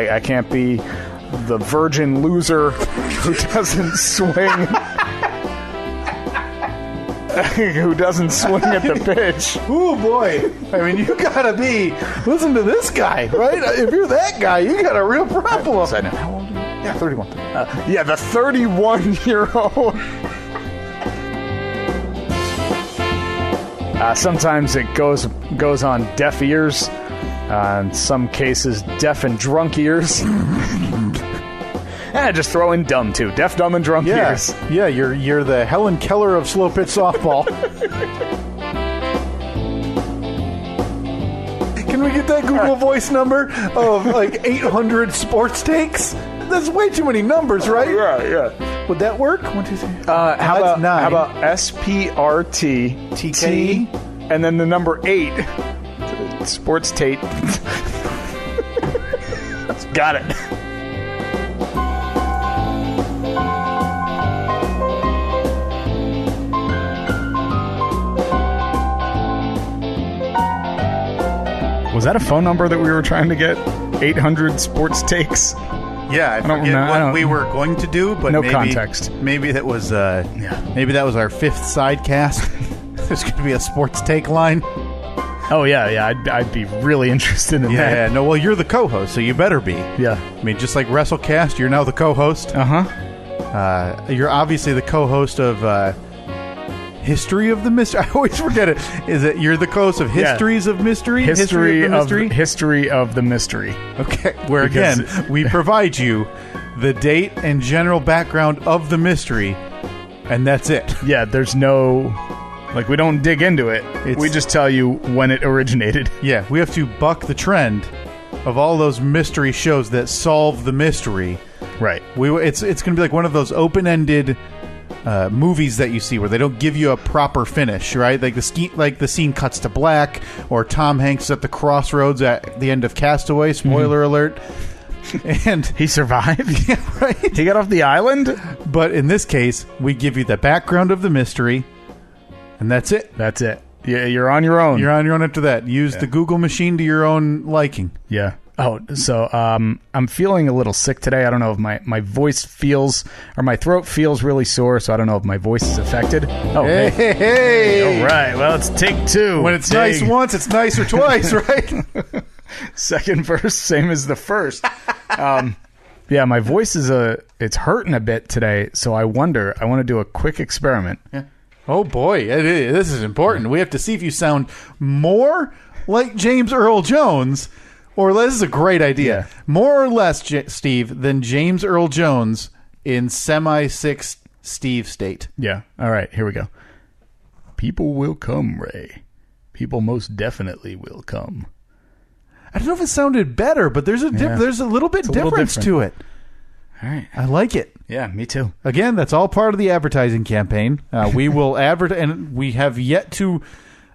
I can't be the virgin loser who doesn't swing. Who doesn't swing at the pitch. Oh, boy. I mean, you gotta be... Listen to this guy, right? If you're that guy, you got a real problem. How old are you? Yeah, 31. Yeah, the 31-year-old. Sometimes it goes on deaf ears. In some cases, deaf and drunk ears. Just throw in dumb, too. Deaf, dumb, and drunk ears. Yeah, you're the Helen Keller of slow pitch softball. Can we get that Google Voice number of like 800 sports takes? That's way too many numbers, right? Yeah. Would that work? 1, 2, 3. How about SPRT TKE and then the number 8? Sports Tate. Got it. Was that a phone number that we were trying to get? 800 sports takes? Yeah, I forget what we were going to do, but no context. Maybe that was maybe that was our 5th sidecast. There's going to be a sports take line. Oh yeah, I'd be really interested in that. Yeah, no, well, you're the co-host, so you better be. Yeah. I mean, just like WrestleCast, you're now the co-host. You're obviously the co-host of History of the Mystery. I always forget it. Is it you're the co-host of Histories of Mystery? History of the Mystery? History of the Mystery. Okay, where again, we provide you the date and general background of the mystery, and that's it. Yeah, there's no... Like, we don't dig into it. We just tell you when it originated. Yeah, we have to buck the trend of all those mystery shows that solve the mystery. Right. It's going to be like one of those open-ended movies that you see where they don't give you a proper finish, right? Like the scene cuts to black, or Tom Hanks at the crossroads at the end of Castaway. Spoiler alert. And he survived. Yeah, right. He got off the island. But in this case, we give you the background of the mystery, and that's it. That's it. Yeah, you're on your own. You're on your own after that. Use the Google machine to your own liking. Yeah. Oh, so I'm feeling a little sick today. I don't know if my voice feels, or my throat feels really sore, so I don't know if my voice is affected. Oh, hey. All right. Well, it's take 2. When it's nice once, it's nicer twice, right? Second verse, same as the first. Yeah, my voice it's hurting a bit today, so I want to do a quick experiment. Yeah. Oh, boy. This is important. We have to see if you sound more like James Earl Jones, or this is a great idea. Yeah. More or less, Steve, than James Earl Jones in semi-sick Steve state. Yeah. All right. Here we go. People will come, Ray. People most definitely will come. I don't know if it sounded better, but there's a little bit difference to it. All right. I like it. Yeah, me too. Again, that's all part of the advertising campaign. We will advertise, and we have yet to...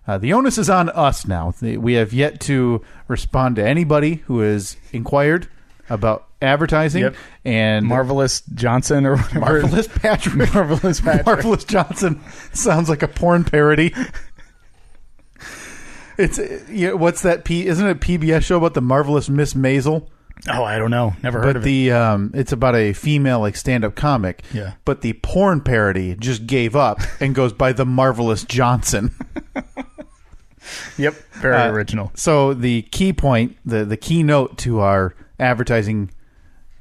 the onus is on us now. We have yet to respond to anybody who has inquired about advertising. Yep. And Marvelous Johnson or whatever. Marvelous Patrick. Marvelous Patrick. Marvelous Johnson sounds like a porn parody. It's what's that? Isn't it a PBS show about the Marvelous Miss Maisel? Oh, I don't know. Never heard of it. It's about a female like stand-up comic. Yeah. But the porn parody just gave up and goes by the Marvelous Johnson. Yep. Very original. So the key point, the keynote to our advertising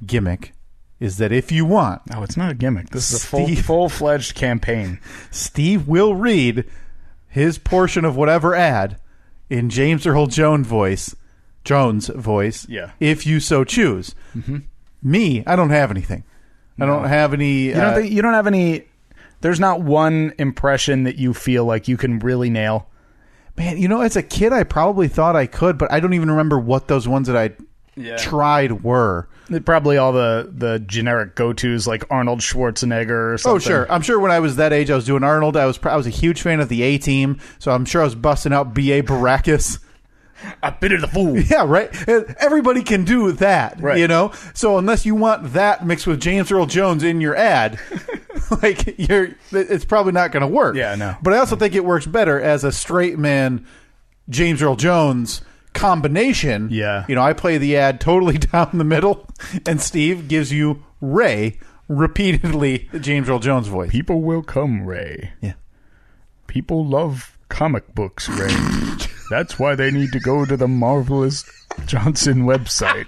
gimmick is that if you want... Oh, it's not a gimmick. This is a full-fledged campaign. Steve will read his portion of whatever ad in James Earl Jones voice, yeah, if you so choose. Mm-hmm. Me, I don't have anything. No. I don't have any... You don't have any... There's not one impression that you feel like you can really nail? Man, as a kid, I probably thought I could, but I don't even remember what those ones that I tried were. Probably all the generic go-tos like Arnold Schwarzenegger or something. Oh, sure. I'm sure when I was that age, I was doing Arnold. I was a huge fan of the A-Team, so I'm sure I was busting out B.A. Baracus. I pity the fool. Yeah, right. Everybody can do that, right. So unless you want that mixed with James Earl Jones in your ad, it's probably not going to work. Yeah, no. But I also think it works better as a straight man, James Earl Jones combination. Yeah. You know, I play the ad totally down the middle, and Steve gives you Ray repeatedly, the James Earl Jones voice. People will come, Ray. Yeah. People love comic books, Ray. That's why they need to go to the Marvelous Johnson website.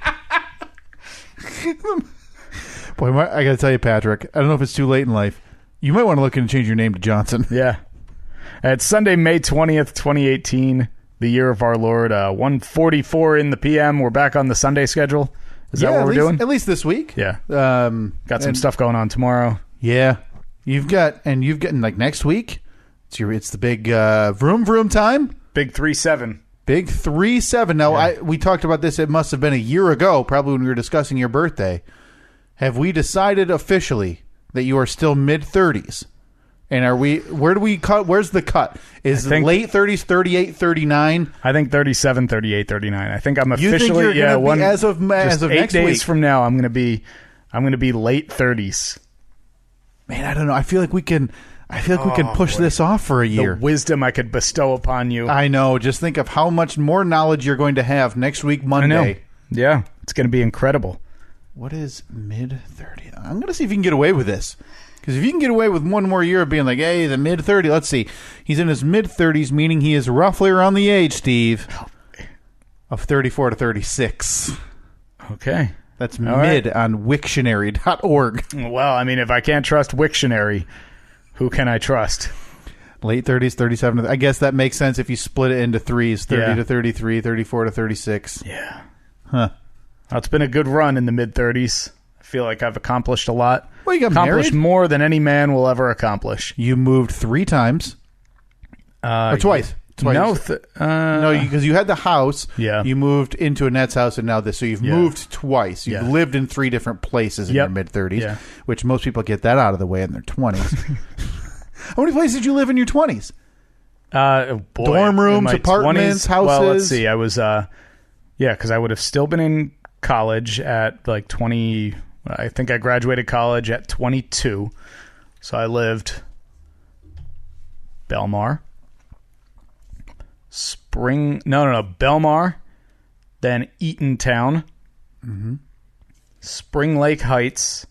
Boy, I got to tell you, Patrick, I don't know if it's too late in life. You might want to look and change your name to Johnson. Yeah. It's Sunday, May 20th, 2018, the year of our Lord, 1:44 in the p.m. We're back on the Sunday schedule. Is that what we're doing? At least this week. Yeah. Got some stuff going on tomorrow. Yeah. You've got like next week, it's the big vroom time. Big 3-7. Big 3-7. Now, we talked about this, it must have been a year ago, probably when we were discussing your birthday. Have we decided officially that you are still mid-30s? And where do we cut? Where's the cut? Is it late 30s, 38, 39? I think 37, 38, 39. I think I'm officially, you think you're gonna be, as of next 8 days week from now, I'm going to be late 30s. Man, I don't know. I feel like we can push this off for a year. The wisdom I could bestow upon you. I know. Just think of how much more knowledge you're going to have next week, Monday. I know. Yeah, it's going to be incredible. What is mid-30? I'm going to see if you can get away with this. Because if you can get away with one more year of being like, hey, the mid-30s, let's see. He's in his mid-30s, meaning he is roughly around the age, Steve, of 34 to 36. Okay. That's mid on Wiktionary.org. Well, I mean, if I can't trust Wiktionary, who can I trust? Late 30s, 37. I guess that makes sense if you split it into threes, 30 to 33, 34 to 36. Yeah. Huh. Well, it's been a good run in the mid-30s. I feel like I've accomplished a lot. Well, you got accomplished married? more than any man will ever accomplish. You moved 3 times. Or twice. No, no, because you had the house. Yeah. You moved into Annette's house, and now this. So you've moved twice. You've lived in 3 different places in your mid-30s, which most people get that out of the way in their 20s. How many places did you live in your 20s? Dorm rooms, apartments, 20s, houses? Well, let's see. I was, because I would have still been in college at like 20. I think I graduated college at 22. So I lived Belmar. Belmar, then Eatontown, Spring Lake Heights,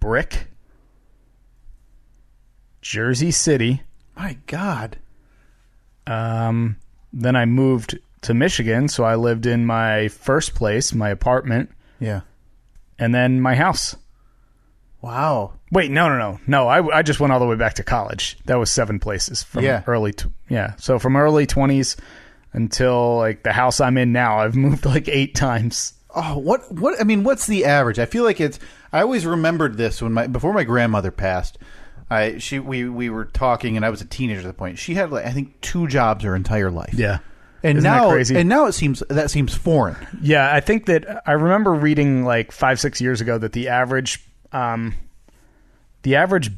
Brick, Jersey City. My God. Then I moved to Michigan, so I lived in my first place, my apartment. Yeah. And then my house. Wow. Wait, no. I just went all the way back to college. That was 7 places from early. So from early 20s until like the house I'm in now, I've moved like 8 times. Oh, what? I mean, what's the average? I feel like I always remembered this before my grandmother passed. We were talking, and I was a teenager at the point. She had I think 2 jobs her entire life. Yeah. And Isn't that crazy? And now that seems foreign. Yeah, I think that I remember reading like 5-6 years ago that the average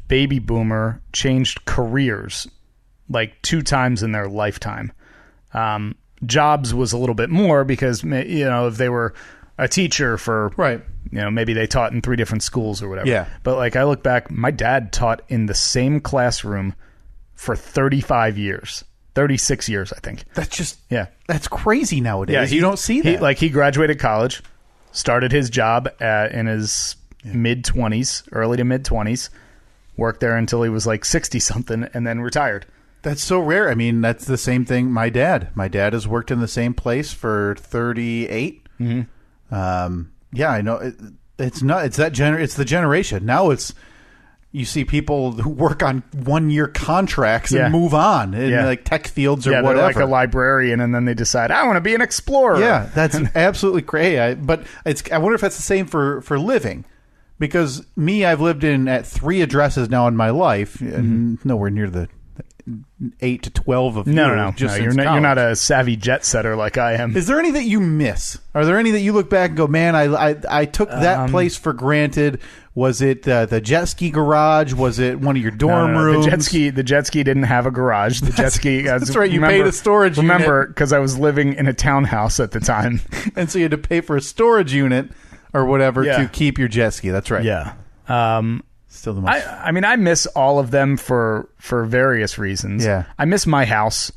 baby boomer changed careers like 2 times in their lifetime. Jobs was a little bit more because, if they were a teacher for, maybe they taught in 3 different schools or whatever. Yeah. But like I look back, my dad taught in the same classroom for 35 years. 36 years, I think. That's crazy nowadays. Yeah, you don't see that. He graduated college, started his job in his mid-20s, early to mid-20s, worked there until he was like 60-something, and then retired. That's so rare. I mean, that's the same thing. My dad has worked in the same place for 38. Mm-hmm. Yeah, I know. It's not. It's it's the generation. Now you see people who work on 1-year contracts and move on in like tech fields or whatever. They're like a librarian, and then they decide, I want to be an explorer. Yeah, that's absolutely crazy. I wonder if that's the same for living. Because I've lived at 3 addresses now in my life, and nowhere near the 8 to 12 of no. You're not a savvy jet setter like I am. Is there any that you miss? Are there any that you look back and go, man, I took that place for granted? Was it the jet ski garage? Was it one of your dorm rooms? The jet ski didn't have a garage. The jet ski. That's right. You paid a storage unit. Remember, because I was living in a townhouse at the time, and so you had to pay for a storage unit or whatever to keep your jet ski. That's right. Yeah. Still the most. I mean, I miss all of them for various reasons. Yeah. I miss my house.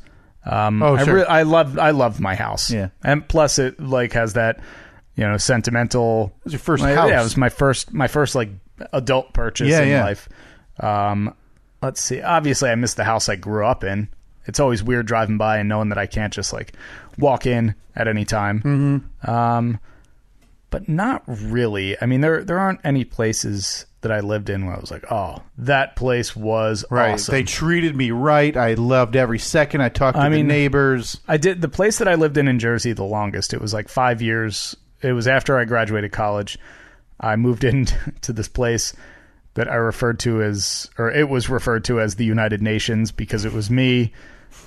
Sure. I love my house. Yeah. And plus it like has that, sentimental. It was your first house. Yeah, it was my first like adult purchase in life. Let's see. Obviously, I miss the house I grew up in. It's always weird driving by and knowing that I can't just like walk in at any time. Mm-hmm. But not really. I mean, there aren't any places that I lived in where I was like, oh, that place was awesome. They treated me right. I loved every second. I talked to the neighbors. I did. The place that I lived in Jersey the longest, it was like 5 years. It was after I graduated college. I moved into this place that I referred to as, or it was referred to as the United Nations because it was me,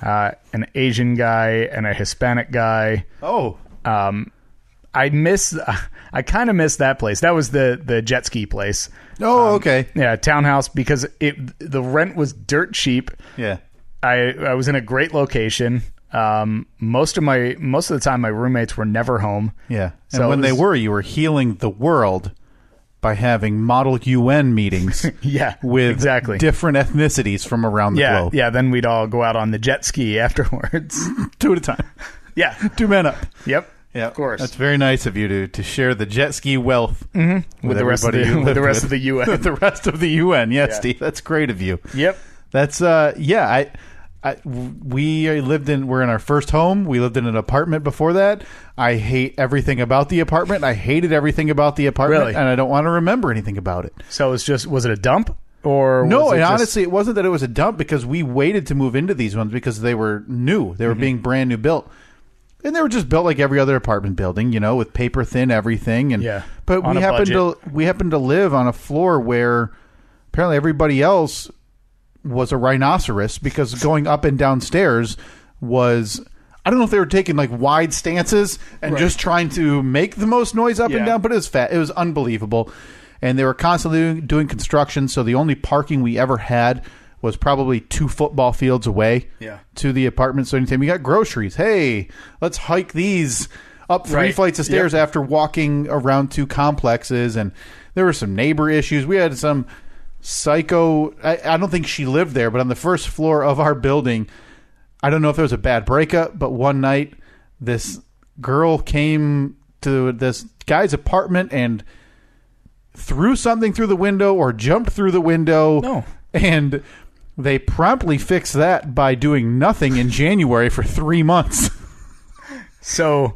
an Asian guy, and a Hispanic guy. Oh. I kind of miss that place. That was the jet ski place. Oh, okay. Yeah, townhouse because the rent was dirt cheap. Yeah. I was in a great location. Most of the time my roommates were never home. Yeah. And so when they were, you were healing the world by having model UN meetings. Yeah. With exactly different ethnicities from around the globe. Yeah, then we'd all go out on the jet ski afterwards. 2 at a time. Yeah. 2 men up. Yep. Yeah, of course. That's very nice of you to share the jet ski wealth with the rest of the UN. With the rest of the UN. Yeah, Steve, that's great of you. Yep. That's we're in our first home. We lived in an apartment before that. I hate everything about the apartment. I hated everything about the apartment, really? And I don't want to remember anything about it. So was it a dump? Or no, and honestly, it wasn't that it was a dump because we waited to move into these ones because they were new. They were being brand new built. And they were just built like every other apartment building, with paper thin everything. And but we happened to live on a floor where apparently everybody else was a rhinoceros because going up and down stairs was, I don't know if they were taking like wide stances and just trying to make the most noise up and down, but it was fat. It was unbelievable. And they were constantly doing construction. So the only parking we ever had was probably 2 football fields away to the apartment. So anytime we got groceries, hey, let's hike these up 3 flights of stairs after walking around 2 complexes. And there were some neighbor issues. We had some psycho, I don't think she lived there, but on the first floor of our building, I don't know if it was a bad breakup, but one night this girl came to this guy's apartment and threw something through the window or jumped through the window. No. And they promptly fixed that by doing nothing in January for 3 months. So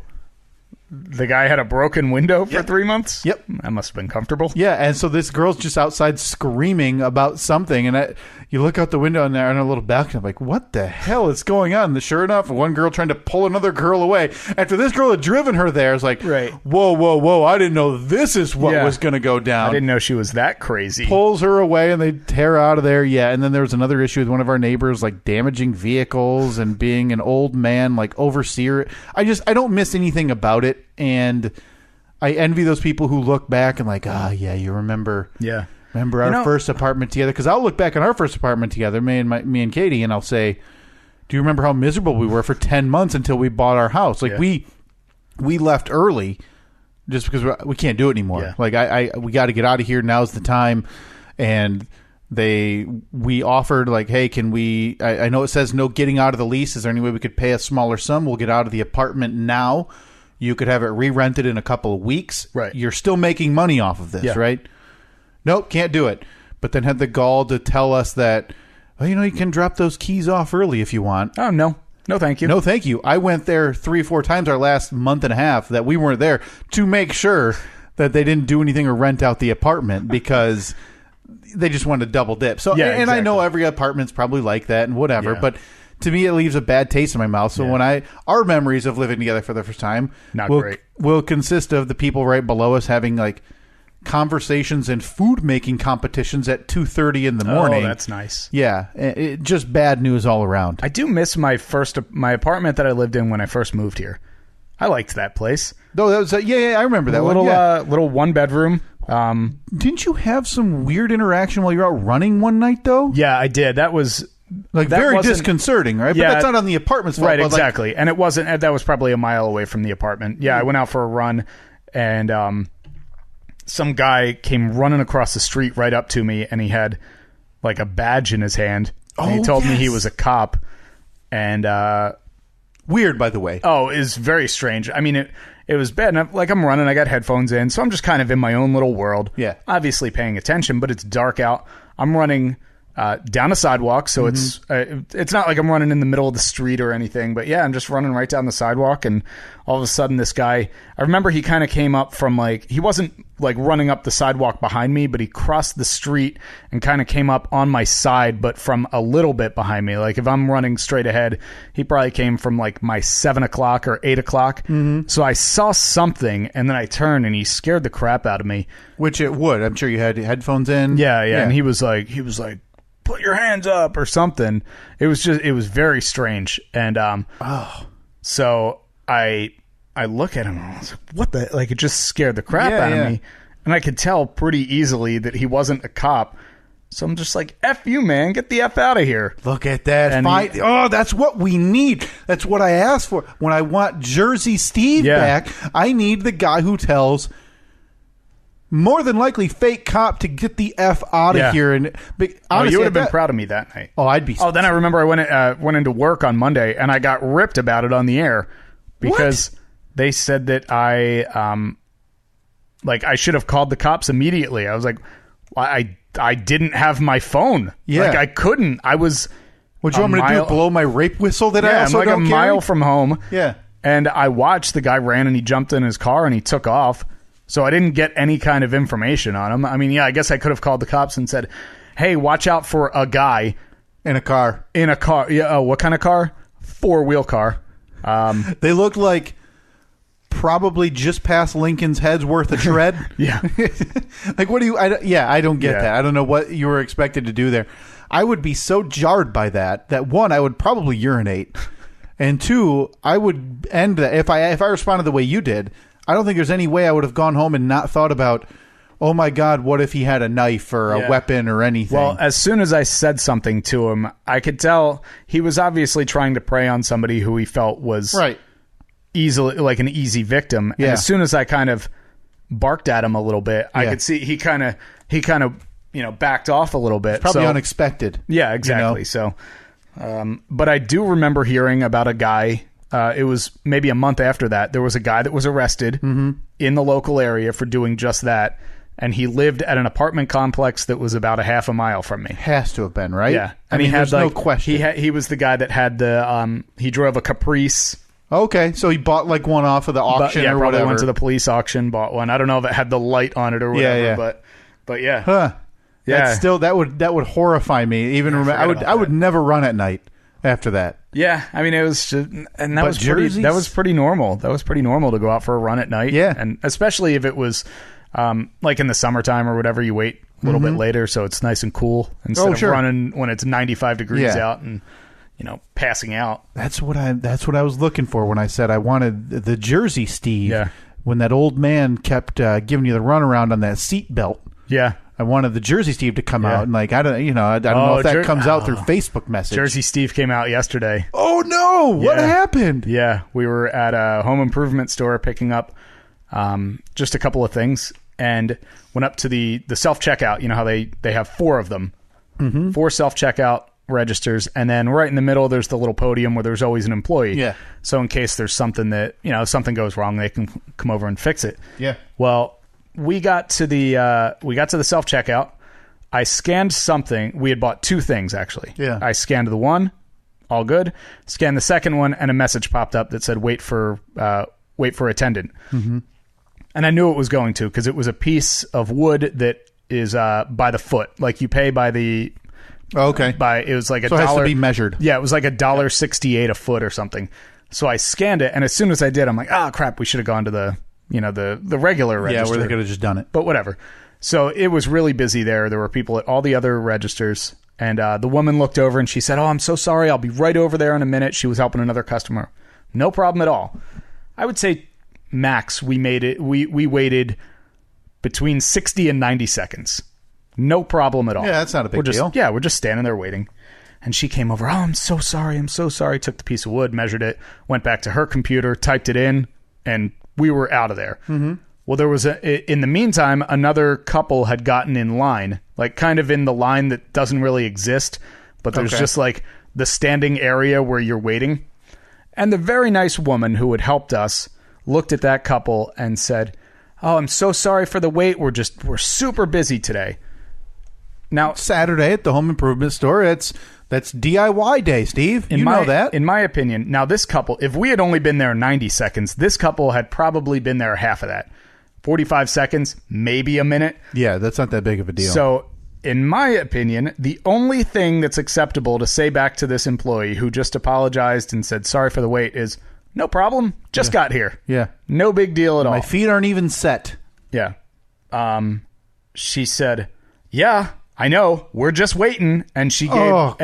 the guy had a broken window for 3 months? Yep. That must have been comfortable. Yeah, and so this girl's just outside screaming about something, and you look out the window and they're on a little balcony. I'm like, what the hell is going on? And sure enough, one girl trying to pull another girl away. After this girl had driven her there, it's like, whoa, I didn't know this is what was going to go down. I didn't know she was that crazy. Pulls her away, and they tear her out of there. Yeah, and then there was another issue with one of our neighbors, like damaging vehicles and being an old man, like overseer. I don't miss anything about it. And I envy those people who look back and like, you remember our first apartment together. Because I'll look back on our first apartment together, me and Katie, and I'll say, do you remember how miserable we were for 10 months until we bought our house? Like we left early just because we can't do it anymore. Yeah. Like we got to get out of here. Now's the time. And we offered like, hey, can we, I know it says no getting out of the lease. Is there any way we could pay a smaller sum? We'll get out of the apartment now. You could have it re-rented in a couple of weeks. Right. You're still making money off of this, right? Nope, can't do it. But then had the gall to tell us that, you can drop those keys off early if you want. Oh, no. No, thank you. No, thank you. I went there 3 or 4 times our last month and a half that we weren't there to make sure that they didn't do anything or rent out the apartment because they just wanted to double dip. So, and exactly. I know every apartment's probably like that and whatever, but to me, it leaves a bad taste in my mouth. So when our memories of living together for the first time will consist of the people right below us having like conversations and food making competitions at 2:30 in the morning. Oh, that's nice. Yeah, just bad news all around. I do miss my apartment that I lived in when I first moved here. I liked that place. Oh, that was I remember that little 1 bedroom. Didn't you have some weird interaction while you were out running one night though? Yeah, I did. That was. Very disconcerting, right? Yeah, but that's not on the apartment's fault. Right, exactly. And it wasn't. That was probably a mile away from the apartment. Yeah, I went out for a run, and some guy came running across the street right up to me, and he had like a badge in his hand. And he told me he was a cop. And weird, by the way. Oh, it's very strange. I mean, it was bad. And I'm running. I got headphones in, so I'm just kind of in my own little world. Yeah. Obviously paying attention, but it's dark out. I'm running down a sidewalk, so it's not like I'm running in the middle of the street or anything. But yeah, I'm just running right down the sidewalk, and all of a sudden, this guy. I remember he kind of came up from he wasn't like running up the sidewalk behind me, but he crossed the street and kind of came up on my side, but from a little bit behind me. Like if I'm running straight ahead, he probably came from like my 7 o'clock or 8 o'clock. So I saw something, and then I turned, and he scared the crap out of me. Which it would. I'm sure you had headphones in. Yeah. And he was like, put your hands up or something. It was very strange. And so I look at him, and I was like, what the, like, it just scared the crap out of me. And I could tell pretty easily that he wasn't a cop. So I'm just like, F you, man, get the F out of here. Look at that. That's what we need. That's what I asked for. When I want Jersey Steve back, I need the guy who tells more than likely fake cop to get the F out of here. And honestly, you would have been proud of me that night. Oh, I'd be. Oh, then I remember I went into work on Monday, and I got ripped about it on the air because they said that I should have called the cops immediately. I was like, I didn't have my phone. Yeah, like I couldn't. I was. What you want me to do? Blow my rape whistle? That I also I'm like don't a carry? mile from home. Yeah, and I watched the guy ran, and he jumped in his car, and he took off. So I didn't get any kind of information on him. I mean, I guess I could have called the cops and said, hey, watch out for a guy. In a car. Yeah. Oh, what kind of car? 4-wheel car. They looked like probably just past Lincoln's head's worth of tread. Yeah. Like, what do you... I don't get that. I don't know what you were expected to do there. I would be so jarred by that, one, I would probably urinate. And two, I would end that. If I responded the way you did... I don't think there's any way I would have gone home and not thought about, oh my God, what if he had a knife or a weapon or anything? Well, as soon as I said something to him, I could tell he was obviously trying to prey on somebody who he felt was easily like an easy victim. And as soon as I kind of barked at him a little bit, I could see he kind of backed off a little bit. It's probably unexpected. Yeah, exactly. So, but I do remember hearing about a guy. It was maybe a month after that. There was a guy that was arrested in the local area for doing just that. And he lived at an apartment complex that was about a half a mile from me. Has to have been, right? Yeah. And he had no question. He was the guy that had he drove a Caprice. Okay. So he bought like one off of the auction or whatever. Went to the police auction, bought one. I don't know if it had the light on it or whatever, but yeah. Huh. Yeah. That's still, that would horrify me. Even I would never run at night after that. Yeah, I mean, it was just, and that was pretty normal. That was pretty normal to go out for a run at night. Yeah, and especially if it was like in the summertime or whatever, you wait a little bit later, so it's nice and cool instead of running when it's 95 degrees out and passing out. That's what I was looking for when I said I wanted the Jersey Steve. Yeah, when that old man kept giving you the runaround on that seat belt. Yeah. I wanted the Jersey Steve to come out, and like I don't know if that comes out through Facebook message. Jersey Steve came out yesterday. Oh no! What happened? Yeah, we were at a home improvement store picking up just a couple of things, and went up to the self checkout. You know how they have 4 of them, 4 self checkout registers, and then right in the middle there's the little podium where there's always an employee. Yeah. So in case there's something that something goes wrong, they can come over and fix it. Yeah. Well. We got to the self checkout. I scanned something. We had bought 2 things actually. Yeah. I scanned the one, all good. Scanned the second one, and a message popped up that said "wait for attendant." And I knew it was going to because it was a piece of wood that is by the foot. Like you pay by the. Okay. It was like $1. So it has to be measured. Yeah, it was like $1.68 a foot or something. So I scanned it, and as soon as I did, I'm like, crap, we should have gone to the regular register. Yeah, where they could have just done it. But whatever. So it was really busy there. There were people at all the other registers. And the woman looked over and she said, I'm so sorry. I'll be right over there in a minute. She was helping another customer. No problem at all. I would say max, we made it. We waited between 60 and 90 seconds. No problem at all. Yeah, that's not a big deal. Yeah, we're just standing there waiting. And she came over. I'm so sorry. I'm so sorry. Took the piece of wood, measured it, went back to her computer, typed it in, and we were out of there. Well, there was in the meantime, another couple had gotten in line, like kind of in the line that doesn't really exist, but there's just like the standing area where you're waiting. And the very nice woman who had helped us looked at that couple and said, "Oh, I'm so sorry for the wait. We're super busy today." Now, Saturday at the home improvement store, that's DIY day, Steve. You know that. In my opinion, now this couple, if we had only been there 90 seconds, this couple had probably been there half of that. 45 seconds, maybe a minute. Yeah, that's not that big of a deal. So, in my opinion, the only thing that's acceptable to say back to this employee who just apologized and said sorry for the wait is, no problem, just got here. Yeah. No big deal at all. My feet aren't even set. Yeah. She said, "Yeah, I know, we're just waiting." And she gave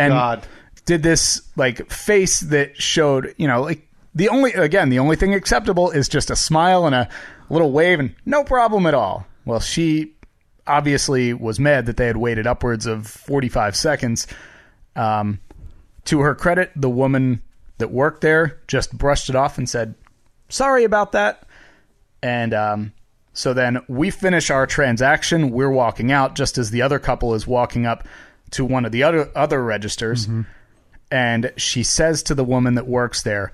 did this like face that showed, like the only thing acceptable is just a smile and a little wave and no problem at all. Well, she obviously was mad that they had waited upwards of 45 seconds. To her credit, the woman that worked there just brushed it off and said, "Sorry about that." And so then we finish our transaction. We're walking out just as the other couple is walking up to one of the other registers. Mm-hmm. And she says to the woman that works there,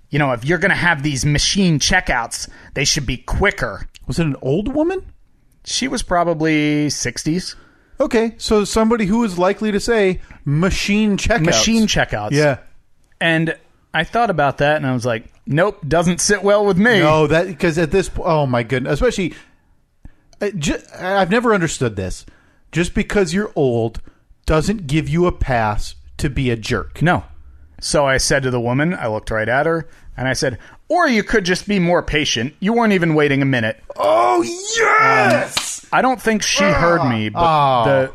"If you're going to have these machine checkouts, they should be quicker." Was it an old woman? She was probably 60s. Okay, so somebody who is likely to say machine checkouts. Machine checkouts. Yeah. And I thought about that, and I was like, nope, doesn't sit well with me. No, because at this point, oh my goodness, especially, I've never understood this. Just because you're old doesn't give you a pass to be a jerk. No. So I said to the woman, I looked right at her, and I said, "Or you could just be more patient. You weren't even waiting a minute." Oh, yes! I don't think she heard me, but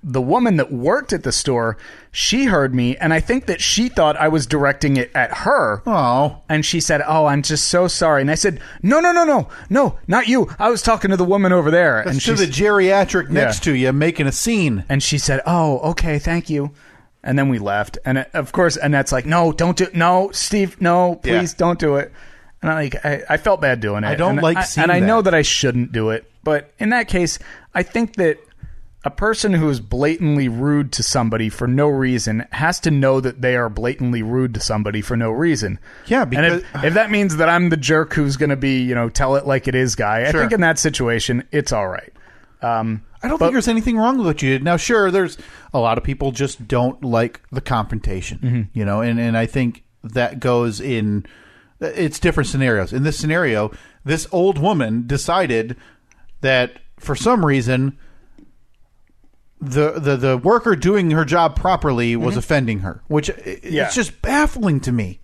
the woman that worked at the store, she heard me, and I think that she thought I was directing it at her. Oh. And she said, "Oh, I'm just so sorry." And I said, No, not you. I was talking to the woman over there. That's to the geriatric next to you making a scene. And she said, "Oh, okay, thank you." And then we left. And of course, Annette's like, "No, don't do it. No, Steve, no, please don't do it." And I felt bad doing it. I don't like seeing that. And I know that I shouldn't do it. But in that case, I think that a person who is blatantly rude to somebody for no reason has to know that they are blatantly rude to somebody for no reason. Yeah, because and if that means that I'm the jerk who's going to be, tell it like it is guy, I think in that situation, it's all right. I don't think there's anything wrong with what you did. Now, sure, there's a lot of people just don't like the confrontation, and I think that goes in, it's different scenarios. In this scenario, this old woman decided that for some reason the worker doing her job properly was offending her, which it's just baffling to me.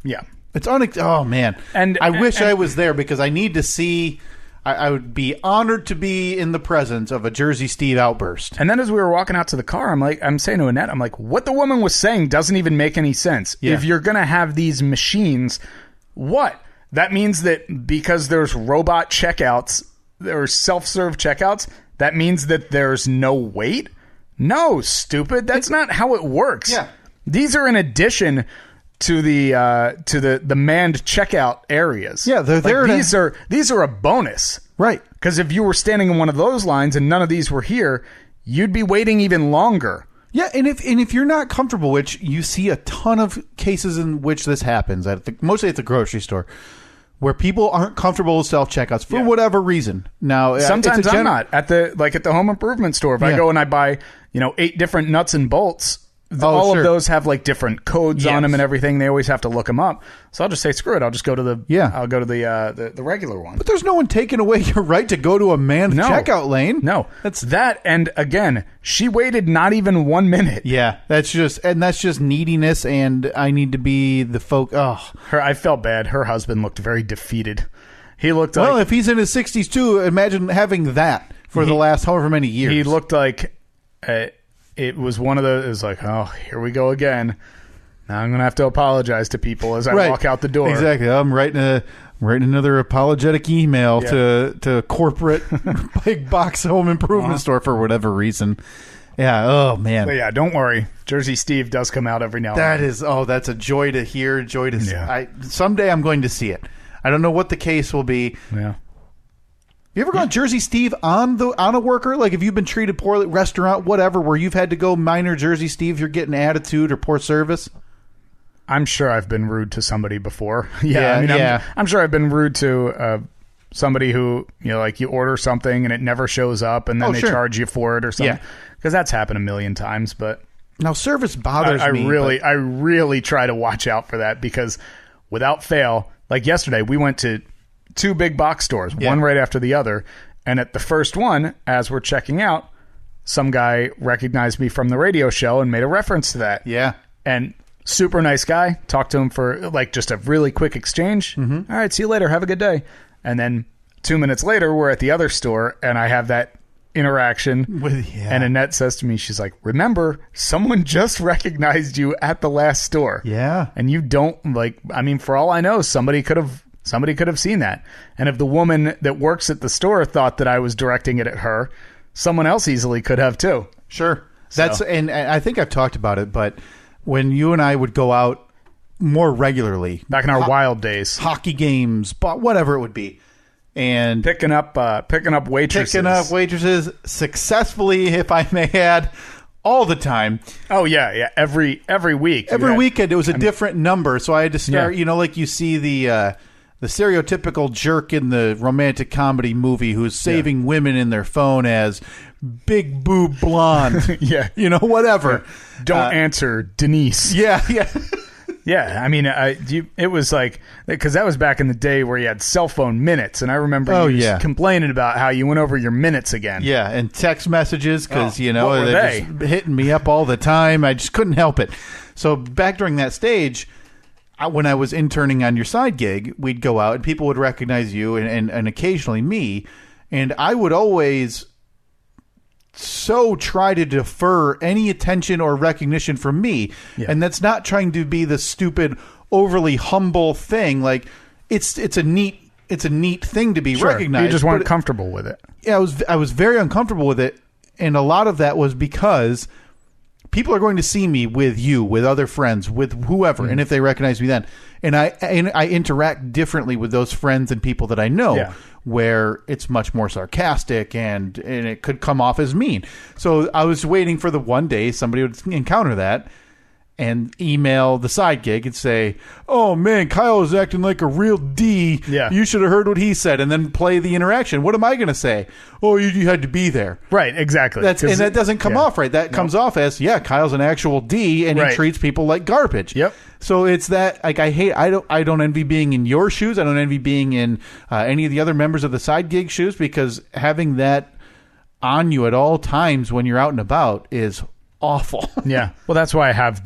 Yeah. It's oh man. And I wish I was there because I need to see. I would be honored to be in the presence of a Jersey Steve outburst. And then as we were walking out to the car, I'm saying to Annette, I'm like, what the woman was saying doesn't even make any sense. Yeah. If you're going to have these machines, what? That means that because there's robot checkouts or self-serve checkouts, that means that there's no wait? No, stupid. That's not how it works. Yeah. These are in addition to the manned checkout areas. Yeah, they're there. These are a bonus, right? Because if you were standing in one of those lines and none of these were here, you'd be waiting even longer. Yeah, and if you're not comfortable, which you see a ton of cases in which this happens, mostly at the grocery store, where people aren't comfortable with self checkouts for whatever reason. Now, sometimes I'm not at the home improvement store. If I go and I buy 8 different nuts and bolts. All of those have like different codes on them and everything. They always have to look them up. So I'll just say, screw it. I'll just go to the regular one. But there's no one taking away your right to go to a manned checkout lane. No, that's that. And again, she waited not even 1 minute. Yeah, that's just neediness. And I need to be the folk. Oh, I felt bad. Her husband looked very defeated. He looked well. If he's in his 60s too, imagine having that for the last however many years. He looked like. It was one of those. It was like, oh, here we go again. Now I'm going to have to apologize to people as I walk out the door. Exactly. I'm writing another apologetic email to corporate big box home improvement store for whatever reason. Yeah. Oh man. But yeah. Don't worry. Jersey Steve does come out every now and then. That's a joy to hear. Joy to see. Someday I'm going to see it. I don't know what the case will be. Yeah. You ever gone Jersey Steve on a worker? Like, if you've been treated poorly, restaurant, whatever, where you've had to go minor Jersey Steve, you're getting attitude or poor service? I'm sure I've been rude to somebody before. I'm sure I've been rude to somebody who, like you order something and it never shows up and then they charge you for it or something. Because that's happened a million times. But now service bothers me. I really try to watch out for that because without fail, like yesterday, we went to 2 big box stores, one right after the other. And at the first one, as we're checking out, some guy recognized me from the radio show and made a reference to that. Yeah. And super nice guy. Talked to him for like just a really quick exchange. Mm-hmm. All right, see you later. Have a good day. And then 2 minutes later, we're at the other store and I have that interaction and Annette says to me, she's like, remember, someone just recognized you at the last store. Yeah. And you don't for all I know, somebody could have seen that. And if the woman that works at the store thought that I was directing it at her, someone else easily could have too. Sure. And I think I've talked about it, but when you and I would go out more regularly back in our wild days, hockey games, whatever it would be, and picking up waitresses successfully, if I may add, all the time. Oh yeah, every week, weekend it was a different number. So I had to start, like you see the stereotypical jerk in the romantic comedy movie who's saving women in their phone as big boob blonde. Whatever. Yeah. Don't answer, Denise. Yeah. Yeah, I mean, it was like, because that was back in the day where you had cell phone minutes, and I remember you complaining about how you went over your minutes again. Yeah, and text messages, because, they're just hitting me up all the time. I just couldn't help it. So back during that stage, when I was interning on your side gig, we'd go out, and people would recognize you, and occasionally me, and I would always try to defer any attention or recognition from me. Yeah. And that's not trying to be the stupid, overly humble thing. Like it's a neat thing to be recognized. You just weren't comfortable with it. Yeah, I was very uncomfortable with it. And a lot of that was because people are going to see me with you, with other friends, with whoever. Mm. And if they recognize me then, and I interact differently with those friends and people that I know. Yeah. Where it's much more sarcastic and it could come off as mean. So I was waiting for the one day somebody would encounter that and email the side gig and say, oh man, Kyle is acting like a real D. Yeah. You should have heard what he said, and then play the interaction. What am I going to say? Oh, you had to be there. Right, exactly. And that doesn't come off right. That comes off as, Kyle's an actual D and he treats people like garbage. Yep. So it's that, like, I don't envy being in your shoes. I don't envy being in any of the other members of the side gig shoes, because having that on you at all times when you're out and about is awful. Yeah. Well, that's why I have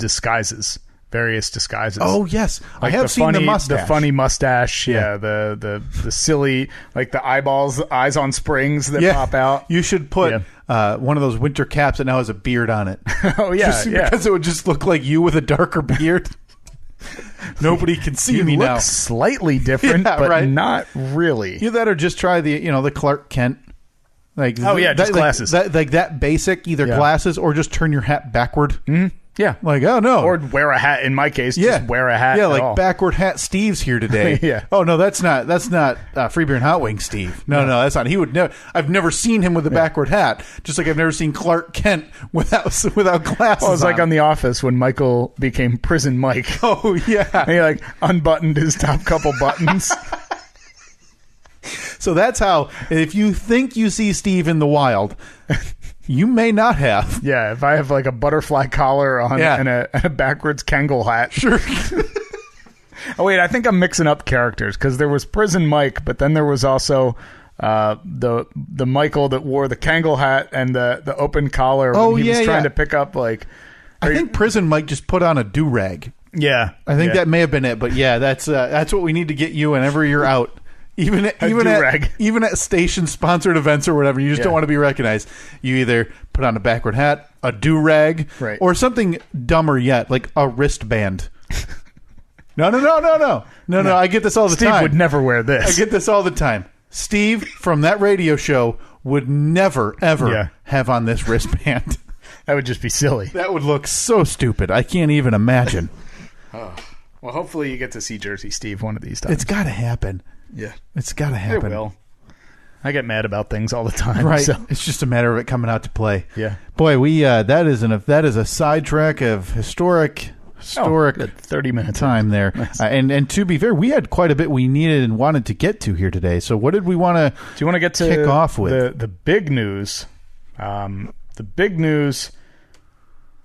various disguises. Oh, yes. Like I have seen the mustache. The funny mustache. Yeah. The silly, like the eyes on springs that pop out. You should put one of those winter caps that now has a beard on it. Oh, yeah. Because it would just look like you with a darker beard. Nobody can see me now. Slightly different, but not really. You that or just try the Clark Kent. Like just glasses. Like that basic, either glasses or just turn your hat backward. Mm-hmm. Yeah. Like, oh no. Or wear a hat. In my case, just wear a hat. Yeah, like backward hat Steve's here today. Yeah. Oh no, that's not Free Beer and Hot Wings Steve. No, that's not. He would never. I've never seen him with a backward hat. Just like I've never seen Clark Kent without glasses. Well, it was like on The Office when Michael became Prison Mike. Oh yeah. And he like unbuttoned his top couple buttons. So that's how, if you think you see Steve in the wild, you may not have. Yeah, if I have like a butterfly collar on and a backwards Kangol hat. Sure. Oh, wait, I think I'm mixing up characters, because there was Prison Mike, but then there was also the Michael that wore the Kangol hat and the open collar when he was trying to pick up like... I think Prison Mike just put on a do-rag. Yeah. I think that may have been it, but that's what we need to get you whenever you're out. Even at station-sponsored events or whatever, you just don't want to be recognized. You either put on a backward hat, a do-rag, or something dumber yet, like a wristband. No. I get this all the time. Steve would never wear this. I get this all the time. Steve from that radio show would never, ever have on this wristband. That would just be silly. That would look so stupid. I can't even imagine. Oh. Well, hopefully you get to see Jersey Steve one of these times. It's got to happen. Yeah. It's got to happen. It will. I get mad about things all the time. Right. So. It's just a matter of it coming out to play. Yeah. Boy, we that is a sidetrack of historic 30 minutes time there. Nice. And to be fair, we had quite a bit we needed and wanted to get to here today. So what did we want to Do you want to get to kick off with? The big news? The big news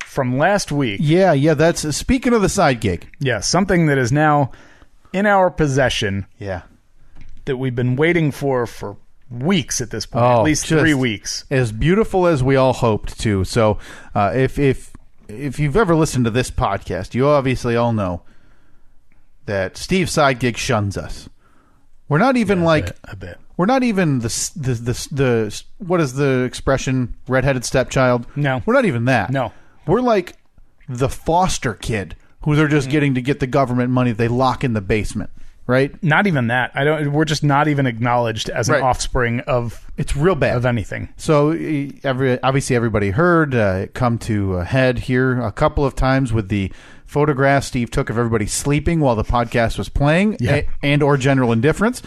from last week. Yeah, that's speaking of the side gig. Yeah, something that is now in our possession. Yeah. That we've been waiting for weeks at this point. At least 3 weeks. As beautiful as we all hoped to. So if you've ever listened to this podcast, you obviously all know that Steve Sidegig shuns us. We're not even a bit. We're not even the what is the expression? Redheaded stepchild? No. We're not even that. No. We're like the foster kid who they're just getting to get the government money they lock in the basement. Right? Not even that. We're just not even acknowledged as an offspring of. It's real bad of anything. So obviously everybody heard it come to a head here a couple of times with the photographs Steve took of everybody sleeping while the podcast was playing, and or general indifference.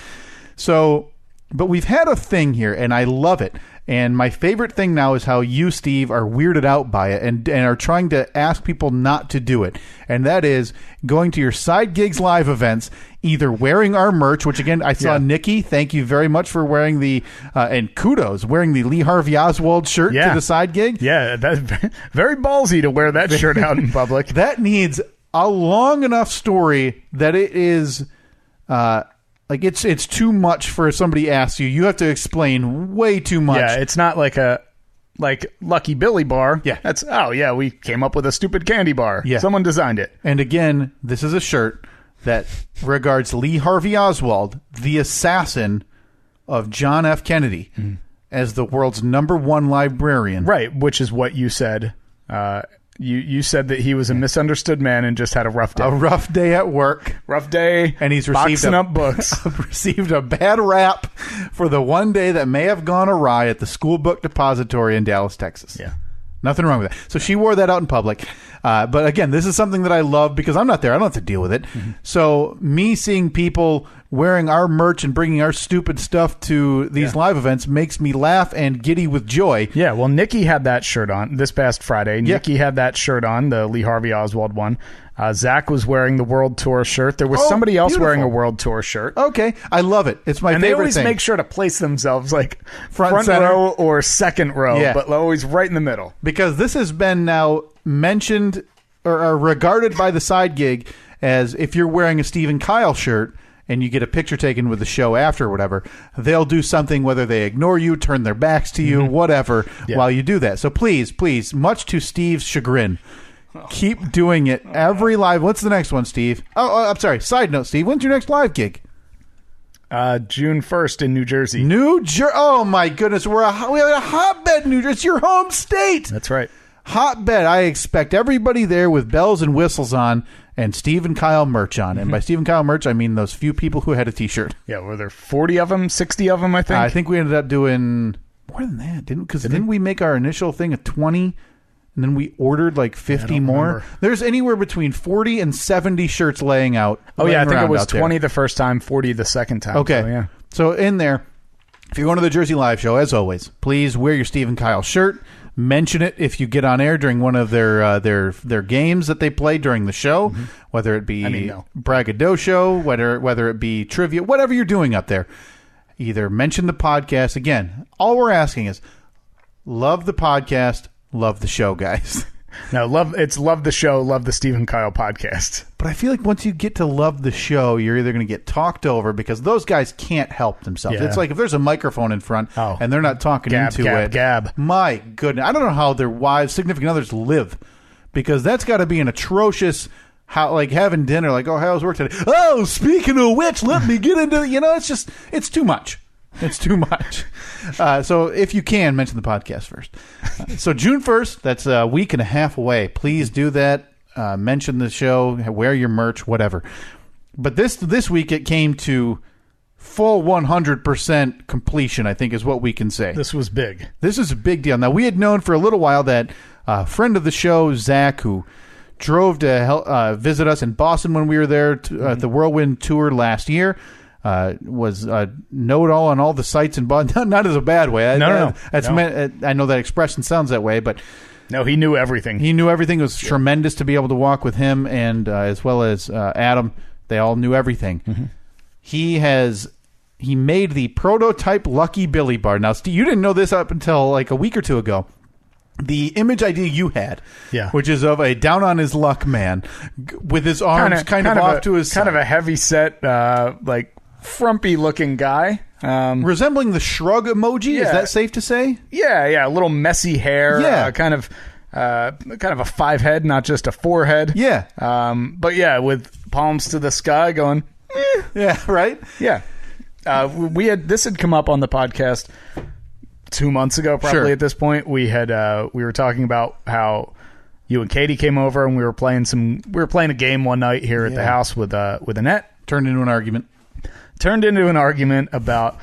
So, but we've had a thing here, and I love it. And my favorite thing now is how you, Steve, are weirded out by it and are trying to ask people not to do it. And that is going to your Side Gigs live events, either wearing our merch, which again, I saw Nikki, thank you very much for wearing the, and kudos, wearing the Lee Harvey Oswald shirt to the Side Gig. Yeah, that's very ballsy to wear that shirt out in public. That needs a long enough story that it is... like it's too much for somebody asks you. You have to explain way too much. Yeah, it's not like a Lucky Billy bar. Yeah. That's we came up with a stupid candy bar. Yeah. Someone designed it. And again, this is a shirt that regards Lee Harvey Oswald, the assassin of John F. Kennedy, as the world's #1 librarian. Right, which is what you said. You said that he was a misunderstood man and just had a rough day. A rough day at work. Rough day. And he's received boxing up books. Received a bad rap for the one day that may have gone awry at the school book depository in Dallas, Texas. Yeah. Nothing wrong with that. So she wore that out in public. But again, this is something that I love because I'm not there. I don't have to deal with it. Mm-hmm. So me seeing people wearing our merch and bringing our stupid stuff to these live events makes me laugh and giddy with joy. Yeah, well, Nikki had that shirt on this past Friday. Nikki had that shirt on, the Lee Harvey Oswald one. Zach was wearing the World Tour shirt. There was somebody else wearing a World Tour shirt. Okay, I love it. It's my favorite thing. And they always make sure to place themselves like front center. row or second row, but always right in the middle. Because this has been now mentioned or regarded by the Side Gig as if you're wearing a Stephen Kyle shirt and you get a picture taken with the show after or whatever, they'll do something, whether they ignore you, turn their backs to you, whatever, while you do that. So please, much to Steve's chagrin, keep doing it every live. What's the next one, Steve? Oh, I'm sorry. Side note, Steve, when's your next live gig? June 1st in New Jersey. Oh, my goodness. We have a hotbed in New Jersey. It's your home state. That's right. Hotbed. I expect everybody there with bells and whistles on and Steve and Kyle merch on. And by Steve and Kyle merch, I mean those few people who had a T-shirt. Yeah, were there 40 of them, 60 of them, I think? I think we ended up doing more than that, didn't we make our initial thing at 20 and then we ordered like 50 more? Remember. There's anywhere between 40 and 70 shirts laying out. Oh, yeah, I think it was 20 the first time, 40 the second time. Okay. So, yeah. So in there, if you're going to the Jersey Live show, as always, please wear your Steve and Kyle shirt. Mention it if you get on air during one of their games that they play during the show, whether it be braggadocio, whether it be trivia, whatever you're doing up there. Either mention the podcast. Again, all we're asking is love the podcast, love the show, guys. No, love the show, love the Steve and Kyle podcast. But I feel like once you get to love the show, you're either going to get talked over because those guys can't help themselves. Yeah. It's like if there's a microphone in front and they're not talking into it. Gab. My goodness. I don't know how their wives, significant others live because that's got to be an atrocious, like having dinner, like, oh, how's work today? Oh, speaking of which, let me get into it. It's too much. It's too much. So if you can, mention the podcast first. So June 1st, that's a week and a half away. Please do that. Mention the show, wear your merch, whatever. But this week it came to full 100% completion, I think is what we can say. This was big. This is a big deal. Now, we had known for a little while that a friend of the show, Zach, who drove to visit us in Boston when we were there at the Whirlwind Tour last year, was know-it-all on all the sites and bought. Not as a bad way. No. I know that expression sounds that way, but no, he knew everything. He knew everything. It was tremendous to be able to walk with him, and as well as Adam. They all knew everything. Mm-hmm. He made the prototype Lucky Billy bar. Now, Steve, you didn't know this up until like a week or two ago. The image idea you had, which is of a down on his luck man with his arms kind of off to his side. Kind of a heavy set, like frumpy looking guy. Resembling the shrug emoji, is that safe to say? Yeah, a little messy hair, kind of a 5 head, not just a 4 head. Yeah. But yeah, with palms to the sky going, Yeah, right? Yeah. This had come up on the podcast 2 months ago, probably at this point. We were talking about how you and Katie came over and we were playing a game one night here at the house with Annette. Turned into an argument about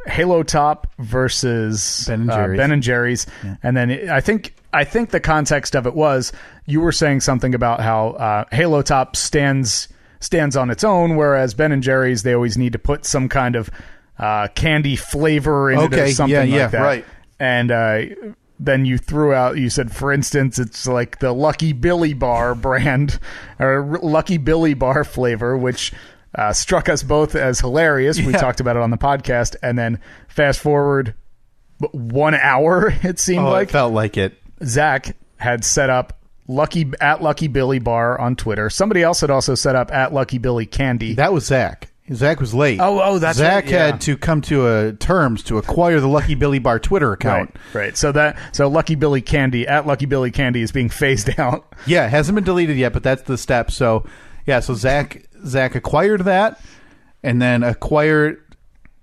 Halo Top versus Ben and Jerry's. Yeah. And then I think the context of it was you were saying something about how Halo Top stands on its own, whereas Ben and Jerry's, they always need to put some kind of candy flavor in it or something like that. Right. And then you said, for instance, it's like the Lucky Billy bar brand or Lucky Billy bar flavor, which struck us both as hilarious. We talked about it on the podcast, and then fast forward 1 hour, it seemed like. It felt like it. Zach had set up at Lucky Billy bar on Twitter. Somebody else had also set up at Lucky Billy Candy. That was Zach. Zach was late. Oh, that's Zach right. Yeah. had to come to terms to acquire the Lucky Billy Bar Twitter account. Right. So Lucky Billy Candy at Lucky Billy Candy is being phased out. Yeah, it hasn't been deleted yet, but that's the step. So Zach acquired that, and then acquired.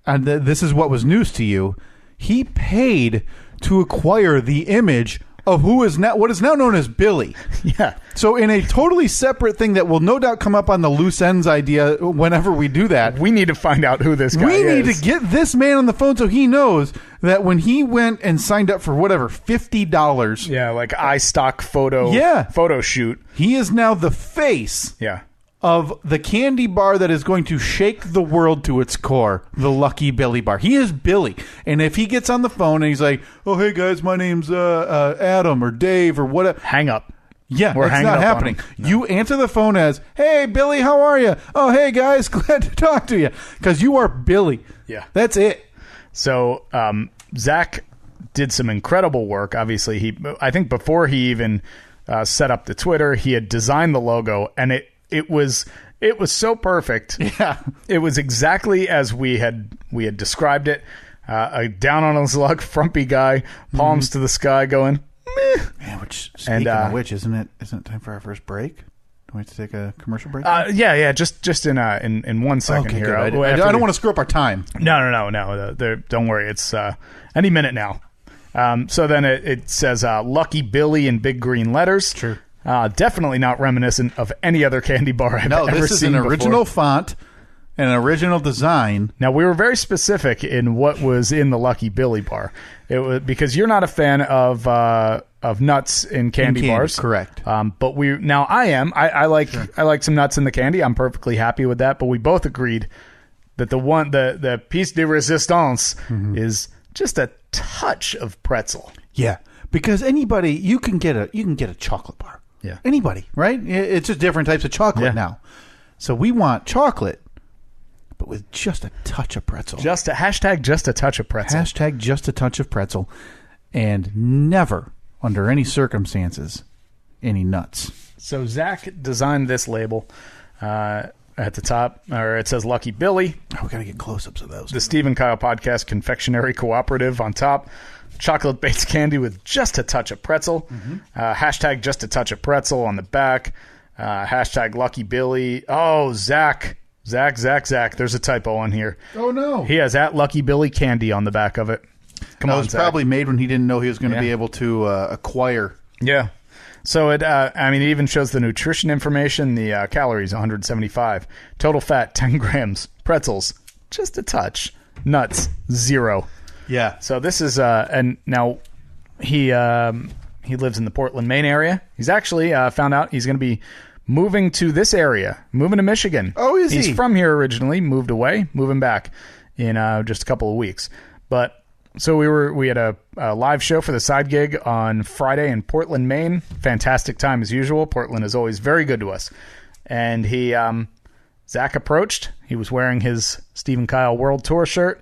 And this is what was news to you. He paid to acquire the image of what is now known as Billy. Yeah. So in a totally separate thing that will no doubt come up on the loose ends idea whenever we do that. We need to find out who this guy is. We need to get this man on the phone so he knows that when he went and signed up for whatever, $50. Yeah, like iStock photo shoot. He is now the face. Yeah. Of the candy bar that is going to shake the world to its core, the Lucky Billy bar. He is Billy. And if he gets on the phone and he's like, oh, hey, guys, my name's Adam or Dave or whatever. Hang up. Yeah, it's not happening. No. You answer the phone as, hey, Billy, how are you? Oh, hey, guys, glad to talk to you. Because you are Billy. Yeah. That's it. So Zach did some incredible work. Obviously, I think before he even set up the Twitter, he had designed the logo, and it was so perfect. Yeah. It was exactly as we had described it. A down on his luck, frumpy guy, palms to the sky going, meh. Man, speaking of which, isn't it time for our first break? Do we have to take a commercial break? Yeah. Just in 1 second here. I don't want to screw up our time. No. Don't worry. It's any minute now. So then it says Lucky Billy in big green letters. True. Definitely not reminiscent of any other candy bar I've ever seen. No, this is an original font and an original design. Now, we were very specific in what was in the Lucky Billy bar. It was because you're not a fan of nuts in candy bars, correct? But I am. I like some nuts in the candy. I'm perfectly happy with that. But we both agreed that the piece de resistance is just a touch of pretzel. Yeah, because anybody you can get a chocolate bar. Yeah. Anybody, right? It's just different types of chocolate now. So we want chocolate, but with just a touch of pretzel. Just a hashtag just a touch of pretzel. Hashtag just a touch of pretzel. And never, under any circumstances, any nuts. So Zach designed this label at the top, or it says Lucky Billy. Oh, we got to get close-ups of those. The Steve and Kyle Podcast Confectionery Cooperative on top. Chocolate-based candy with just a touch of pretzel. Hashtag just a touch of pretzel on the back. Hashtag Lucky Billy. Oh, Zach. There's a typo on here. Oh, no. He has at Lucky Billy Candy on the back of it. That was probably made when he didn't know he was going to be able to acquire. Yeah. So it even shows the nutrition information. The calories, 175. Total fat, 10 grams. Pretzels, just a touch. Nuts, 0. Yeah. So this is and now he lives in the Portland, Maine area. He's actually found out he's going to be moving to this area, moving to Michigan. Oh, is he? He's from here originally, moved away, moving back in just a couple of weeks. But so we had a live show for the side gig on Friday in Portland, Maine. Fantastic time as usual. Portland is always very good to us. And Zach approached. He was wearing his Steve and Kyle World Tour shirt,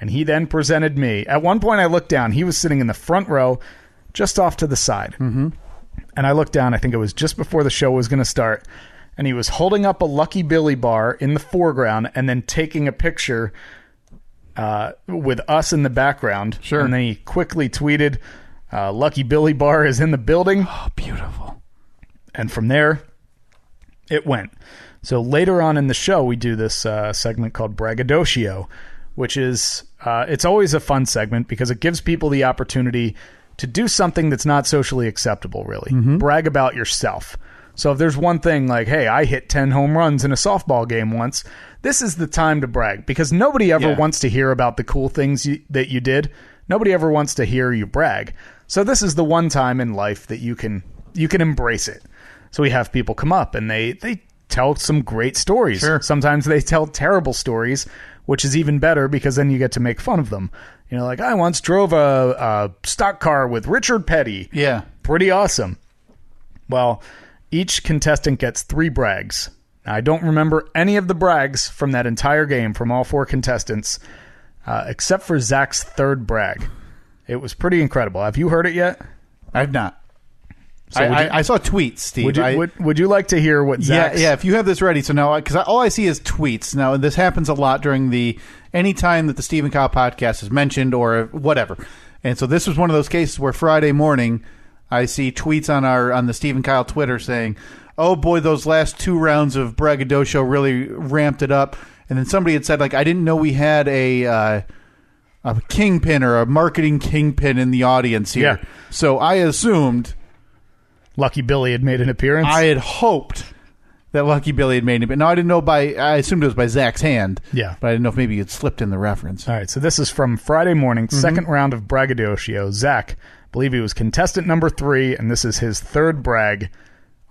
and he then presented me. At one point, I looked down. He was sitting in the front row, just off to the side. Mm-hmm. And I looked down. I think it was just before the show was going to start, and he was holding up a Lucky Billy bar in the foreground and then taking a picture with us in the background. Sure. And then he quickly tweeted, Lucky Billy bar is in the building. Oh, beautiful. And from there, it went. So later on in the show, we do this segment called Braggadocio, which is, it's always a fun segment because it gives people the opportunity to do something that's not socially acceptable, really. Mm-hmm. Brag about yourself. So if there's one thing like, hey, I hit 10 home runs in a softball game once, this is the time to brag because nobody ever wants to hear about the cool things that you did. Nobody ever wants to hear you brag. So this is the one time in life that you can embrace it. So we have people come up and they tell some great stories. Sure. Sometimes they tell terrible stories, which is even better because then you get to make fun of them. You know, like I once drove a stock car with Richard Petty. Yeah. Pretty awesome. Well, each contestant gets 3 brags. Now, I don't remember any of the brags from that entire game from all 4 contestants, except for Zach's 3rd brag. It was pretty incredible. Have you heard it yet? I've not. So I saw tweets, Steve. Would you like to hear what Zach's... Yeah, if you have this ready. So now, because all I see is tweets. Now, this happens a lot during any time that the Steve and Kyle podcast is mentioned or whatever. And so this was one of those cases where Friday morning, I see tweets on the Steve and Kyle Twitter saying, oh boy, those last 2 rounds of Braggadocio really ramped it up. And then somebody had said, like, I didn't know we had a kingpin or a marketing kingpin in the audience here. Yeah. So I assumed... Lucky Billy had made an appearance. I had hoped that Lucky Billy had made it, but no, I didn't know I assumed it was by Zach's hand. Yeah. But I didn't know if maybe it slipped in the reference. All right, so this is from Friday morning, second round of Braggadocio. Zach, I believe he was contestant number 3, and this is his 3rd brag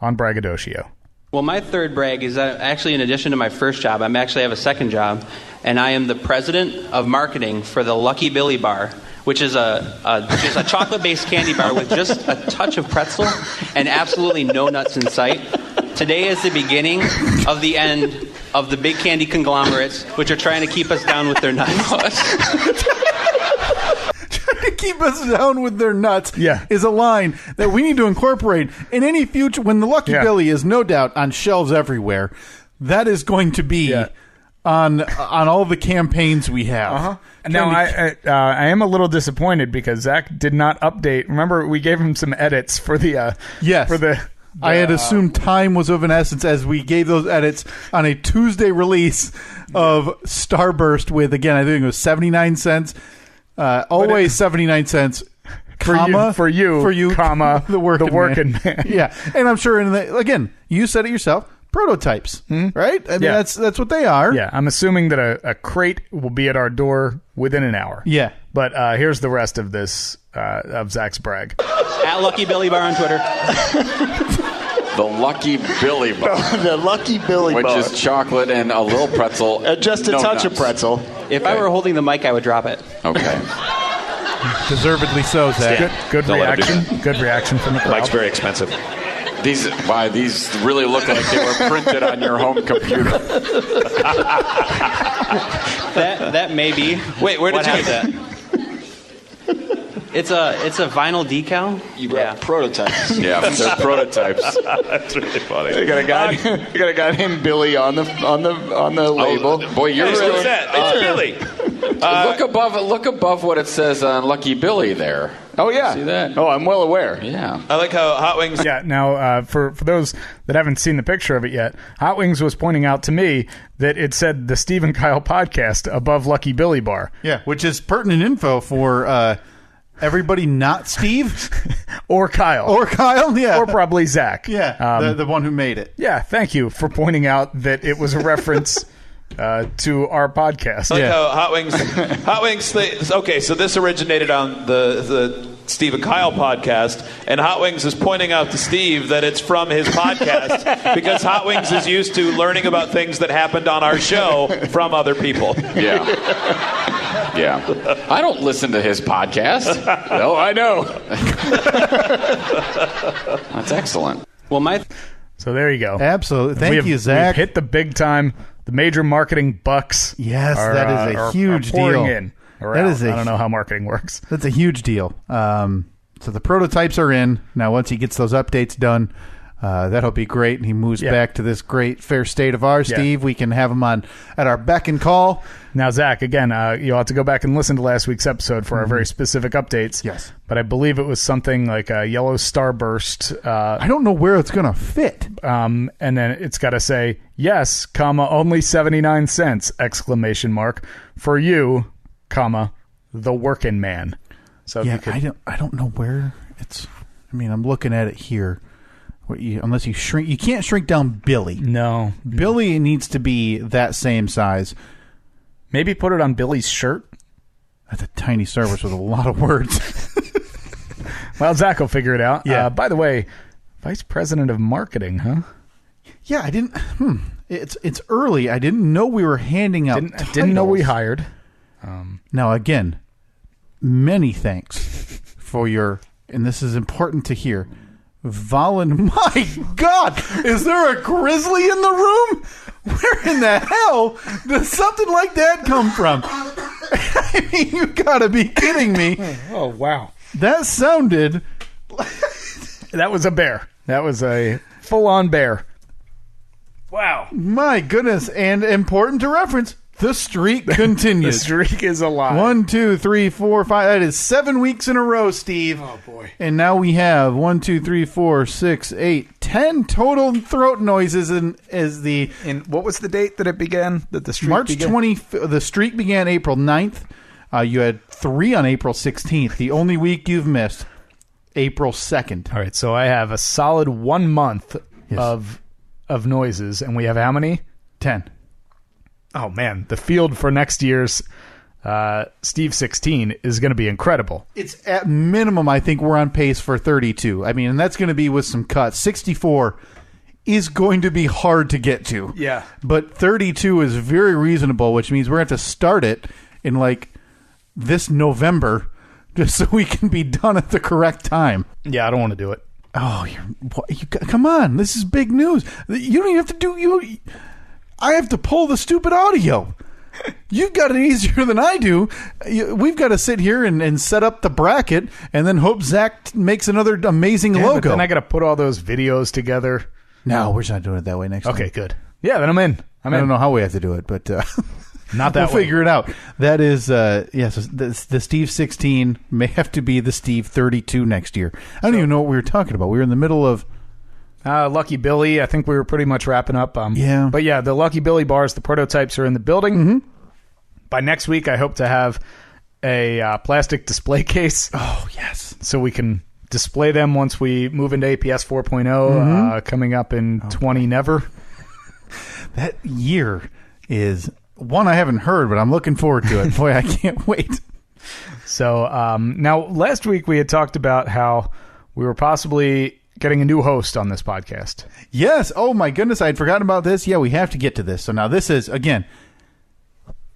on Braggadocio. Well, my 3rd brag is actually in addition to my first job, I actually have a second job, and I am the president of marketing for the Lucky Billy Bar, which is just a chocolate-based candy bar with just a touch of pretzel and absolutely no nuts in sight. Today is the beginning of the end of the big candy conglomerates, which are trying to keep us down with their nuts. To keep us down with their nuts is a line that we need to incorporate in any future. When the Lucky Billy is no doubt on shelves everywhere, that is going to be on all the campaigns we have. Uh-huh. Now, I am a little disappointed because Zach did not update. Remember, we gave him some edits for the for the I had assumed time was of an essence as we gave those edits on a Tuesday release of Starburst with, again, I think it was 79 cents. Always 79 cents. For you, comma, the working man. Yeah. And I'm sure, again, you said it yourself, prototypes, right? I mean, that's what they are. Yeah, I'm assuming that a crate will be at our door within an hour. Yeah. But here's the rest of this, of Zach's brag. At Lucky Billy Bar on Twitter. The Lucky Billy Bar. The Lucky Billy Bar. Which is chocolate and a little pretzel. Just a touch of pretzel. If I were holding the mic, I would drop it. Okay. Deservedly so, Zach. Good reaction. Good reaction from the crowd. Mike's very expensive. These really look like they were printed on your home computer. That may be. Wait, where did you get that? It's a vinyl decal. You brought prototypes. Yeah, they're prototypes. That's really funny. You got a guy named Billy on the label. Boy, you're really that. It's Billy. Look above what it says on Lucky Billy there. Oh yeah, see that? Oh, I'm well aware. Yeah, I like how Hot Wings. Yeah. Now, for those that haven't seen the picture of it yet, Hot Wings was pointing out to me that it said the Steve and Kyle podcast above Lucky Billy Bar. Yeah, which is pertinent info for everybody not Steve or Kyle. Yeah, or probably Zach. Yeah, the one who made it. Yeah, thank you for pointing out that it was a reference to our podcast. I like how Hot Wings. Okay, so this originated on the Steve and Kyle podcast, and Hot Wings is pointing out to Steve that it's from his podcast because Hot Wings is used to learning about things that happened on our show from other people. Yeah. Yeah. I don't listen to his podcast. No, I know. That's excellent. Well, So there you go. Absolutely. Thank you, Zach. We've hit the big time. The major marketing bucks. Yes, that is a huge pouring deal. in. That is I don't know how marketing works. That's a huge deal. So the prototypes are in. Now, once he gets those updates done, that'll be great. And he moves back to this great fair state of ours, Steve. We can have him on at our beck and call. Now, Zach, again, you'll have to go back and listen to last week's episode for our very specific updates. Yes. But I believe it was something like a yellow starburst. I don't know where it's going to fit. And then it's got to say, yes, comma, only 79 cents, exclamation mark, for you, comma, the working man. So Yeah, I don't know where it's... I mean, I'm looking at it here. Unless you shrink... You can't shrink down Billy. No. Billy needs to be that same size. Maybe put it on Billy's shirt. That's a tiny service with a lot of words. Well, Zach will figure it out. Yeah. By the way, Vice President of Marketing, huh? Yeah, I didn't... It's early. I didn't know we were handing out Didn't know we hired. Now, again, many thanks for your... And this is important to hear. My God! Is there a grizzly in the room? Where in the hell does something like that come from? I mean, you gotta be kidding me. Oh, wow. That sounded... That was a bear. That was a full-on bear. Wow. My goodness. And important to reference, the streak continues. The streak is alive. 1, 2, 3, 4, 5. That is 7 weeks in a row, Steve. Oh, boy. And now we have 1, 2, 3, 4, 6, 8, 10 total throat noises. And what was the date that it began? That the streak March began? 20th. The streak began April 9th. You had 3 on April 16th. The only week you've missed, April 2nd. All right, so I have a solid 1 month of noises, and we have how many? 10. Oh, man. The field for next year's Steve 16 is going to be incredible. It's at minimum, I think we're on pace for 32. I mean, and that's going to be with some cuts. 64 is going to be hard to get to. Yeah. But 32 is very reasonable, which means we're going to have to start it in like this November just so we can be done at the correct time. Yeah, I don't want to do it. Oh, come on. This is big news. You don't even have to do... I have to pull the stupid audio. You've got it easier than I do. We've got to sit here and set up the bracket and then hope Zach makes another amazing logo. But then I got to put all those videos together. No, we're not doing it that way next time. Okay, good. Yeah, then I'm in. I don't know how we have to do it, but not that we'll figure it out. That is, yes, the Steve 16 may have to be the Steve 32 next year. I don't even know what we were talking about. We were in the middle of... Lucky Billy, I think we were pretty much wrapping up. Yeah. But yeah, the Lucky Billy bars, the prototypes are in the building. Mm-hmm. By next week, I hope to have a plastic display case. Oh, yes. So we can display them once we move into APS 4.0 coming up in 20 never. That year is one I haven't heard, but I'm looking forward to it. Boy, I can't wait. So now, last week we had talked about how we were possibly getting a new host on this podcast. Yes. Oh, my goodness. I had forgotten about this. Yeah, we have to get to this. So now this is, again,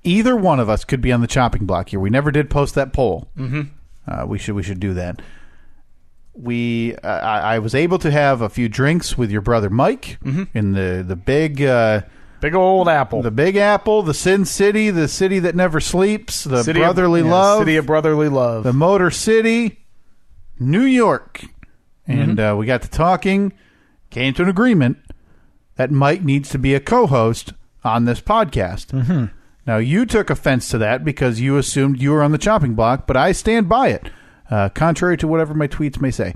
either one of us could be on the chopping block here. We never did post that poll. Mm-hmm. We should do that. I was able to have a few drinks with your brother Mike in the big... Big old apple. The Big Apple, the Sin City, the city that never sleeps, the city brotherly love. City of brotherly love. The Motor City, New York. And we got to talking, came to an agreement that Mike needs to be a co-host on this podcast. Mm-hmm. Now, you took offense to that because you assumed you were on the chopping block, but I stand by it, contrary to whatever my tweets may say.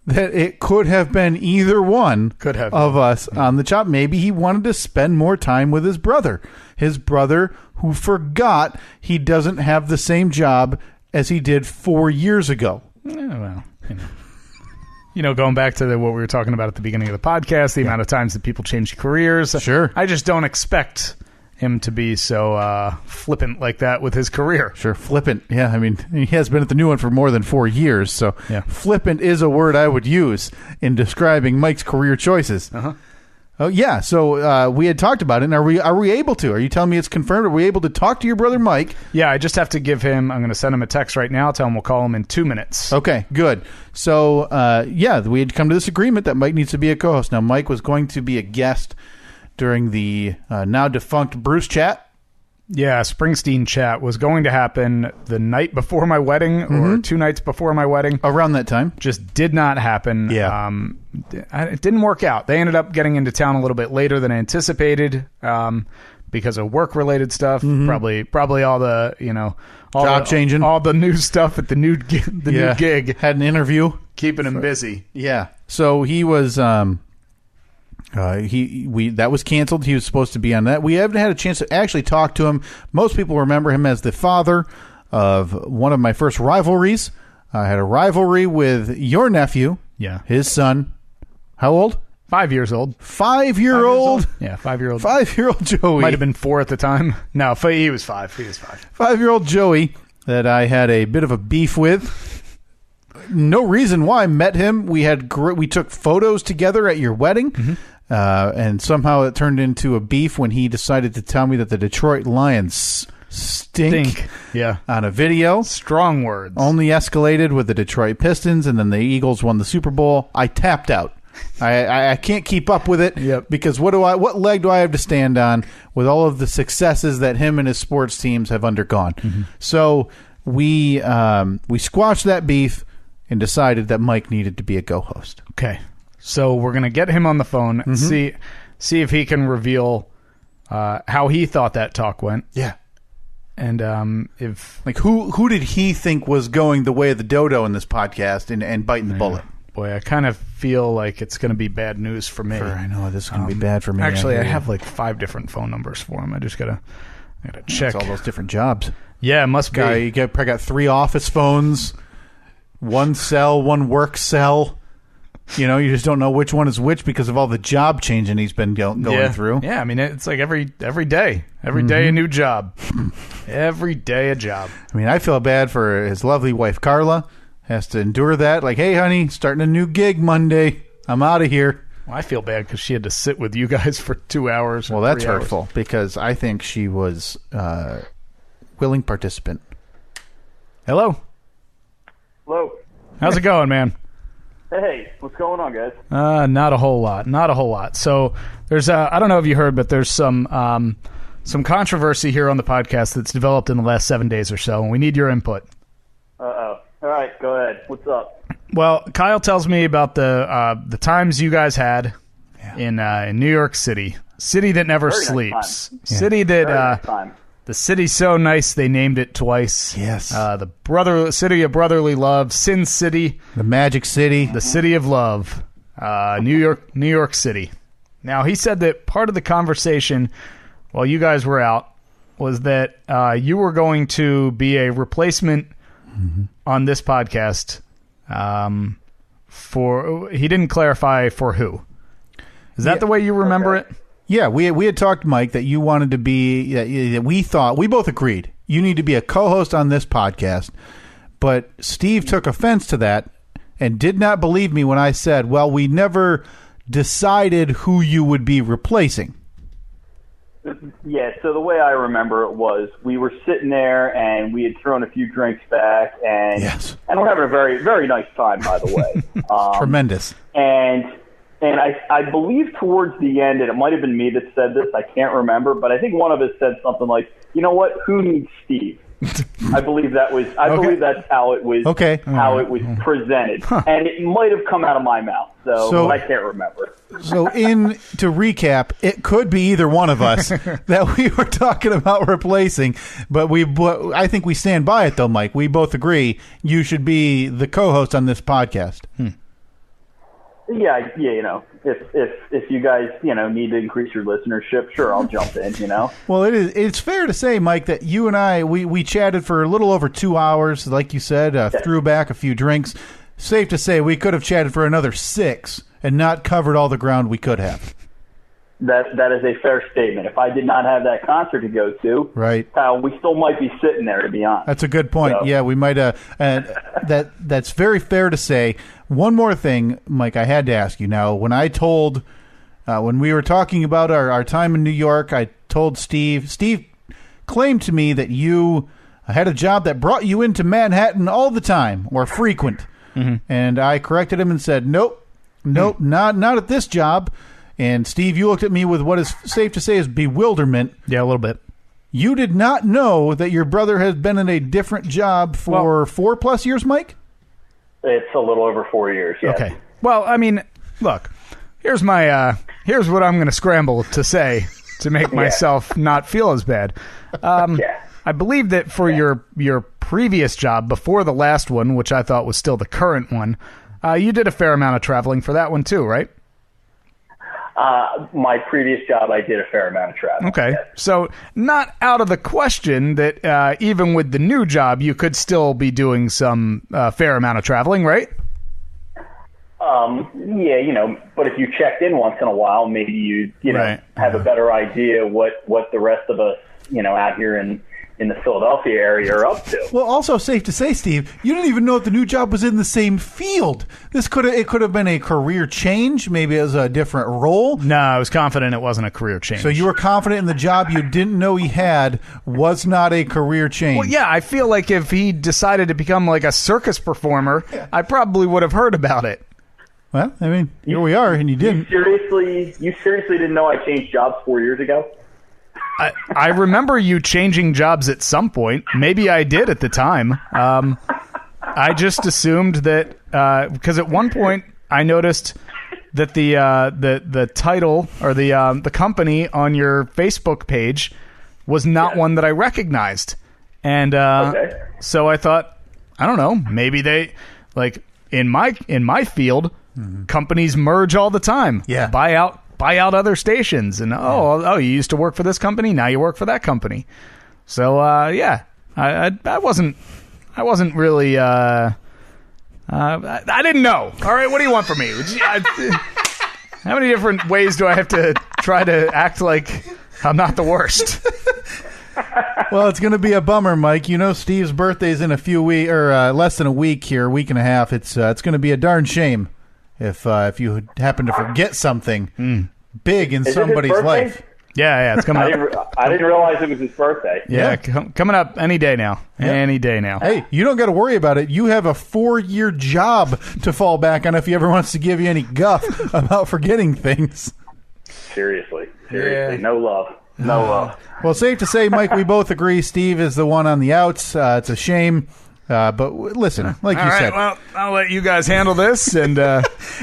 That it could have been either one of us on the chop. Maybe he wanted to spend more time with his brother who forgot he doesn't have the same job as he did 4 years ago. Yeah, well, going back to what we were talking about at the beginning of the podcast, the amount of times that people change careers. Sure. I just don't expect him to be so flippant like that with his career. Sure, flippant. Yeah, I mean, he has been at the new one for more than 4 years, so Yeah. flippant is a word I would use in describing Mike's career choices. Uh-huh. Oh yeah, so we had talked about it. And are we able to? Are you telling me it's confirmed? Are we able to talk to your brother Mike? Yeah, I just have to give him. I'm going to send him a text right now. Tell him we'll call him in 2 minutes. Okay, good. So yeah, we had come to this agreement that Mike needs to be a co-host. Now, Mike was going to be a guest during the now defunct Bruce chat. Yeah, Springsteen chat was going to happen the night before my wedding or 2 nights before my wedding. Around that time. Just did not happen. Yeah. It didn't work out. They ended up getting into town a little bit later than anticipated because of work-related stuff. Probably all the, all Job changing. All the new stuff at the new gig. Had an interview. Keeping him busy. Yeah. So he was that was canceled. He was supposed to be on that. We haven't had a chance to actually talk to him. Most people remember him as the father of one of my first rivalries. I had a rivalry with your nephew. Yeah. His son. How old? 5 years old. 5-year-old? Yeah, 5-year-old. 5-year-old Joey. Might have been 4 at the time. No, he was 5. He was 5. 5-year-old Joey that I had a bit of a beef with. No reason why. Met him. We took photos together at your wedding. And somehow it turned into a beef when he decided to tell me that the Detroit Lions stink. Yeah. On a video. Strong words. Only escalated with the Detroit Pistons, and then the Eagles won the Super Bowl. I tapped out. I can't keep up with it. Yep. Because what leg do I have to stand on with all of the successes that him and his sports teams have undergone? So we squashed that beef and decided that Mike needed to be a co-host. Okay. So we're going to get him on the phone and see if he can reveal how he thought that talk went. Yeah. And if who did he think was going the way of the dodo in this podcast and biting the bullet? Boy, I kind of feel like it's going to be bad news for me. I know this is going to be bad for me. Actually, I have 5 different phone numbers for him. I just gotta check all those different jobs. Yeah, it must be. You probably got 3 office phones, 1 cell, 1 work cell. You just don't know which one is which because of all the job changing he's been going through. Yeah, I mean, it's like every day. Every day a new job. Every day a job. I mean, I feel bad for his lovely wife, Carla. Has to endure that. Like, hey, honey, starting a new gig Monday. I'm out of here. Well, I feel bad because she had to sit with you guys for 2 hours. Well, that's hurtful because I think she was willing participant. Hello. Hello. How's it going, man? Hey, what's going on, guys? Not a whole lot. So there's I don't know if you heard, but there's some controversy here on the podcast that's developed in the last 7 days or so, and we need your input. Uh-oh. All right, go ahead. What's up? Well, Kyle tells me about the times you guys had in New York City that never Very sleeps. Nice City that nice time. The city's so nice they named it twice. Yes. The city of brotherly love, Sin City, the Magic City, the city of love, New York City. Now, he said that part of the conversation while you guys were out was that you were going to be a replacement on this podcast he didn't clarify for who. Is that the way you remember it? Yeah, we had talked, Mike, that you wanted to be, we both agreed, you need to be a co-host on this podcast. But Steve took offense to that and did not believe me when I said, well, we never decided who you would be replacing. Yeah, so the way I remember it was we were sitting there and we had thrown a few drinks back and we're having a very, very nice time, by the way. Tremendous. And I believe towards the end, and it might have been me that said this, I can't remember, but I think one of us said something like, you know what, who needs Steve? I believe believe that's how it was it was presented. And it might have come out of my mouth, so I can't remember. So to recap, it could be either one of us that we were talking about replacing, but I think we stand by it though, Mike. We both agree you should be the co-host on this podcast. Yeah, if you guys, need to increase your listenership, sure, I'll jump in, Well, it's fair to say, Mike, that you and I, we chatted for a little over 2 hours, like you said, threw back a few drinks. Safe to say we could have chatted for another 6 and not covered all the ground we could have. That is a fair statement. If I did not have that concert to go to, right, we still might be sitting there, to be honest. That's a good point. So. Yeah, we might. That's very fair to say. One more thing, Mike, I had to ask you. Now, when I told, when we were talking about our time in New York, I told Steve. Steve claimed to me that you had a job that brought you into Manhattan all the time or frequent, and I corrected him and said, nope, not at this job. And, Steve, you looked at me with what is safe to say is bewilderment. Yeah, a little bit. You did not know that your brother has been in a different job for 4+ years, Mike? It's a little over 4 years, yes. Okay. Well, I mean, look, here's here's what I'm going to scramble to say to make myself not feel as bad. I believe that for your previous job, before the last one, which I thought was still the current one, you did a fair amount of traveling for that one too, right? My previous job, I did a fair amount of travel. Okay. Yes. So not out of the question that even with the new job, you could still be doing some fair amount of traveling, right? Yeah, but if you checked in once in a while, maybe you right. have a better idea what the rest of us, out here in the Philadelphia area are up to. Well, also safe to say, Steve, you didn't even know if the new job was in the same field. It could have been a career change, maybe as a different role. No, I was confident it wasn't a career change. So you were confident in the job you didn't know he had was not a career change. Well, yeah, I feel like if he decided to become like a circus performer, I probably would have heard about it. Well, I mean, here we are, and you didn't. You seriously didn't know I changed jobs 4 years ago? I remember you changing jobs at some point. Maybe I did at the time. I just assumed that because at one point I noticed that the title or the company on your Facebook page was not one that I recognized, and so I thought, I don't know, maybe they like in my field, companies merge all the time. Yeah, buy out other stations, and you used to work for this company, now you work for that company. So I wasn't really I didn't know. All right, what do you want from me? How many different ways do I have to try to act like I'm not the worst? Well, it's going to be a bummer, Mike. Steve's birthday's in a few weeks, or less than a week here, a week and a half. It's going to be a darn shame if you happen to forget something big in somebody's life. Yeah, it's coming up. I didn't realize it was his birthday. Yeah, coming up any day now. Yep. Any day now. Hey, you don't got to worry about it. You have a 4-year job to fall back on if he ever wants to give you any guff about forgetting things. Seriously. No love. Well, safe to say, Mike, we both agree Steve is the one on the outs. It's a shame. But listen, like you said. Well, I'll let you guys handle this, and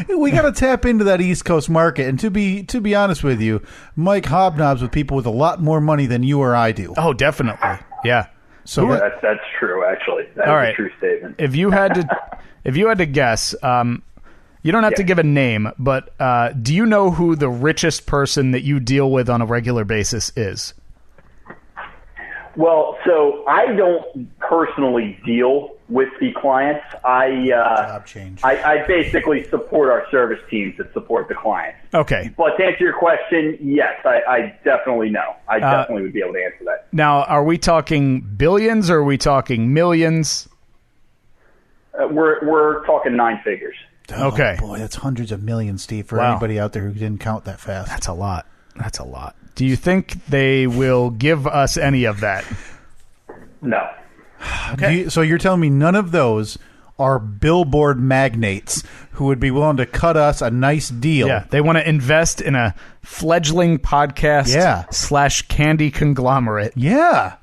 we got to tap into that East Coast market. And to be honest with you, Mike hobnobs with people with a lot more money than you or I do. Oh, definitely, yeah. So that's true. Actually, that's a true statement. If you had to guess, you don't have to give a name, but do you know who the richest person that you deal with on a regular basis is? Well, so I don't personally deal with the clients. I basically support our service teams that support the clients. Okay. But to answer your question, yes, I definitely know. I definitely would be able to answer that. Now, are we talking billions or are we talking millions? We're talking 9 figures. Okay. Oh, boy, that's hundreds of millions, Steve, for anybody out there who didn't count that fast. That's a lot. Do you think they will give us any of that? No. Okay. So you're telling me none of those are billboard magnates who would be willing to cut us a nice deal? Yeah, they want to invest in a fledgling podcast / candy conglomerate. Yeah.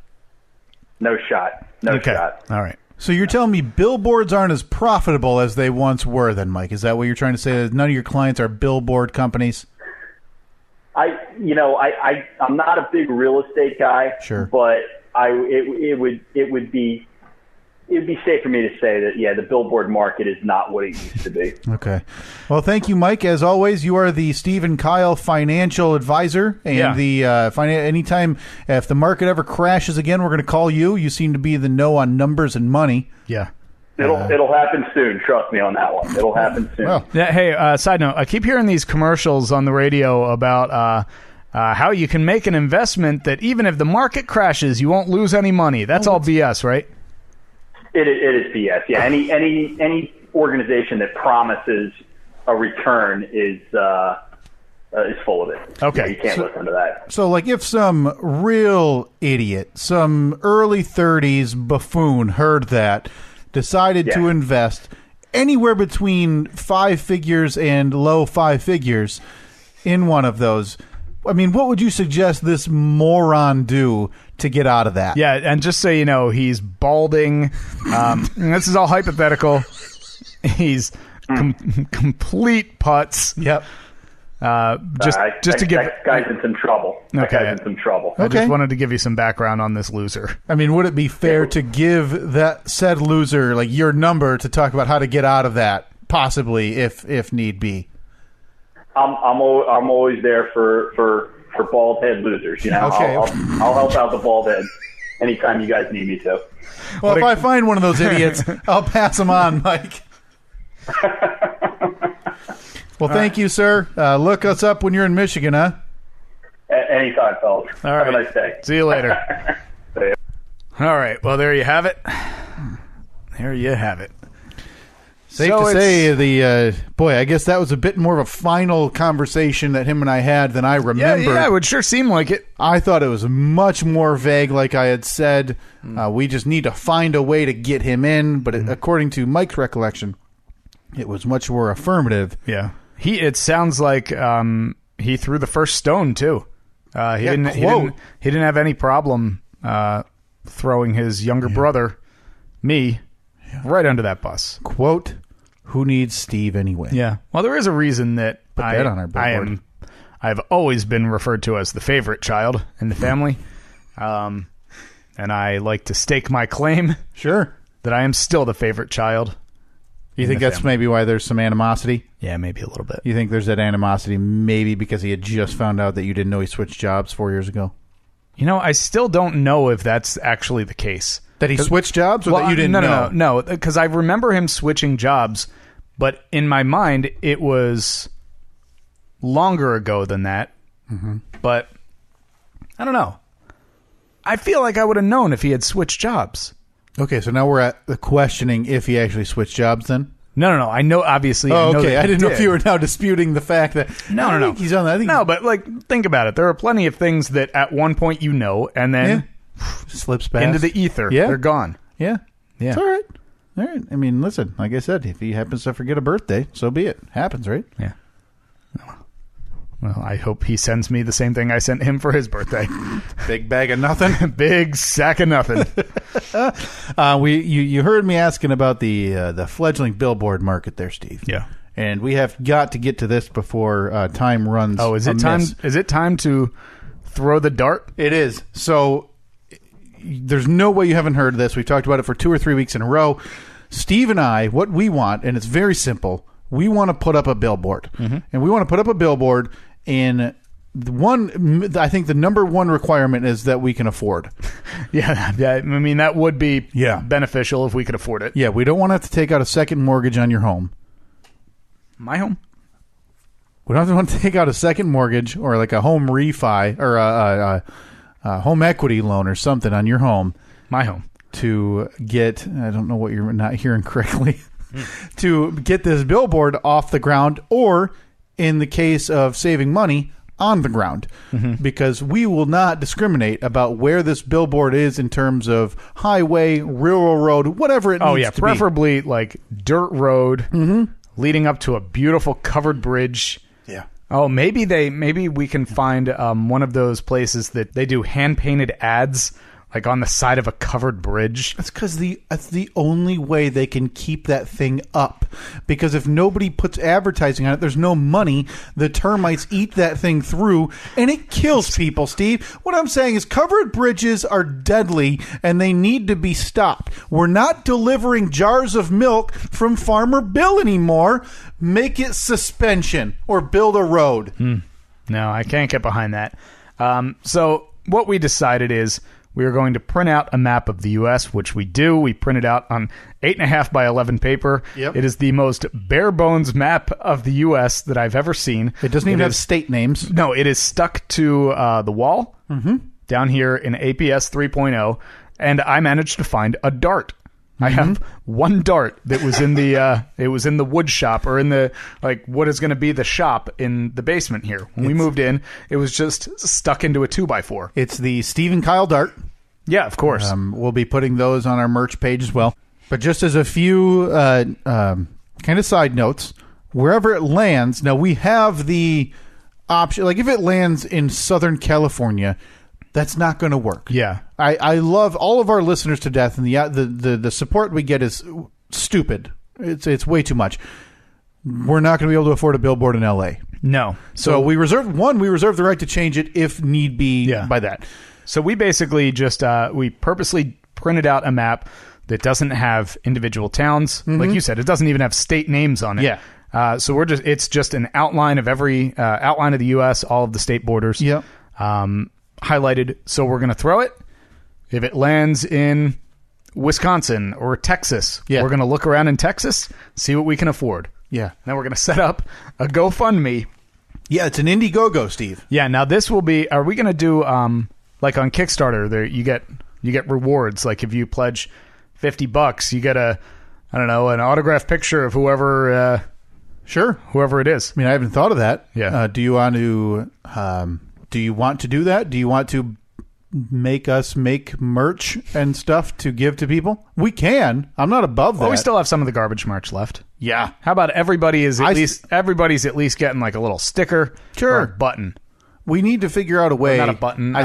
No shot. No shot. All right. So you're telling me billboards aren't as profitable as they once were then, Mike? Is that what you're trying to say? That none of your clients are billboard companies? I'm not a big real estate guy. Sure. But it would be safe for me to say that the billboard market is not what it used to be. Okay. Well, thank you, Mike. As always, you are the Steve and Kyle financial advisor, and anytime if the market ever crashes again, we're going to call you. You seem to be the know on numbers and money. Yeah. It'll happen soon. Trust me on that one. It'll happen soon. Well, Yeah, hey, side note, I keep hearing these commercials on the radio about how you can make an investment that even if the market crashes, you won't lose any money. That's all BS, right? It is BS. Yeah, any organization that promises a return is full of it. Okay. Yeah, you can't listen to that. so like if some real idiot, some early 30s buffoon heard that, decided to invest anywhere between 5 figures and low 5 figures in one of those, I mean, what would you suggest this moron do to get out of that? Yeah, and just so you know, he's balding. This is all hypothetical. He's complete putz. Yep. Just to give that guy's in some trouble. That Okay. guy's in some trouble. I Okay. just wanted to give you some background on this loser. I mean, would it be fair to give that said loser like your number to talk about how to get out of that, possibly if need be? I'm always there for bald head losers. You know, Okay. I'll help out the bald heads anytime you guys need me to. Well, if I find one of those idiots, I'll pass them on, Mike. Well, thank you, sir. Look us up when you're in Michigan, huh? Anytime, fellas. All Have right. a nice day. See you later. See ya. All right. Well, there you have it. There you have it. Safe So to it's- say, boy, I guess that was a bit more of a final conversation that him and I had than I remember. Yeah, it would sure seem like it. I thought it was much more vague, like I had said. We just need to find a way to get him in. But according to Mike's recollection, it was much more affirmative. Yeah. It sounds like he threw the first stone too. He didn't have any problem throwing his younger brother, me, right under that bus. Quote, who needs Steve anyway? Yeah. Well, there is a reason that that on our billboard. I've always been referred to as the favorite child in the family. And I like to stake my claim Sure. that I am still the favorite child. You think the that's family. maybe why there's some animosity? Yeah, maybe a little bit. You think there's that animosity maybe because he had just found out that you didn't know he switched jobs 4 years ago? You know, I still don't know if that's actually the case. That he switched jobs or that you didn't know? No, because I remember him switching jobs, but in my mind, it was longer ago than that. Mm-hmm. But I don't know. I feel like I would have known if he had switched jobs. Okay, so now we're at the questioning if he actually switched jobs then? No. I know, obviously. I know okay. that I didn't know did. if you were now disputing the fact that... No. I think he's on that. I think No, but like, think about it. There are plenty of things that at one point you know, and then slips past. into the ether. Yeah. They're gone. Yeah. Yeah. It's all right. All right. I mean, listen, like I said, if he happens to forget a birthday, so be it. Happens, right? Yeah. Well, I hope he sends me the same thing I sent him for his birthday. Big bag of nothing. Big sack of nothing. You heard me asking about the fledgling billboard market there, Steve. Yeah. And we have got to get to this before time runs. Oh, is it amiss. time? Is it time to throw the dart? It is. So there's no way you haven't heard of this. We've talked about it for 2 or 3 weeks in a row. Steve and I, what we want, and it's very simple, we want to put up a billboard. Mm-hmm. And we want to put up a billboard in I think the number one requirement is that we can afford. Yeah. I mean, that would be beneficial if we could afford it. Yeah, we don't want to have to take out a second mortgage on your home. My home? We don't want to take out a second mortgage or like a home refi or a home equity loan or something on your home. My home. To get, I don't know what you're not hearing correctly, to get this billboard off the ground or, in the case of saving money, on the ground. Mm-hmm. Because we will not discriminate about where this billboard is in terms of highway, rural road, whatever it needs to be. Preferably like dirt road leading up to a beautiful covered bridge. Yeah. Oh, maybe we can find one of those places that they do hand-painted ads like on the side of a covered bridge. That's because that's the only way they can keep that thing up. Because if nobody puts advertising on it, there's no money. The termites eat that thing through, and it kills people, Steve. What I'm saying is covered bridges are deadly, and they need to be stopped. We're not delivering jars of milk from Farmer Bill anymore. Make it suspension or build a road. No, I can't get behind that. So what we decided is we are going to print out a map of the U.S., which we do. We print it out on 8.5 by 11 paper. Yep. It is the most bare bones map of the U.S. that I've ever seen. It doesn't even have state names. No, it is stuck to the wall down here in APS 3.0, and I managed to find a dart. I have one dart that was in the it was in the wood shop, or in the what is going to be the shop in the basement here. When we moved in, it was just stuck into a 2x4. It's the Steve and Kyle dart. Yeah, of course. We'll be putting those on our merch page as well. But just as a few kind of side notes, wherever it lands, now we have the option. Like if it lands in Southern California, that's not going to work. Yeah. I love all of our listeners to death, and the support we get is stupid. It's way too much. We're not going to be able to afford a billboard in L.A. No. So we reserve the right to change it if need be by that. So we basically just we purposely printed out a map that doesn't have individual towns. Like you said, it doesn't even have state names on it. Yeah. So it's just an outline of every outline of the U.S., all of the state borders. Yep. Highlighted. So we're going to throw it. If it lands in Wisconsin or Texas, we're going to look around in Texas, see what we can afford. Yeah. Then we're going to set up a GoFundMe. Yeah, it's an Indiegogo, Steve. Yeah. Now this will be. Are we going to do like on Kickstarter? There you get rewards. Like if you pledge $50, you get an autographed picture of whoever. Sure, whoever it is. I mean, I haven't thought of that. Yeah. Do you want to? Do you want to do that? Do you want to make us make merch and stuff to give to people? We can. I'm not above that. Well, we still have some of the garbage merch left. Yeah. How about everybody's at least getting like a little sticker or a button. We need to figure out a way. Not a button.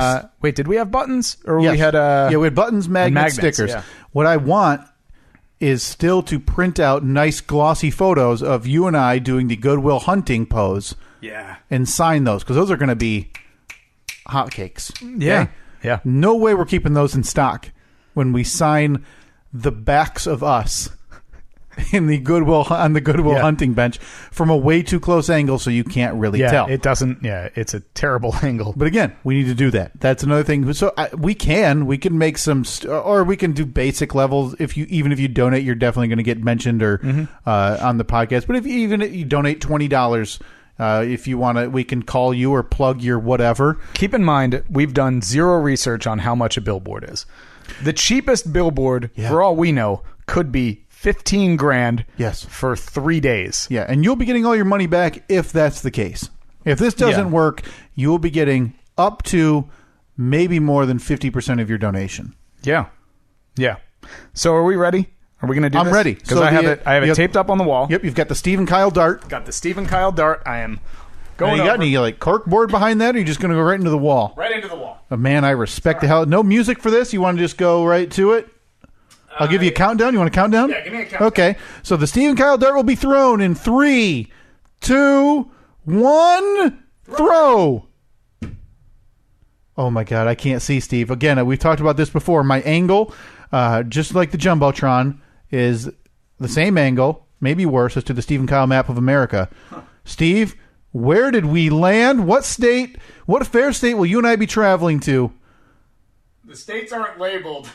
Wait, did we have buttons? Or yes. we had we had buttons, magnets, stickers. Yeah. What I want is still to print out nice glossy photos of you and I doing the Goodwill Hunting pose. Yeah. And sign those, because those are going to be hotcakes. Yeah. Okay? Yeah. No way we're keeping those in stock when we sign the backs of us in the Goodwill hunting bench from a way too close angle, so you can't really tell. It doesn't. Yeah, it's a terrible angle. But again, we need to do that. That's another thing. So we can make some, or we can do basic levels. Even if you donate, you're definitely going to get mentioned or on the podcast. But if you donate $20. If you want to, we can call you or plug your whatever. Keep in mind, we've done zero research on how much a billboard is. The cheapest billboard, for all we know, could be $15,000 for 3 days. Yeah, and you'll be getting all your money back if that's the case. If this doesn't work, you will be getting up to maybe more than 50% of your donation. Yeah. Yeah. So are we ready? Are we going to do this? I'm ready. Because I have it taped up on the wall. Yep, you've got the Steve and Kyle dart. Got the Steve and Kyle dart. I am going you got any cork board behind that, or are you just going to go right into the wall? Right into the wall. Oh, man, I respect the hell. No music for this? You want to just go right to it? I'll give you a countdown. You want a countdown? Yeah, give me a countdown. Okay, so the Steve and Kyle dart will be thrown in 3, 2, 1, throw. Oh, my God, I can't see, Steve. Again, we've talked about this before. My angle, just like the Jumbotron, is the same angle, maybe worse, as to the Steve and Kyle map of America. Huh. Steve, where did we land? What fair state will you and I be traveling to? The states aren't labeled.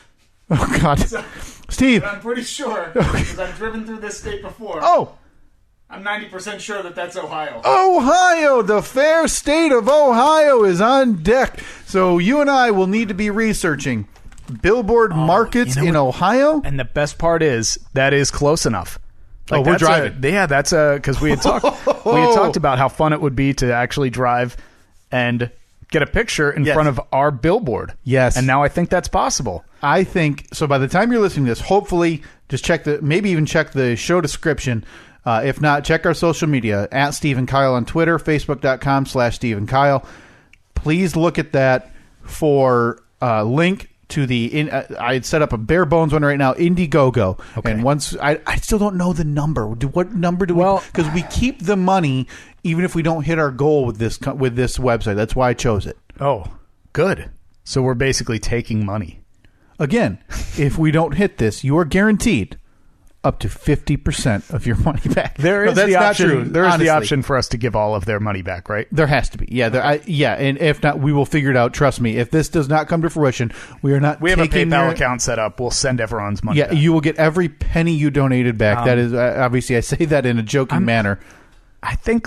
Oh, God. Steve. But I'm pretty sure, because I've driven through this state before. Oh. I'm 90% sure that's Ohio. Ohio! The fair state of Ohio is on deck. So you and I will need to be researching billboard markets in Ohio. And the best part is that is close enough. Like we're driving. That's because we had talked about how fun it would be to actually drive and get a picture in front of our billboard. Yes. And now I think that's possible. I think so. By the time you're listening to this, hopefully just maybe even check the show description. If not, check our social media at Steve and Kyle on Twitter, Facebook.com/Steve and Kyle. Please look at that for link to the I had set up a bare bones one right now, Indiegogo. Okay. And once I still don't know the number. What number do we? Because we keep the money even if we don't hit our goal with this website. That's why I chose it. Oh, good. So we're basically taking money. Again, if we don't hit this, you are guaranteed up to 50% of your money back. There is that's the not option. true, There is honestly. the option for us to give all of their money back, right? There has to be. Yeah, and if not, we will figure it out. Trust me. If this does not come to fruition, we are not. We have a taking PayPal your- account set up. We'll send everyone's money Yeah, back. you will get every penny you donated back. That is obviously I say that in a joking manner. I think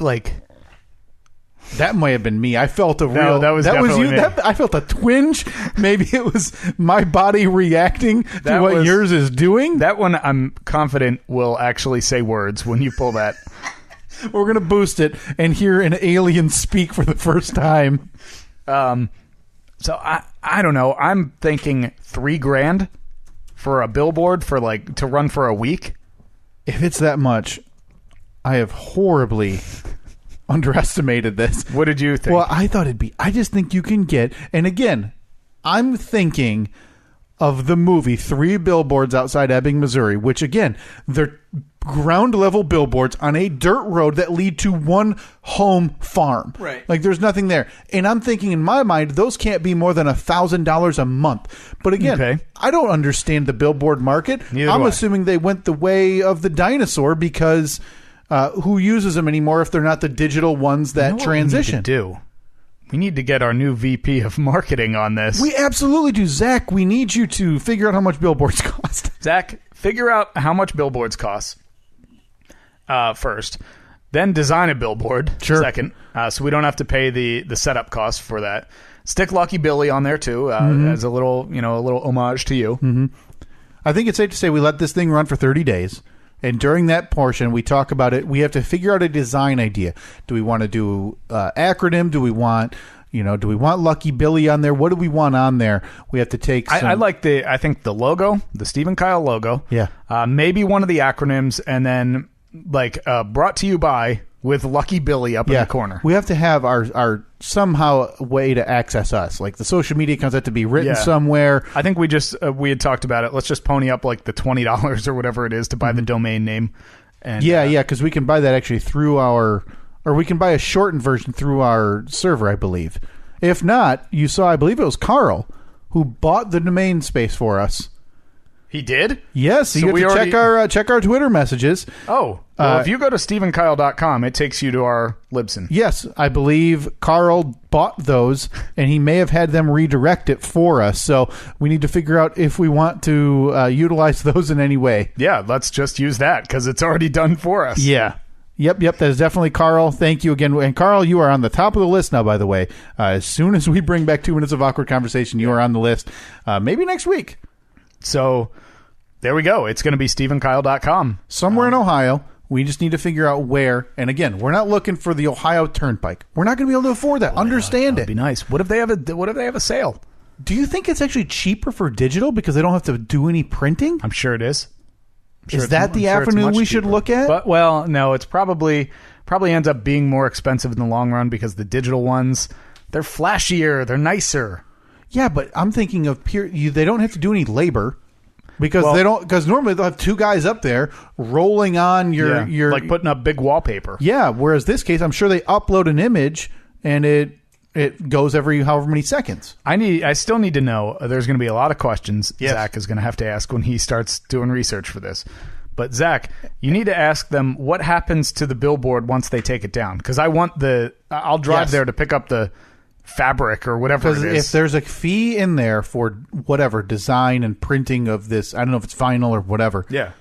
That might have been me. I felt a No, real. that was you. definitely me. I felt a twinge. Maybe it was my body reacting to That what was- yours is doing. that one I'm confident will actually say words when you pull that. We're gonna boost it and hear an alien speak for the first time. So I don't know. I'm thinking $3,000 for a billboard for to run for a week. If it's that much, I have horribly underestimated this. What did you think? Well, I thought it'd be. I just think you can get. And again, I'm thinking of the movie Three Billboards Outside Ebbing, Missouri, which again, they're ground level billboards on a dirt road that lead to one home farm. Right. There's nothing there. And I'm thinking in my mind, those can't be more than $1,000 a month. But again, Okay. I don't understand the billboard market. Neither I'm do I. assuming they went the way of the dinosaur because who uses them anymore if they're not the digital ones that You know what transition? We need to get our new VP of marketing on this. We absolutely do. Zach, we need you to figure out how much billboards cost. Zach, figure out how much billboards cost first. Then design a billboard second, so we don't have to pay the setup costs for that. Stick Lucky Billy on there too as a little homage to you. Mm-hmm. I think it's safe to say we let this thing run for 30 days. And during that portion, we talk about it. We have to figure out a design idea. Do we want to do acronym? Do we want Lucky Billy on there? What do we want on there? We have to take some... I think the logo, the Steve and Kyle logo. Yeah. Maybe one of the acronyms, and then brought to you by with Lucky Billy up in the corner. We have to have our somehow way to access us. Like the social media accounts have to be written somewhere. I think we had talked about it. Let's just pony up the $20 or whatever it is to buy the domain name. And because we can buy that actually through or we can buy a shortened version through our server, I believe. If not, I believe it was Carl who bought the domain space for us. He did? Yes, So you we have to already- check our Twitter messages. Oh, well, if you go to StephenKyle.com, it takes you to our Libsyn. Yes, I believe Carl bought those, and he may have had them redirect it for us. So we need to figure out if we want to utilize those in any way. Yeah, let's just use that because it's already done for us. Yeah. Yep, that is definitely Carl. Thank you again. And Carl, you are on the top of the list now, by the way. As soon as we bring back 2 minutes of awkward conversation, you are on the list. Maybe next week. So there we go. It's going to be StephenKyle.com. Somewhere in Ohio. We just need to figure out where. And again, we're not looking for the Ohio Turnpike. We're not going to be able to afford that. Understand That'd it. be nice. What if they have a sale? Do you think it's actually cheaper for digital because they don't have to do any printing? I'm sure it is. Is that the avenue we should look at? But no, it's probably ends up being more expensive in the long run because the digital ones, they're flashier, they're nicer. Yeah, but I'm thinking of they don't have to do any labor because because normally they'll have 2 guys up there rolling on your like putting up big wallpaper. Yeah, whereas this case, I'm sure they upload an image and it goes every however many seconds. I still need to know. There's going to be a lot of questions Zach is going to have to ask when he starts doing research for this. But Zach, you need to ask them what happens to the billboard once they take it down. Because I'll drive there to pick up the fabric or whatever it is. If there's a fee in there for whatever design and printing of this, I don't know if it's vinyl or whatever. Yeah.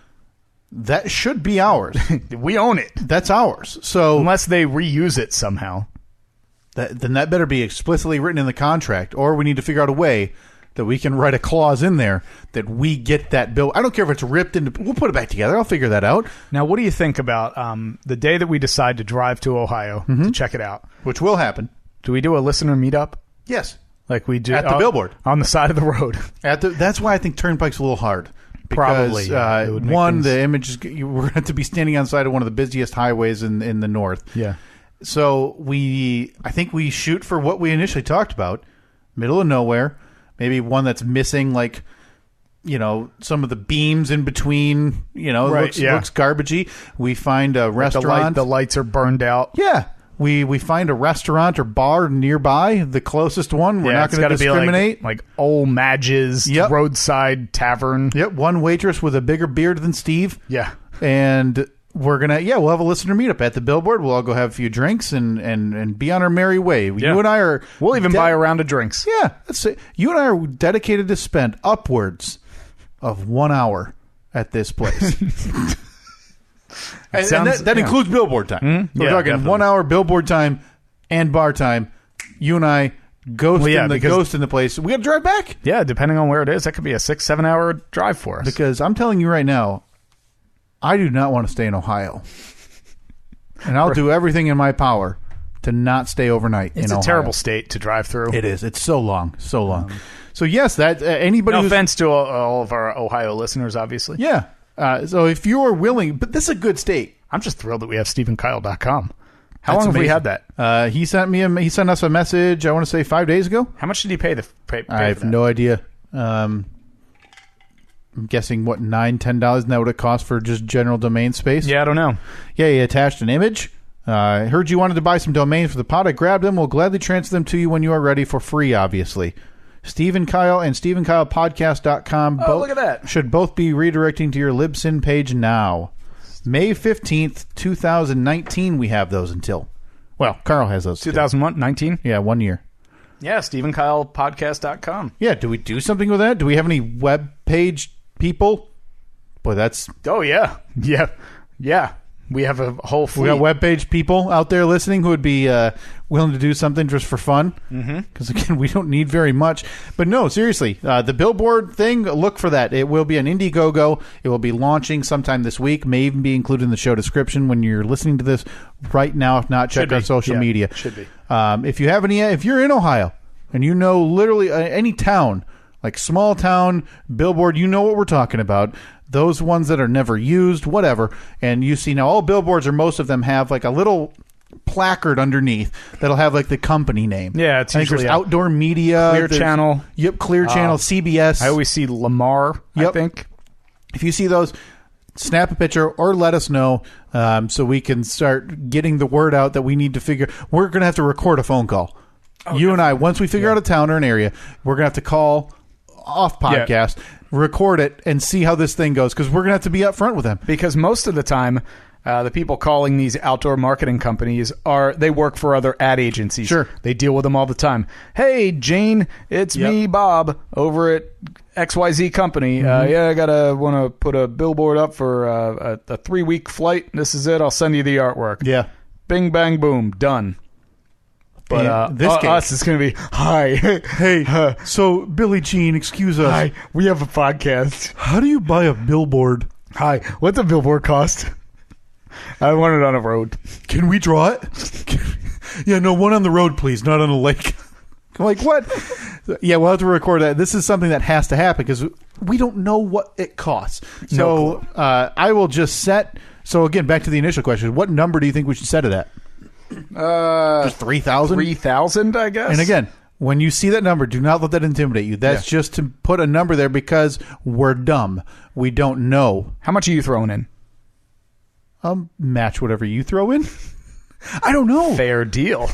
That should be ours. We own it. That's ours. So unless they reuse it somehow. Then that better be explicitly written in the contract, or we need to figure out a way that we can write a clause in there that we get that bill. I don't care if it's ripped into. We'll put it back together. I'll figure that out. Now, what do you think about the day that we decide to drive to Ohio to check it out? Which will happen. Do we do a listener meetup? Yes. Like we do at the billboard on the side of the road. That's why I think Turnpike's a little hard. Because, Probably. The image we're going to have to be standing on the side of one of the busiest highways in the north. Yeah. So I think we shoot for what we initially talked about, middle of nowhere, maybe one that's missing some of the beams in between, looks garbagey. We find a restaurant. The lights are burned out. Yeah. we find a restaurant or bar nearby, the closest one. We're not going to discriminate. Be like Old Madge's roadside tavern. Yep, one waitress with a bigger beard than Steve. Yeah. And we're going to, we'll have a listener meetup at the Billboard. We'll all go have a few drinks and be on our merry way. Yeah. You and I are... We'll even buy a round of drinks. Yeah. That's it. You and I are dedicated to spend upwards of 1 hour at this place. and that includes Billboard time. Mm-hmm. We're talking definitely. 1 hour Billboard time and bar time. You and I ghost in the place. We got to drive back. Yeah, depending on where it is, that could be a 6-7 hour drive for us. Because I'm telling you right now, I do not want to stay in Ohio. And I'll do everything in my power to not stay overnight in Ohio. It's a terrible state to drive through. It is. It's so long. So long. So, yes, that anybody... No offense to all of our Ohio listeners, obviously. Yeah. So if you're willing... But this is a good state. I'm just thrilled that we have StephenKyle.com. How long have we had that? He sent us a message, I want to say 5 days ago. How much did he pay? I have no idea. I'm guessing, $9, $10? Isn't that what it costs for just general domain space? Yeah, I don't know. Yeah, he attached an image. I heard you wanted to buy some domains for the pod. I grabbed them. We'll gladly transfer them to you when you are ready for free, obviously. Steve and Kyle and StephenKylePodcast.com look at that. Should both be redirecting to your Libsyn page now. May 15th, 2019, we have those until. Well, Carl has those. 2019? Yeah, 1 year. Yeah, StephenKylePodcast.com. Yeah, do we do something with that? Do we have any web page people? Boy, that's... Oh, yeah. Yeah. We have a whole fleet. We got webpage people out there listening who would be willing to do something just for fun. Because, again, we don't need very much. But, no, seriously, the Billboard thing, look for that. It will be on Indiegogo. It will be launching sometime this week. May even be included in the show description when you're listening to this right now. If not, check our social media. Should be. If you have any, if you're in Ohio and you know literally any town, like small town, Billboard, you know what we're talking about. Those ones that are never used, whatever. And you see now all billboards, or most of them, have like a little placard underneath that'll have like the company name. Yeah, it's usually there's Outdoor Media. Clear Channel. Yep, Clear Channel, CBS. I always see Lamar, I think. If you see those, snap a picture or let us know so we can start getting the word out that we need to figure. We're going to have to record a phone call. You and I, once we figure out a town or an area, we're going to have to call off podcast, record it, and see how this thing goes, because we're going to have to be up front with them. Because most of the time, the people calling these outdoor marketing companies they work for other ad agencies. Sure. They deal with them all the time. Hey, Jane, it's me, Bob, over at XYZ company. I want to put a billboard up for a 3-week flight. This is it. I'll send you the artwork. Yeah. Bing, bang, boom. Done. But this case, us is going to be, hi. Hey, so Billie Jean, excuse us. Hi, we have a podcast. How do you buy a billboard? Hi, what's a billboard cost? I want it on a road. Can we draw it? Yeah, no, one on the road, please, not on a lake. I'm like, what? Yeah, we'll have to record that. This is something that has to happen because we don't know what it costs. So I will just set. So again, back to the initial question. What number do you think we should set it at? Just 3,000? 3,000, I guess. And again, when you see that number, do not let that intimidate you. That's just to put a number there because we're dumb. We don't know. How much are you throwing in? Match whatever you throw in. I don't know. Fair deal.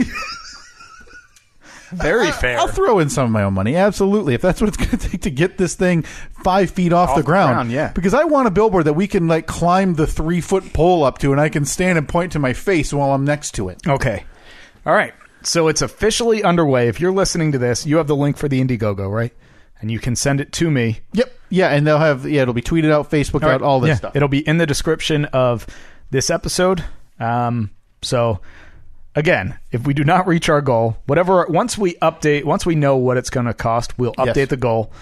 Very fair. I'll throw in some of my own money. Absolutely. If that's what it's going to take to get this thing 5 feet off the ground. Yeah. Because I want a billboard that we can like climb the 3-foot pole up to and I can stand and point to my face while I'm next to it. Okay. All right. So it's officially underway. If you're listening to this, you have the link for the Indiegogo, right? And you can send it to me. Yep. Yeah. And they'll have, it'll be tweeted out, Facebook out, all this stuff. It'll be in the description of this episode. So again, if we do not reach our goal, once we know what it's going to cost, we'll update the goal.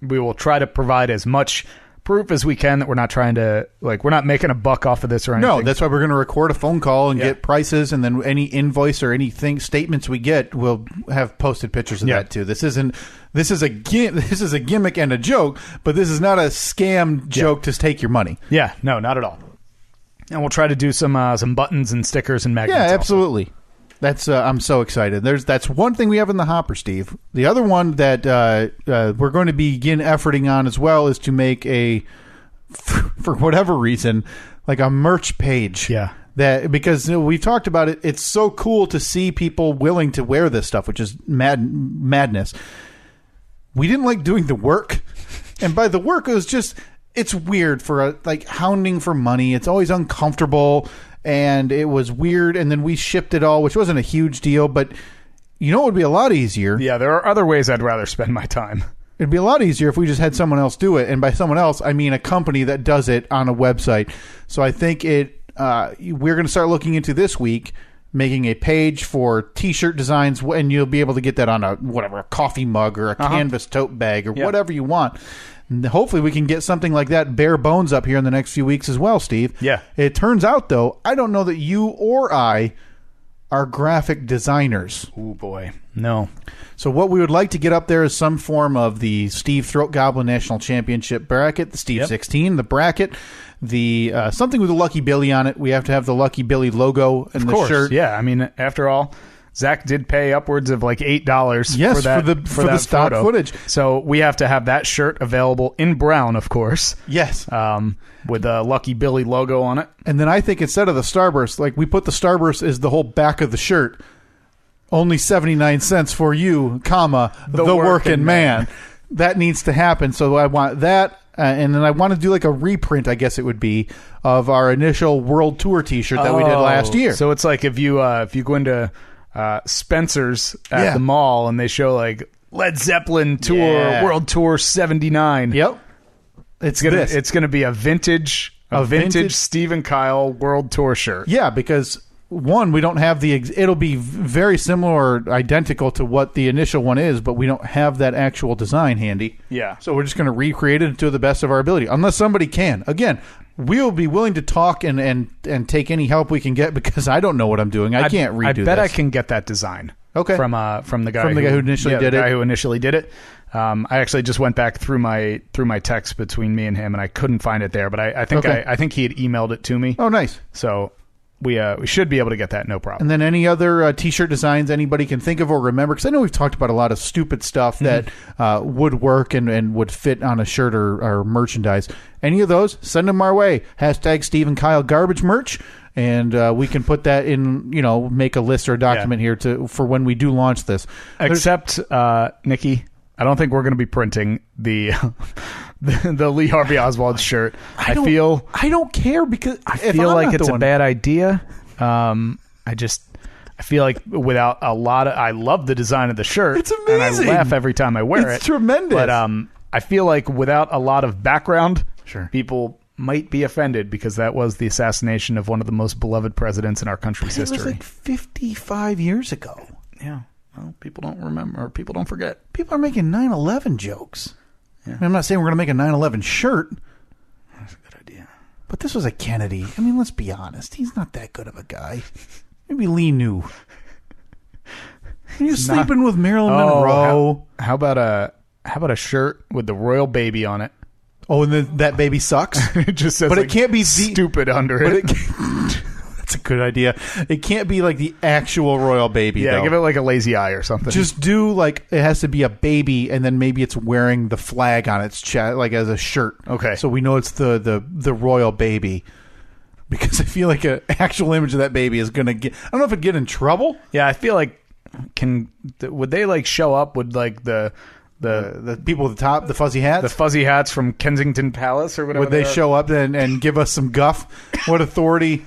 We will try to provide as much proof as we can that we're not trying to, we're not making a buck off of this or anything. No, that's why we're going to record a phone call and get prices, and then any invoice or anything statements we get, we'll have posted pictures of that too. This is a gimmick and a joke, but this is not a scam joke to take your money. Yeah, no, not at all. And we'll try to do some buttons and stickers and magnets. Yeah, absolutely. Also. That's I'm so excited. That's one thing we have in the hopper, Steve. The other one that we're going to begin efforting on as well is to make for whatever reason, like a merch page. Yeah. that because we've talked about it. It's so cool to see people willing to wear this stuff, which is madness. We didn't like doing the work, and by the work, it was just it's weird for like hounding for money. It's always uncomfortable, and it was weird. And then we shipped it all, which wasn't a huge deal, but you know, it would be a lot easier. Yeah, there are other ways I'd rather spend my time. It'd be a lot easier if we just had someone else do it. And by someone else, I mean a company that does it on a website. So I think we're going to start looking into this week, making a page for T-shirt designs, and you'll be able to get that on a coffee mug or a canvas tote bag or whatever you want. And hopefully we can get something like that bare bones up here in the next few weeks as well, Steve. Yeah. It turns out, though, I don't know that you or I are graphic designers. Oh, boy. No. So what we would like to get up there is some form of the Steve Throat Goblin National Championship bracket, the Steve 16, the bracket, the something with a Lucky Billy on it. We have to have the Lucky Billy logo and the shirt. Yeah, I mean, after all, Zach did pay upwards of like $8 yes, for that for the stock photo. Footage. So we have to have that shirt available in brown, of course. Yes. With a Lucky Billy logo on it. And then I think instead of the Starburst, like we put the Starburst as the whole back of the shirt. Only 79 cents for you, comma, the working man. That needs to happen. So I want that. And then I want to do like a reprint, I guess it would be, of our initial World Tour T-shirt that we did last year. So it's like if you go into Spencer's at the mall and they show like Led Zeppelin Tour, World Tour 79. Yep. It's gonna be a vintage Steve and Kyle World Tour shirt. Yeah, because one, we don't have it'll be very similar or identical to what the initial one is, but we don't have that actual design handy. Yeah. So we're just going to recreate it to the best of our ability, unless somebody can. Again, we'll be willing to talk and take any help we can get because I don't know what I'm doing. I can't redo this. I bet I can get that design. Okay. From the guy who initially did it. I actually just went back through my text between me and him, and I couldn't find it there. But I think he had emailed it to me. Oh, nice. So we should be able to get that, no problem. And then any other T-shirt designs anybody can think of or remember, because I know we've talked about a lot of stupid stuff that would work and would fit on a shirt or merchandise. Any of those, send them our way. # Steve and Kyle garbage merch. And we can put that in, make a list or a document here for when we do launch this. Except, Nikki, I don't think we're going to be printing the Lee Harvey Oswald shirt. I don't care because I feel like it's a bad idea. I feel like without a lot of, I love the design of the shirt. It's amazing. And I laugh every time I wear it. It's tremendous. But I feel like without a lot of background, people might be offended because that was the assassination of one of the most beloved presidents in our country's history. It was like 55 years ago. Yeah. Well, people don't remember, or people don't forget. People are making 9/11 jokes. Yeah. I'm not saying we're going to make a 9/11 shirt. That's a good idea. But this was a Kennedy. I mean, let's be honest. He's not that good of a guy. Maybe Lee knew. He was sleeping with Marilyn Monroe. How about a shirt with the royal baby on it? Oh, and then that baby sucks? It just says, but it can't be stupid under it. That's a good idea. It can't be like the actual royal baby, though. Give it like a lazy eye or something. Just do like it has to be a baby, and then maybe it's wearing the flag on its chest, like as a shirt. Okay. So we know it's the royal baby. Because I feel like an actual image of that baby is going to get... I don't know if it'd get in trouble. Yeah, I feel like... Would they like show up with like the people at the top, the fuzzy hats? The fuzzy hats from Kensington Palace or whatever. Would they show up and give us some guff? What authority...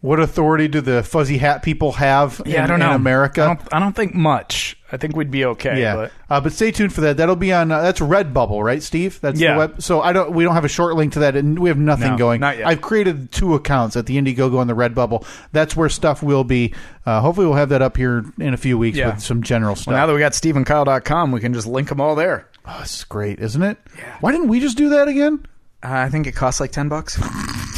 What authority do the fuzzy hat people have in America? I don't think much. I think we'd be okay. Yeah, but stay tuned for that. That'll be on. That's Redbubble, right, Steve? That's the web. So we don't have a short link to that, and we have nothing going. Not yet. I've created 2 accounts at the Indiegogo and the Redbubble. That's where stuff will be. Hopefully, we'll have that up here in a few weeks with some general stuff. Well, now that we got SteveandKyle.com, we can just link them all there. Oh, this is great, isn't it? Yeah. Why didn't we just do that again? I think it costs like $10.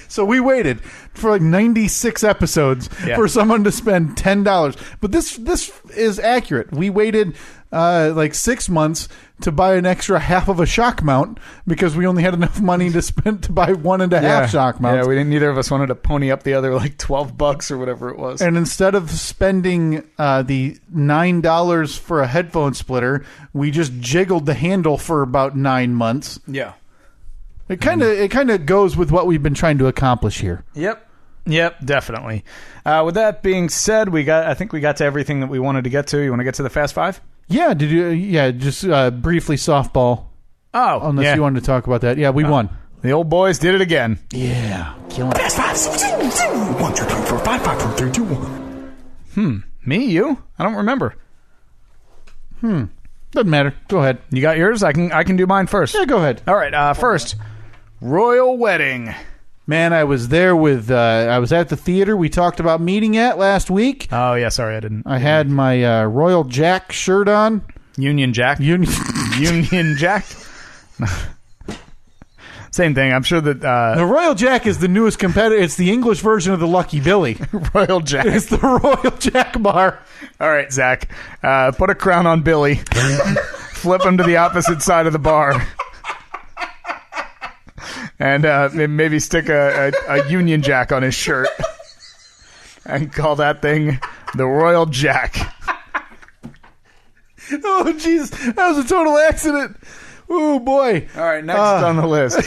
So we waited for like 96 episodes for someone to spend $10. But this is accurate. We waited like 6 months to buy an extra half of a shock mount because we only had enough money to spend to buy 1.5 shock mounts. Yeah, neither of us wanted to pony up the other like $12 or whatever it was. And instead of spending the $9 for a headphone splitter, we just jiggled the handle for about 9 months. Yeah. It kind of goes with what we've been trying to accomplish here. Yep, definitely. With that being said, I think we got to everything that we wanted to get to. You want to get to the Fast Five? Yeah, did you? Yeah, just briefly softball. Oh, unless you wanted to talk about that. Yeah, we won. The old boys did it again. Yeah, killing it. Fast 5, 1, 2, 3, 4, 5, 5, 4, 3, 2, 1. Me? You? I don't remember. Doesn't matter. Go ahead. You got yours? I can do mine first. Yeah, go ahead. All right. First, royal wedding. Man, I was there with. I was at the theater we talked about meeting at last week. Oh yeah, sorry, I didn't. I had my Royal Jack shirt on. Union Jack. Union Jack. Same thing. I'm sure that the Royal Jack is the newest competitor. It's the English version of the Lucky Billy. Royal Jack. It's the Royal Jack bar. All right, Zach. Put a crown on Billy. Flip him to the opposite side of the bar. And maybe stick a Union Jack on his shirt. And call that thing the Royal Jack. Oh, jeez. That was a total accident. Oh, boy. All right, next on the list.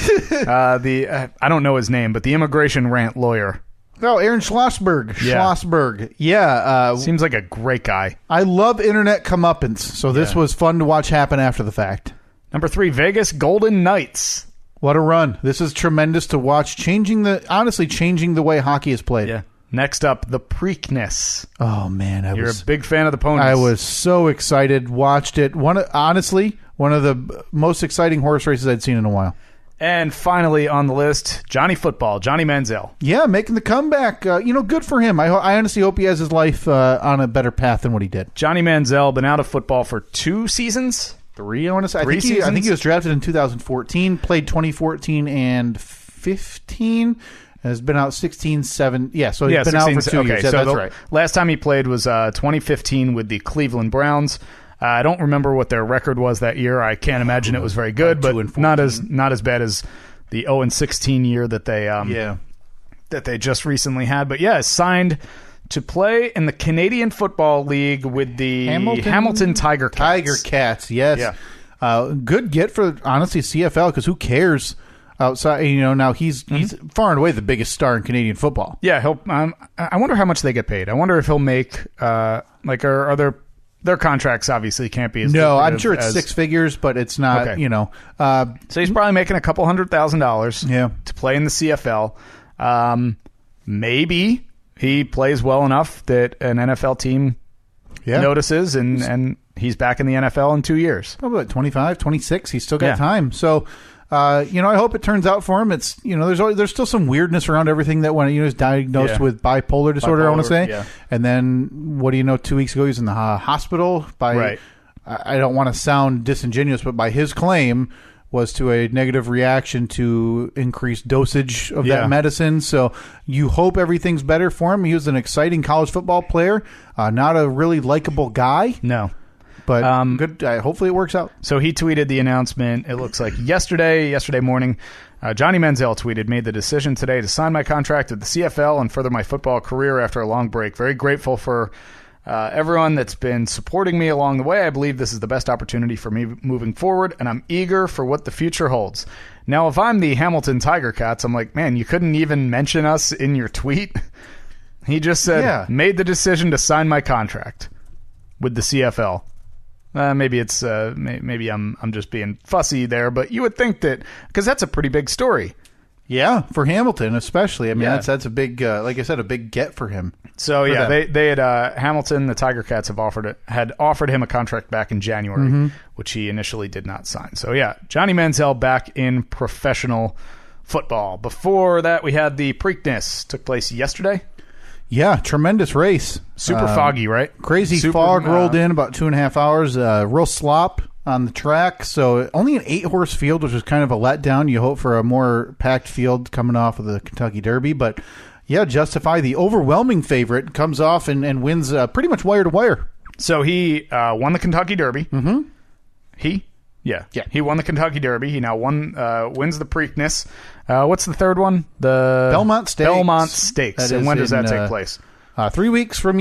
I don't know his name, but the immigration rant lawyer. Oh, Aaron Schlossberg. Yeah. Schlossberg. Yeah. Seems like a great guy. I love internet comeuppance, so this was fun to watch happen after the fact. Number 3, Vegas Golden Knights. What a run. This is tremendous to watch, changing the way hockey is played. Yeah. Next up, the Preakness. Oh, man. You're a big fan of the ponies. I was so excited, watched it. Honestly, one of the most exciting horse races I'd seen in a while. And finally on the list, Johnny Football, Johnny Manziel. Yeah, making the comeback. Good for him. I honestly hope he has his life on a better path than what he did. Johnny Manziel, been out of football for 2 seasons? 3, I want to say. 3 seasons? I think he was drafted in 2014, played 2014 and 15. Has been out 16, 7. Yeah, so he's been 16, out for 2 years. Yeah, so that's right. Last time he played was 2015 with the Cleveland Browns. I don't remember what their record was that year. I can't imagine it was very good, but not as bad as the 0-16 year that they just recently had. But yeah, signed to play in the Canadian Football League with the Hamilton Tiger Cats. Tiger Cats, yes. Yeah. Good get for, honestly, CFL, because who cares outside? Now he's far and away the biggest star in Canadian football. Yeah, I wonder how much they get paid. I wonder if he'll make, are their contracts obviously can't be as no, I'm sure it's 6 figures, but it's not, okay. So he's probably making a couple $100,000 to play in the CFL. Maybe he plays well enough that an NFL team notices and he's back in the NFL in 2 years. Probably like 25, 26. He's still got time. So, I hope it turns out for him. It's, there's still some weirdness around everything that when he was diagnosed with bipolar disorder, I want to say. Yeah. And then, 2 weeks ago, he was in the hospital I don't want to sound disingenuous, but by his claim was to a negative reaction to increased dosage of that medicine. So you hope everything's better for him. He was an exciting college football player, not a really likable guy. No. But good. Hopefully it works out. So he tweeted the announcement. It looks like yesterday morning. Johnny Manziel tweeted, "Made the decision today to sign my contract with the CFL and further my football career after a long break. Very grateful for everyone that's been supporting me along the way. I believe this is the best opportunity for me moving forward, and I'm eager for what the future holds." Now, if I'm the Hamilton Tiger Cats, I'm like, man, you couldn't even mention us in your tweet. He just said, "Made the decision to sign my contract with the CFL." Maybe it's maybe I'm just being fussy there, but you would think that because that's a pretty big story. Yeah, for Hamilton especially. I mean, that's a big, like I said, a big get for him. So they had Hamilton, the Tiger Cats had offered him a contract back in January, which he initially did not sign. So yeah, Johnny Manziel back in professional football. Before that, we had the Preakness, took place yesterday. Yeah, tremendous race. Super foggy, right? Crazy fog rolled in about 2.5 hours. Real slop on the track. So only an 8-horse field, which was kind of a letdown. You hope for a more packed field coming off of the Kentucky Derby. But yeah, Justify, the overwhelming favorite, comes off and wins pretty much wire to wire. So he won the Kentucky Derby. Mm-hmm. He won the Kentucky Derby. He now wins the Preakness. What's the third one? The Belmont Stakes. And when does that take place? 3 weeks from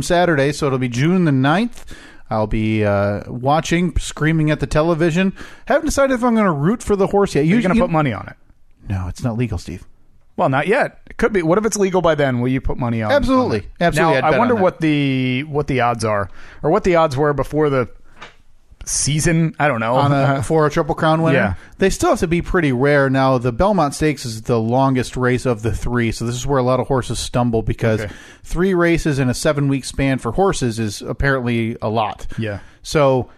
Saturday, so it'll be June the 9th. I'll be watching, screaming at the television. Haven't decided if I'm going to root for the horse yet. You're going to put money on it? No, it's not legal, Steve. Well, not yet. It could be. What if it's legal by then? Will you put money on? Absolutely. Absolutely. Now, I wonder what the odds are, or what the odds were before the season. I don't know. For a Triple Crown winner? Yeah. They still have to be pretty rare. Now, the Belmont Stakes is the longest race of the 3, so this is where a lot of horses stumble because 3 races in a 7-week span for horses is apparently a lot. Yeah. So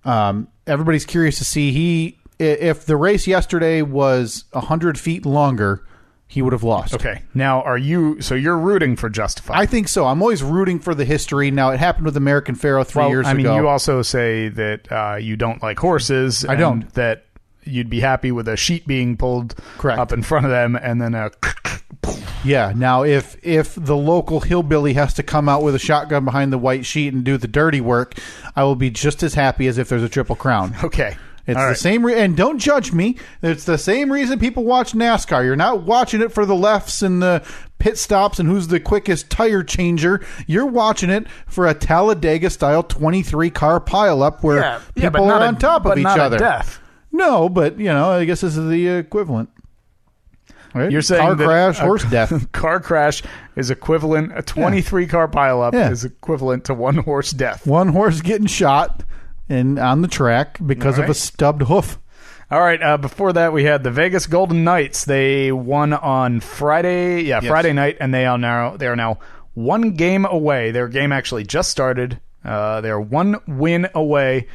everybody's curious to see if the race yesterday was 100 feet longer, he would have lost. Okay. Now, you're rooting for Justified? I think so. I'm always rooting for the history. Now, it happened with American Pharoah 3 years ago. I mean, you also say that you don't like horses. I don't. That you'd be happy with a sheet being pulled up in front of them and then a... Yeah. Now, if the local hillbilly has to come out with a shotgun behind the white sheet and do the dirty work, I will be just as happy as if there's a Triple Crown. Okay. It's the same and don't judge me. It's the same reason people watch NASCAR. You're not watching it for the lefts and the pit stops and who's the quickest tire changer. You're watching it for a Talladega-style 23-car pileup where people are on top of each other. Death. No, but, I guess this is the equivalent. Right? You're saying car crash, horse death. Car crash is equivalent. A 23-car pileup is equivalent to 1 horse death. 1 horse getting shot and on the track because of a stubbed hoof. All right. Before that, we had the Vegas Golden Knights. They won on Friday. Yeah, Friday night, and they are now 1 game away. Their game actually just started. They're 1 win away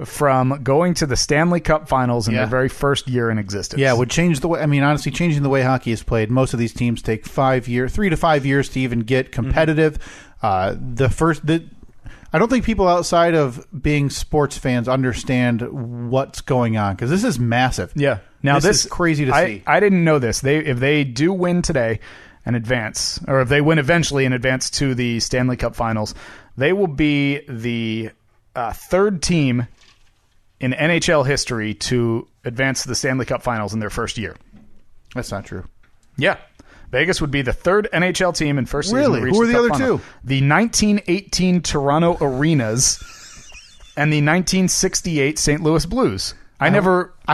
from going to the Stanley Cup Finals in their very first year in existence. Yeah, it would change the way. I mean, honestly, changing the way hockey is played. Most of these teams take 3 to 5 years to even get competitive. I don't think people outside of being sports fans understand what's going on because this is massive. Yeah. Now this is crazy to see. I didn't know this. If they do win today and advance, or if they win eventually and advance to the Stanley Cup Finals, they will be the 3rd team in NHL history to advance to the Stanley Cup Finals in their first year. That's not true. Yeah. Vegas would be the 3rd NHL team in first season to reach Who are the other final. 2? The 1918 Toronto Arenas and the 1968 St. Louis Blues. I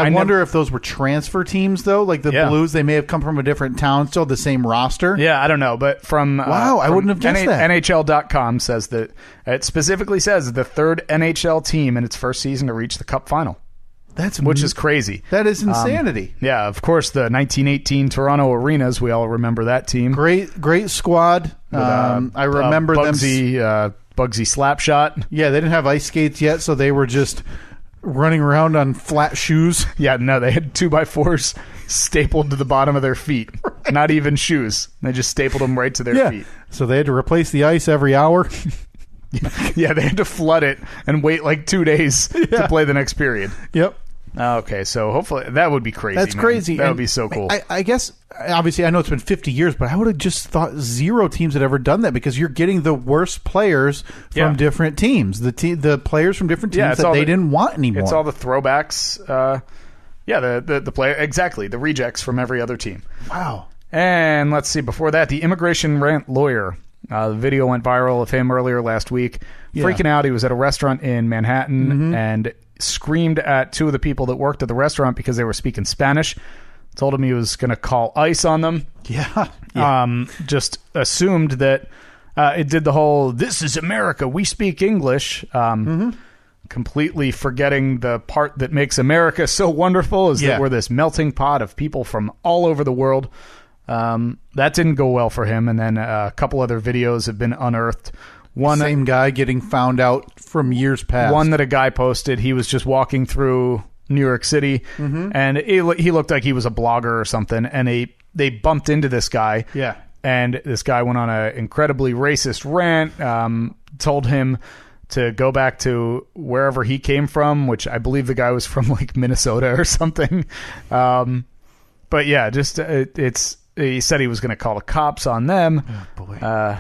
wonder if those were transfer teams, though. Like the Blues, they may have come from a different town, still the same roster. Yeah, I don't know. But I wouldn't have guessed that. NHL.com says that it specifically says the 3rd NHL team in its first season to reach the Cup final. Which is crazy. That is insanity. Yeah, of course, the 1918 Toronto Arenas, we all remember that team. Great squad. I remember Bugsy Slapshot. Yeah, they didn't have ice skates yet, so they were just running around on flat shoes. Yeah, no, they had 2x4s stapled to the bottom of their feet. Right. Not even shoes. They just stapled them right to their feet. So they had to replace the ice every hour. Yeah, they had to flood it and wait like 2 days to play the next period. Yep. Okay, so hopefully that would be crazy. That's crazy. That would be so cool. I guess, obviously, I know it's been 50 years, but I would have just thought 0 teams had ever done that because you're getting the worst players from different teams. The players from different teams that they didn't want anymore. It's all the throwbacks. The player, exactly, the rejects from every other team. Wow. And let's see, before that, the immigration rant lawyer. The video went viral of him earlier last week. Freaking out. He was at a restaurant in Manhattan and screamed at 2 of the people that worked at the restaurant because they were speaking Spanish. Told him he was going to call ICE on them. Yeah. Just assumed that it did the whole, this is America, we speak English. Completely forgetting the part that makes America so wonderful is that we're this melting pot of people from all over the world. That didn't go well for him. And then a couple other videos have been unearthed. Same guy getting found out from years past. One that a guy posted. He was just walking through New York City, and he looked like he was a blogger or something. And they bumped into this guy. Yeah. And this guy went on an incredibly racist rant. Told him to go back to wherever he came from, which I believe the guy was from like Minnesota or something. But yeah, just he said he was going to call the cops on them. Oh, boy.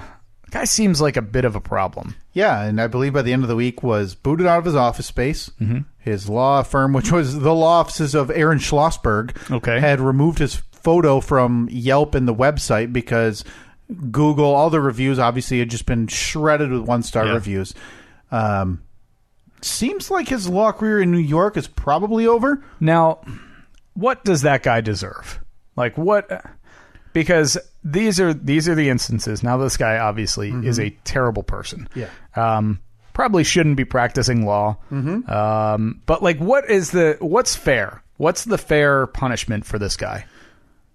Guy seems like a bit of a problem. Yeah, and I believe by the end of the week was booted out of his office space. His law firm, which was the law offices of Aaron Schlossberg, had removed his photo from Yelp and the website because Google, all the reviews obviously had just been shredded with 1-star reviews. Seems like his law career in New York is probably over. Now, what does that guy deserve? Like what? Because these are the instances. Now, this guy obviously is a terrible person. Yeah. Probably shouldn't be practicing law. But like, what's fair? What's the fair punishment for this guy?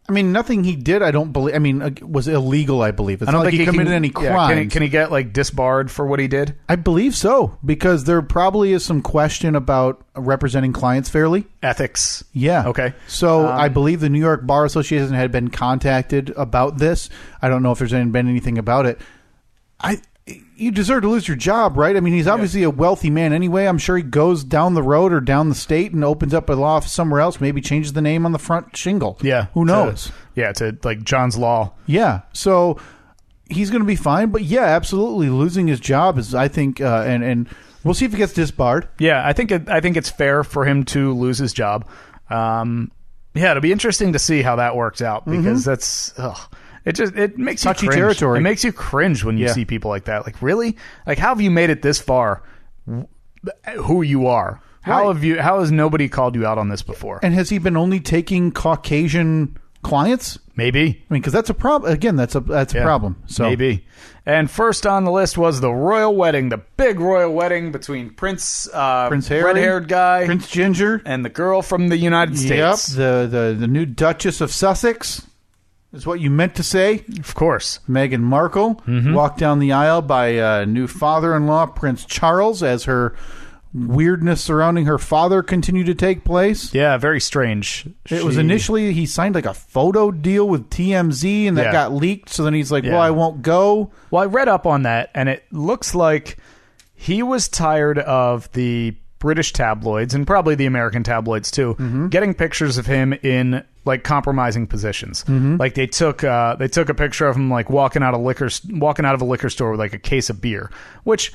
I mean, nothing he did, I don't believe. I mean, was illegal, I believe. It's not like he committed any crimes. Can he get like disbarred for what he did? I believe so, because there probably is some question about representing clients fairly. Ethics. Yeah. Okay. So I believe the New York Bar Association had been contacted about this. I don't know if there's been anything about it. You deserve to lose your job, right? I mean, he's obviously a wealthy man anyway. I'm sure he goes down the road or down the state and opens up a law office somewhere else, maybe changes the name on the front shingle. Yeah. Who knows? To like John's Law. Yeah. So he's going to be fine. But yeah, absolutely. Losing his job is, I think, and we'll see if he gets disbarred. Yeah, I think it's fair for him to lose his job. It'll be interesting to see how that works out, because that's... It makes touchy you cringe. territory. It makes you cringe when you see people like that. Like, really? Like, how have you made it this far? Who you are? How has nobody called you out on this before? And has he been only taking Caucasian clients? Maybe. I mean, because that's a problem. Again, that's a problem. So maybe. And first on the list was the royal wedding, the big royal wedding between Prince Harry, red-haired guy, Prince Ginger, and the girl from the United States. Yep, the new Duchess of Sussex. Is what you meant to say. Of course. Meghan Markle walked down the aisle by new father-in-law, Prince Charles, as her weirdness surrounding her father continued to take place. Yeah, very strange. It was initially, he signed like a photo deal with TMZ, and that got leaked, so then he's like, well, I won't go. Well, I read up on that, and it looks like he was tired of the British tabloids, and probably the American tabloids too, getting pictures of him in like compromising positions. Like they took a picture of him like walking out of a liquor store with like a case of beer, which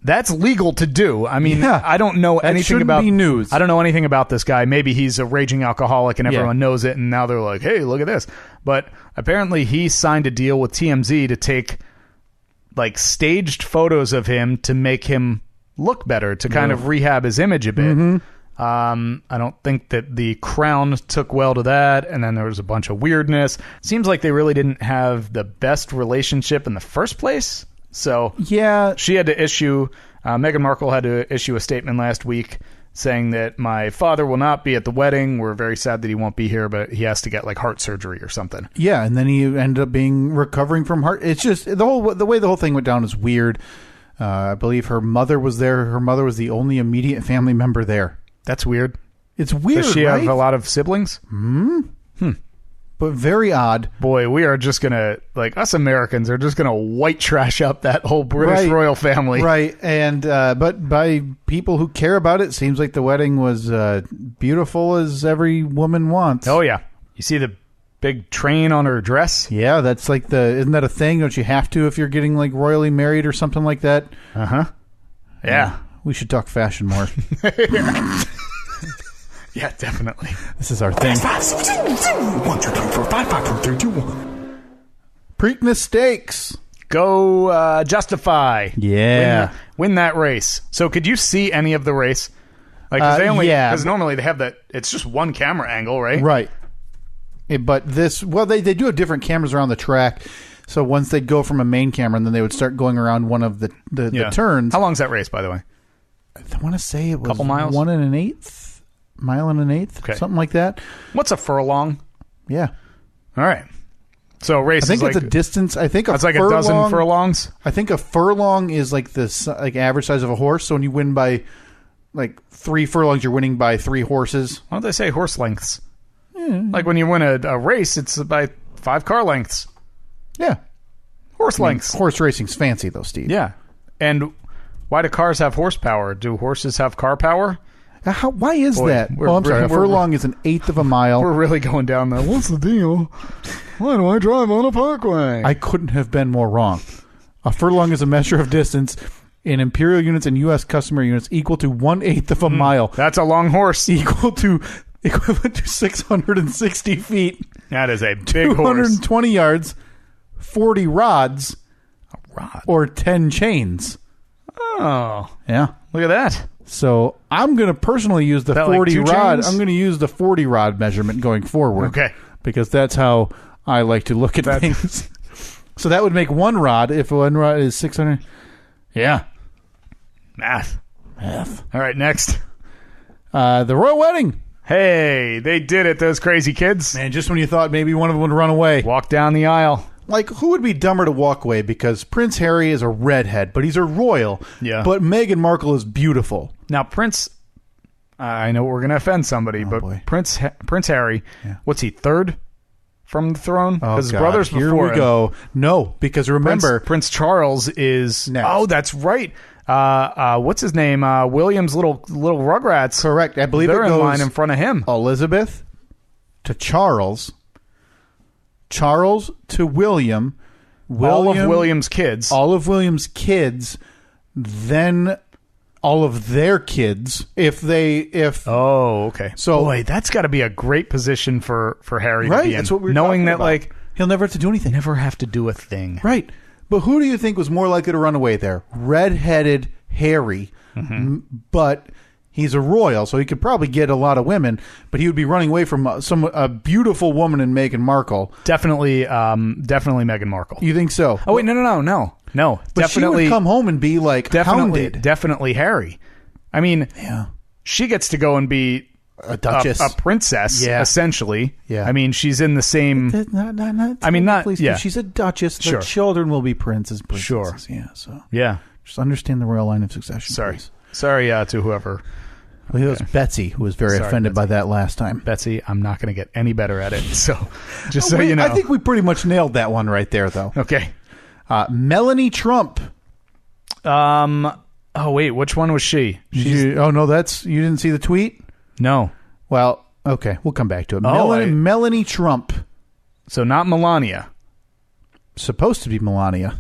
that's legal to do. I mean, I don't know anything about news. I don't know anything about this guy. Maybe he's a raging alcoholic and everyone knows it, and now they're like, hey, look at this. But apparently he signed a deal with TMZ to take like staged photos of him to make him look better, to kind of rehab his image a bit. I don't think that the Crown took well to that, and then there was a bunch of weirdness. Seems like they really didn't have the best relationship in the first place. So she had to issue Meghan Markle had to issue a statement last week saying that my father will not be at the wedding. We're very sad that he won't be here, but he has to get like heart surgery or something. Yeah, and then he ended up recovering from heart. It's just the way the whole thing went down is weird. I believe her mother was there. Her mother was the only immediate family member there. That's weird. It's weird, Does she right? have a lot of siblings? But very odd. Boy, we are just going to, like, us Americans are just going to white trash up that whole British royal family. Right. And, but by people who care about it, seems like the wedding was beautiful as every woman wants. Oh, yeah. You see the big train on her dress? Yeah, that's like isn't that a thing? Don't you have to if you're getting, like, royally married or something like that? Uh-huh. Yeah. We should talk fashion more. Yeah, definitely. This is our thing. 1, 2, 3, 4, 5, 5, 4, 3, 2, 1. Preakness Stakes. Go Justify. Yeah. Win that race. So could you see any of the race? Like, because normally they have that, it's just one camera angle, right? Right. But they do have different cameras around the track. So once they'd go from a main camera, and then they would start going around one of the turns. How long's that race, by the way? I want to say it was couple miles? 1 1/8 mile and an eighth, something like that. What's a furlong? Yeah. All right. So race. I think it's a distance. I think it's like a dozen furlongs. I think a furlong is like the average size of a horse. So when you win by like 3 furlongs, you're winning by 3 horses. Why don't they say horse lengths? Like when you win a race, it's by 5 car lengths. Yeah. Horse lengths. Horse racing's fancy though, Steve. Yeah. And why do cars have horsepower? Do horses have car power? Why is that? Oh, I'm sorry. A furlong is an eighth of a mile. We're really going down there. What's the deal? Why do I drive on a parkway? I couldn't have been more wrong. A furlong is a measure of distance in imperial units and U.S. customary units equal to 1/8 of a mile. That's a long horse. Equivalent to 660 feet. That is a big horse. 220 yards, 40 rods, a rod, or 10 chains. Oh. Yeah. Look at that. So I'm going to personally use the that 40 like 2 rod. chains? I'm going to use the 40 rod measurement going forward. Okay. Because that's how I like to look at things. So that would make 1 rod if 1 rod is 600. Yeah. Math. All right, next. The royal wedding. Hey, they did it, those crazy kids. Man, just when you thought maybe one of them would run away. Walk down the aisle. Like, who would be dumber to walk away? Because Prince Harry is a redhead, but he's a royal. Yeah. But Meghan Markle is beautiful. Now, Prince, I know we're going to offend somebody, but boy. Prince Harry, what's he, 3rd from the throne? Oh, his God. brother's Here before we him. go. No, because remember... Prince Charles is... Next. Oh, that's right. What's his name? William's little Rugrats. Correct. I believe They're it in goes line in front of him. Elizabeth to Charles to William, All of William's kids. all of William's kids, then all of their kids. Oh, okay. So- boy, that's got to be a great position for Harry to Right, be in. that's what we're knowing talking that about. like he'll never have to do anything. never have to do a thing. Right. But who do you think was more likely to run away there? Red-headed Harry. But he's a royal, so he could probably get a lot of women, but he would be running away from a beautiful woman in Meghan Markle. Definitely Meghan Markle. You think so? Oh wait, no. But Definitely she would come home and be like hounded. definitely Harry. I mean, Yeah. she gets to go and be A duchess. a princess, Yeah. essentially. Yeah. I mean, she's in the same. I mean, not- technically, yeah. She's a duchess. Sure. The children will be princes. Sure. Princesses. Yeah. So Yeah. just understand the royal line of succession. Sorry. please. Sorry to whoever. Well, it was Betsy who was very Sorry, offended by Betsy. that last time. Betsy, I'm not going to get any better at it. So, just so you know. I think we pretty much nailed that one right there, though. Okay. Melanie Trump. Oh wait, which one was she? Oh no, you didn't see the tweet? No. Well, okay, we'll come back to it. Oh, Melanie Trump, So not Melania. supposed to be Melania.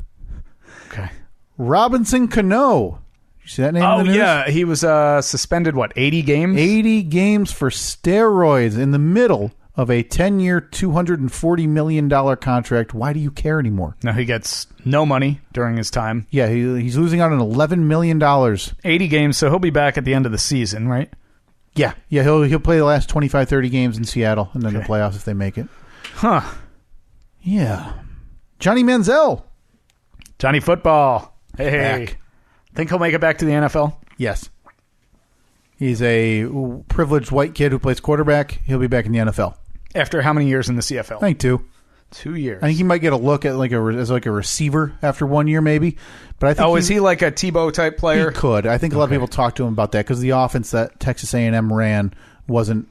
Okay. Robinson Cano. You see that name? Oh in the news? yeah, he was suspended. What, 80 games? 80 games for steroids in the middle of a 10-year, $240 million contract. Why do you care anymore? Now he gets no money during his time. Yeah, he's losing out on $11 million. 80 games, so he'll be back at the end of the season, right? Yeah, he'll play the last 25, 30 games in Seattle, and then the playoffs if they make it. Huh. Yeah. Johnny Manziel. Johnny Football. Hey. Back. Think he'll make it back to the NFL? Yes. He's a privileged white kid who plays quarterback. He'll be back in the NFL. After how many years in the CFL? I think 2. 2 years. I think he might get a look at as a receiver after 1 year, maybe. But I think is he like a Tebow type player? He could. I think a lot of people talk to him about that because the offense that Texas A&M ran wasn't.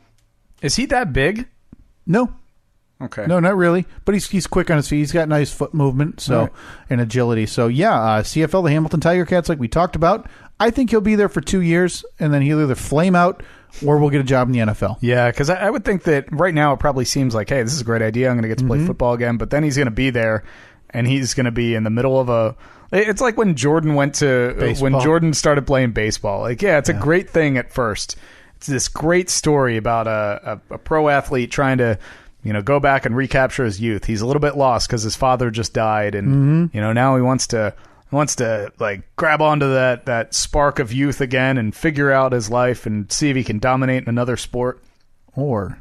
Is he that big? No, Okay. no, not really. But he's quick on his feet. He's got nice foot movement, Right. and agility. So yeah, CFL, the Hamilton Tiger Cats, like we talked about. I think he'll be there for 2 years, and then he'll either flame out or we'll get a job in the NFL. Yeah, because I would think that right now it probably seems like, hey, this is a great idea. I'm going to get to play football again. But then he's going to be there, and he's going to be in the middle of a. It's like when Jordan went to Baseball. when Jordan started playing baseball. Like, yeah, it's a great thing at first. It's this great story about a pro athlete trying to, go back and recapture his youth. He's a little bit lost because his father just died, and now he wants to like grab onto that spark of youth again and figure out his life and see if he can dominate in another sport. Or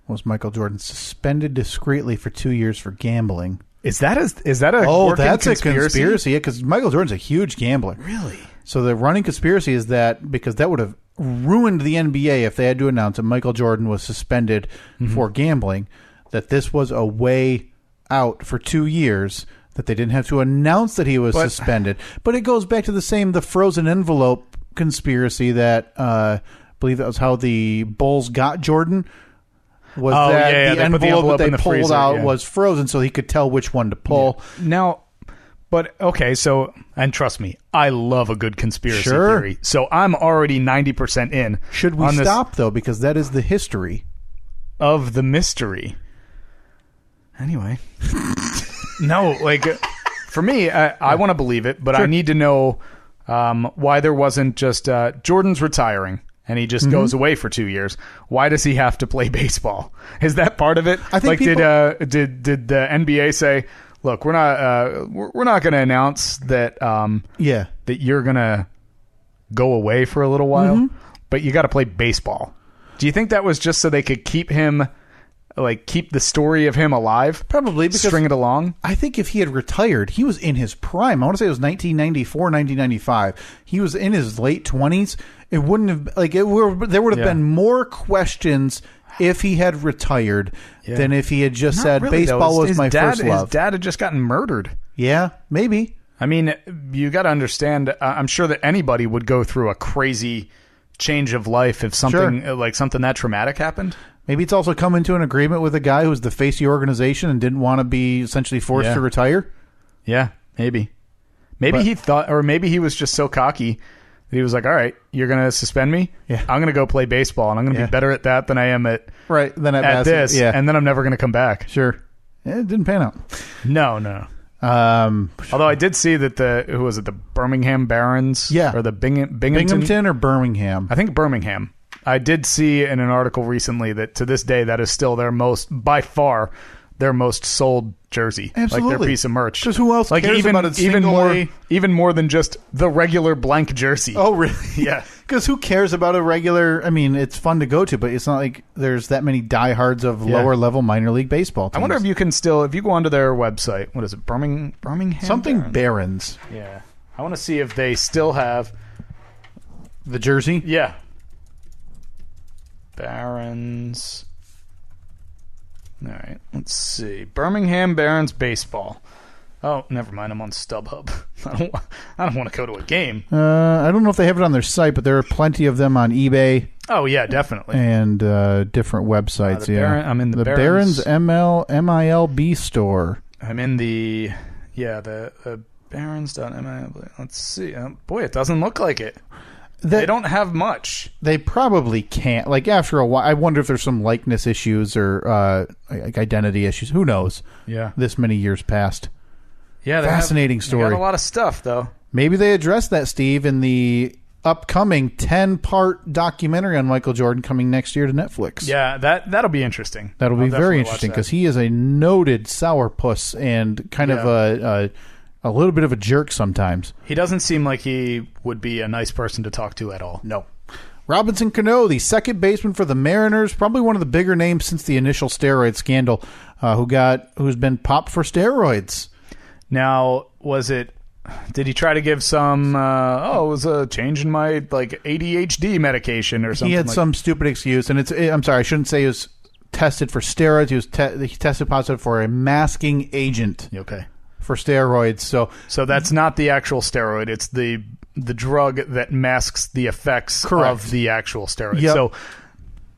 was Michael Jordan suspended discreetly for 2 years for gambling? Is that a Oh, working that's a conspiracy. Because Michael Jordan's a huge gambler. Really? So the running conspiracy is that because that would have ruined the NBA if they had to announce that Michael Jordan was suspended for gambling, that this was a way out for 2 years, that they didn't have to announce that he was suspended. But it goes back to the frozen envelope conspiracy that I believe that was how the Bulls got Jordan. Was that the they put the envelope that in they the pulled freezer, out yeah. was frozen so he could tell which one to pull. Now, but okay, so, and trust me, I love a good conspiracy theory. So I'm already 90% in. Should we on this stop, though? Because that is the history. of the mystery? Anyway. No, like, for me, I want to believe it, but I need to know why there wasn't just Jordan's retiring. And he just goes away for 2 years. Why does he have to play baseball? Is that part of it? I think did the NBA say, "Look, we're not going to announce that that you're going to go away for a little while, but you got to play baseball. Do you think that was just so they could keep him, like keep the story of him alive? Probably, because string it along. I think if he had retired, he was in his prime. I want to say it was 1994, 1995. He was in his late 20s. It wouldn't have there would have been more questions if he had retired than if he had just said really, baseball was my first love. His dad had just gotten murdered. Yeah, maybe. I mean, you got to understand. I'm sure that anybody would go through a crazy change of life if something like something that traumatic happened. Maybe it's also come into an agreement with a guy who was the face of the organization and didn't want to be essentially forced to retire. Yeah, maybe. Maybe he thought, or maybe he was just so cocky that he was like, all right, you're going to suspend me? Yeah. I'm going to go play baseball, and I'm going to be better at that than I am at this, and then I'm never going to come back. Sure. Yeah, it didn't pan out. No. Although I did see that the Birmingham Barons? Yeah. Or the Binghamton or Birmingham? I think Birmingham. I did see in an article recently that to this day that is still by far their most sold jersey. Absolutely. Like their piece of merch. Because who else cares about a even more than just the regular blank jersey. Oh, really? Yeah. Because who cares about a regular... I mean, it's fun to go to, but it's not like there's that many diehards of lower-level minor league baseball teams. I wonder if you can still... If you go onto their website, what is it? Birmingham? Something Barons. Yeah. I want to see if they still have... The jersey? Yeah. Barons... All right, let's see. Birmingham Barons baseball. Oh, never mind. I'm on StubHub. I don't want to go to a game. I don't know if they have it on their site, but there are plenty of them on eBay. Oh yeah, definitely. And different websites. I'm in the Barons MILB store. I'm in the Barons.mil. Let's see. Boy, it doesn't look like it. They don't have much. They probably can't. Like, after a while, I wonder if there's some likeness issues or like identity issues. Who knows? Yeah. This many years past. Yeah. Fascinating story. They got a lot of stuff, though. Maybe they address that, Steve, in the upcoming 10-part documentary on Michael Jordan coming next year to Netflix. Yeah, that'll be interesting. That'll be very interesting because he is a noted sourpuss and kind of a little bit of a jerk sometimes. He doesn't seem like he would be a nice person to talk to at all. No. Robinson Cano, the second baseman for the Mariners, probably one of the bigger names since the initial steroid scandal, who's been popped for steroids. Now, did he try to give some, it was a change in my ADHD medication or something? He had some stupid excuse, and I'm sorry, I shouldn't say he was tested for steroids. He tested positive for a masking agent. Okay. For steroids. So that's not the actual steroid. It's the drug that masks the effects of the actual steroid. Yep. So,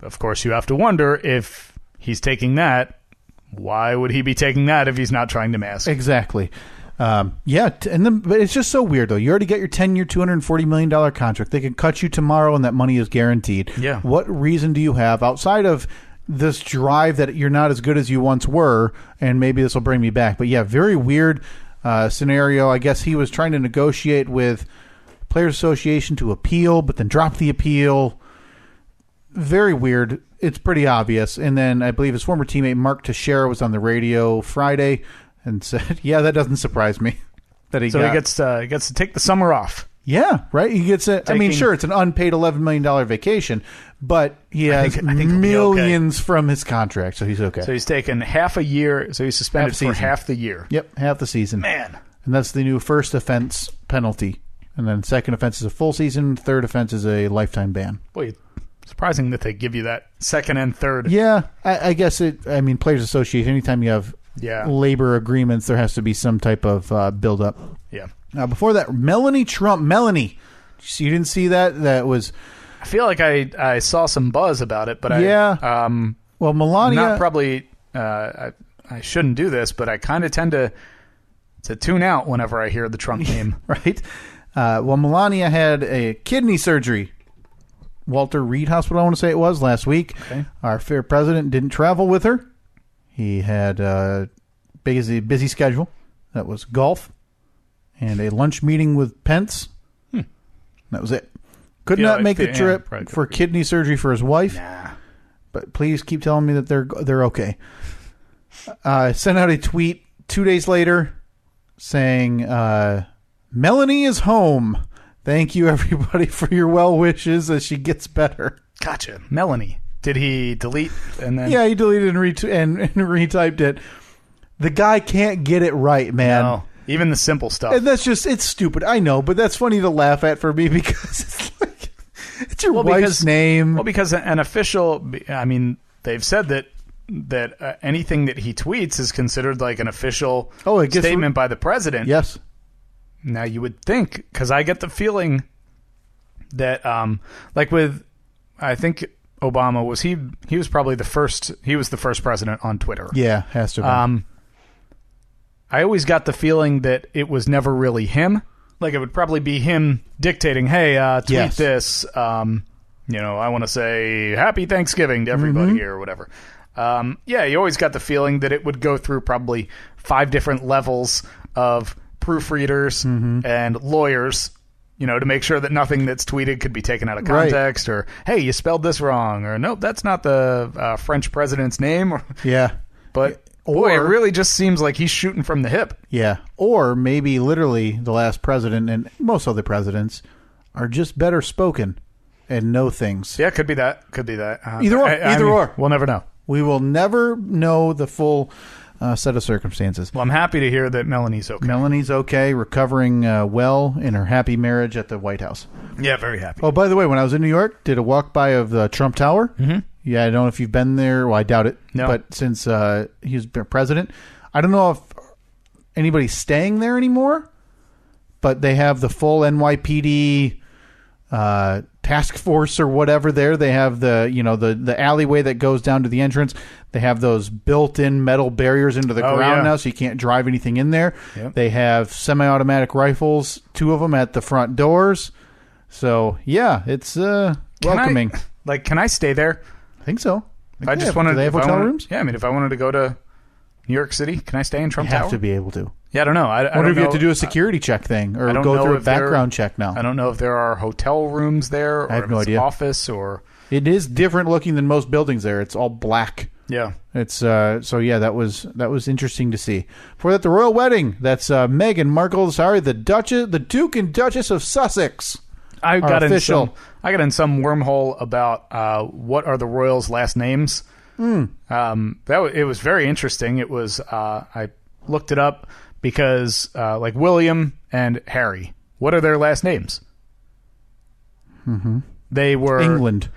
of course, you have to wonder if he's taking that. Why would he be taking that if he's not trying to mask? Exactly. But it's just so weird, though. You already got your 10-year, $240 million contract. They can cut you tomorrow, and that money is guaranteed. Yeah. What reason do you have outside of this drive that you're not as good as you once were, and maybe this will bring me back? But yeah, very weird scenario. I guess he was trying to negotiate with Players Association to appeal, but then drop the appeal. Very weird. It's pretty obvious. And then I believe his former teammate Mark Teixeira was on the radio Friday and said, "Yeah, that doesn't surprise me." He gets to take the summer off. Yeah, right. He gets it. I mean, sure, it's an unpaid $11 million vacation, but he has I think millions from his contract, so he's okay. So he's taken half a year. So he's suspended for half the year. Yep, half the season. Man, and that's the new first offense penalty, and then second offense is a full season. Third offense is a lifetime ban. Boy, surprising that they give you that second and third. Yeah, I guess it. I mean, Players Association. Anytime you have labor agreements, there has to be some type of build-up. Yeah. Before that, Melanie Trump. Melanie, you didn't see that? That was... I feel like I saw some buzz about it, but well, Melania... Not probably... I shouldn't do this, but I kind of tend to tune out whenever I hear the Trump name. Right? Well, Melania had a kidney surgery. Walter Reed Hospital, I want to say it was, last week. Okay. Our fair president didn't travel with her. He had a busy schedule. That was golf and a lunch meeting with Pence. That was it. Could not make the trip for kidney surgery for his wife. Nah. But please keep telling me that they're okay. Sent out a tweet 2 days later saying, Melanie is home. Thank you, everybody, for your well wishes as she gets better. Gotcha. Melanie. Did he delete and then? Yeah, he deleted and retyped it. The guy can't get it right, man. No, even the simple stuff. And that's just, it's stupid. I know, but that's funny to laugh at for me because it's like, it's your wife's name. Well, because an official, I mean, they've said that anything that he tweets is considered like an official statement by the president. Yes. Now, you would think, because I get the feeling that, like with, I think Obama he was probably the first president on Twitter. Yeah, has to be. I always got the feeling that it was never really him. Like, it would probably be him dictating, hey, tweet this. I want to say happy Thanksgiving to everybody here or whatever. You always got the feeling that it would go through probably 5 different levels of proofreaders and lawyers, to make sure that nothing that's tweeted could be taken out of context, or, hey, you spelled this wrong, or, nope, that's not the French president's name. Yeah. But, boy, it really just seems like he's shooting from the hip. Yeah. Or maybe literally the last president and most other presidents are just better spoken and know things. Yeah, could be that. Either or. We'll never know. We will never know the full set of circumstances. Well, I'm happy to hear that Melanie's okay. Melanie's okay, recovering well in her happy marriage at the White House. Yeah, very happy. Oh, by the way, when I was in New York, did a walk by of the Trump Tower. Mm-hmm. Yeah, I don't know if you've been there. Well, I doubt it. No. But since he's been president, I don't know if anybody's staying there anymore, but they have the full NYPD task force or whatever there. They have the alleyway that goes down to the entrance. They have those built-in metal barriers into the ground now, so you can't drive anything in there. Yep. They have semi-automatic rifles, 2 of them at the front doors. So, yeah, it's welcoming. Can I stay there? I think so. I just wanted. Do they have hotel rooms? Yeah, I mean, if I wanted to go to New York City, can I stay in Trump Tower? You have to be able to. Yeah, I don't know. I wonder if you have to do a security check thing or go through a background check now. I don't know if there are hotel rooms there or I have no idea. Office or. It is different looking than most buildings there. It's all black. Yeah. It's so yeah, that was interesting to see. For that, the royal wedding. That's Meghan Markle. Sorry, the Duke and Duchess of Sussex. I got in some wormhole about what are the royals' last names. It was very interesting. It was I looked it up because like William and Harry, what are their last names? Mm-hmm. They were England.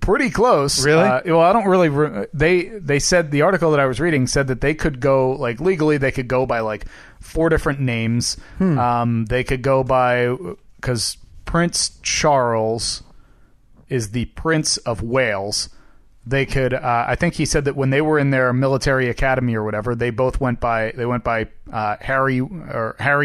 Pretty close. Really? Well, I don't really. They said, the article that I was reading said that they could go, like, legally they could go by like 4 different names. They could go by, because Prince Charles is the Prince of Wales. They could. I think he said that when they were in their military academy or whatever, they both went by. They went by Harry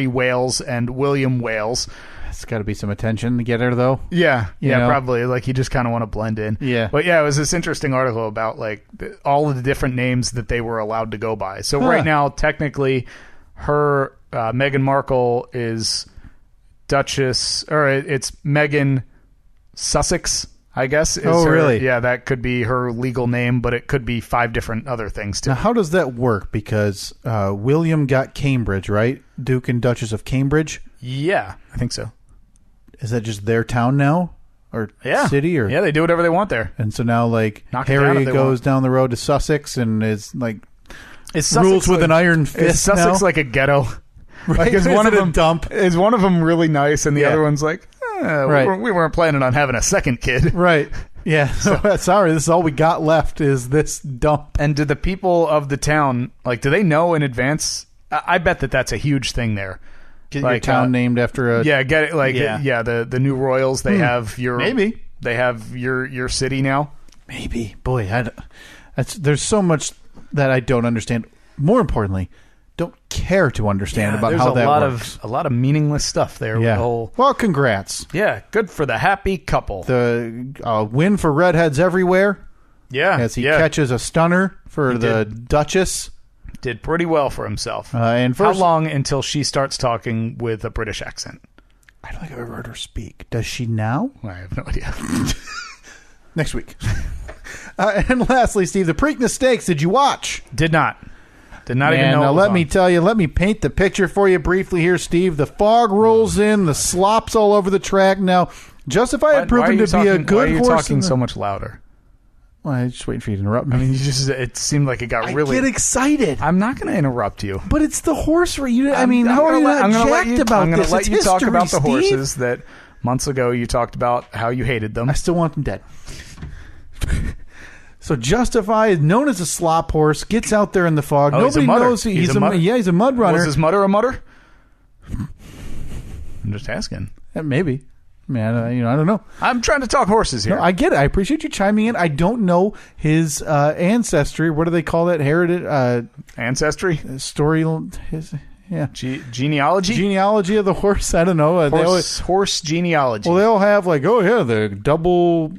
Wales and William Wales. It's got to be some attention to get her, though. Yeah, probably. Like, you just kind of want to blend in. Yeah. But yeah, it was this interesting article about like all of the different names that they were allowed to go by. So right now, technically, her Meghan Markle is Duchess, or it's Meghan Sussex, I guess. Really? Yeah, that could be her legal name, but it could be 5 different other things too. Now, how does that work? Because William got Cambridge, right? Duke and Duchess of Cambridge? Yeah, I think so. Is that just their town now? Or city? Or yeah, they do whatever they want there. And so now, like, Harry goes down the road to Sussex and is, like, rules with an iron fist. Is Sussex like a ghetto? Right? Like, is one of them dump? Is one of them really nice and the other one's like, we weren't planning on having a second kid. Right. Yeah. So, sorry, this is all we got left is this dump. And do the people of the town, like, do they know in advance? I bet that's a huge thing there. Get your town named after a... Yeah, get it. Like, the new royals, they have your... Maybe. They have your city now. Maybe. Boy, there's so much that I don't understand. More importantly, don't care to understand about how that works. A lot of meaningless stuff there. Yeah. Well, congrats. Yeah, good for the happy couple. The win for redheads everywhere. Yeah. As he catches a stunner for the Duchess. Did pretty well for himself. And how long until she starts talking with a British accent? I don't think I've ever heard her speak. Does she now? I have no idea. Next week. And lastly, Steve, the Preakness Stakes. Did you watch? Did not. Did not even And know. now it was let on. me tell you, let me paint the picture for you briefly here, Steve. The fog rolls in, the slop's all over the track. Now, Justify had proven to be a good Why are you horse. talking so much louder? Well, I was just waiting for you to interrupt me. I mean, it seemed like it got really. I get excited. I'm not going to interrupt you. But it's the horse race. How are you I'm not gonna jacked about I'm going this? to let It's you talk history, about the Steve. horses that months ago you talked about how you hated them. I still want them dead. So Justify is known as a slop horse, gets out there in the fog. Oh, Nobody he's a mudder. knows He's a mudder. he's a mud runner. Was his mutter a mutter? I'm just asking. Maybe. Man, I don't know. I'm trying to talk horses here. No, I get it. I appreciate you chiming in. I don't know his ancestry. What do they call that? Heritage Ancestry? story. Genealogy? Genealogy of the horse. I don't know. Horse genealogy. Well, they all have the double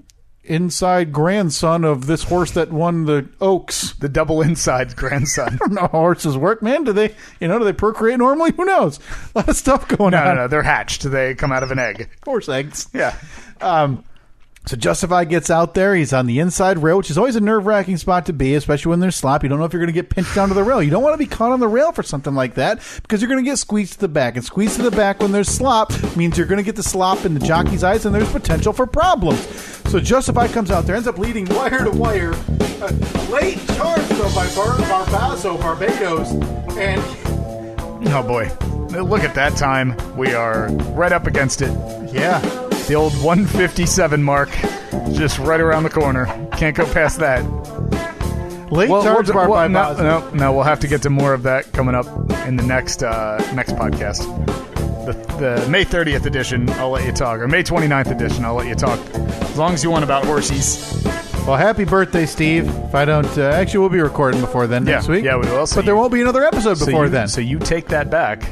inside grandson of this horse that won the Oaks. The double inside grandson. I don't know how horses work, man. Do they procreate normally? Who knows? A lot of stuff going on. No. They're hatched. They come out of an egg. Horse eggs. Yeah. So Justify gets out there. He's on the inside rail, which is always a nerve-wracking spot to be, especially when there's slop. You don't know if you're going to get pinched onto the rail. You don't want to be caught on the rail for something like that because you're going to get squeezed to the back. And squeezed to the back when there's slop means you're going to get the slop in the jockey's eyes, and there's potential for problems. So Justify comes out there, ends up leading wire to wire. Late charge, though, by Barbados. And Oh, boy. Look at that time. We are right up against it. yeah. The old 157 mark. Just right around the corner. Can't go past that. Late charge bar by Barbados. No, we'll have to get to more of that coming up in the next podcast. The May 30th edition, I'll let you talk. Or May 29th edition, I'll let you talk. As long as you want about horsies. Well, happy birthday, Steve. If I don't... actually, we'll be recording before then next week. Yeah, we will. But there won't be another episode before then. So you take that back.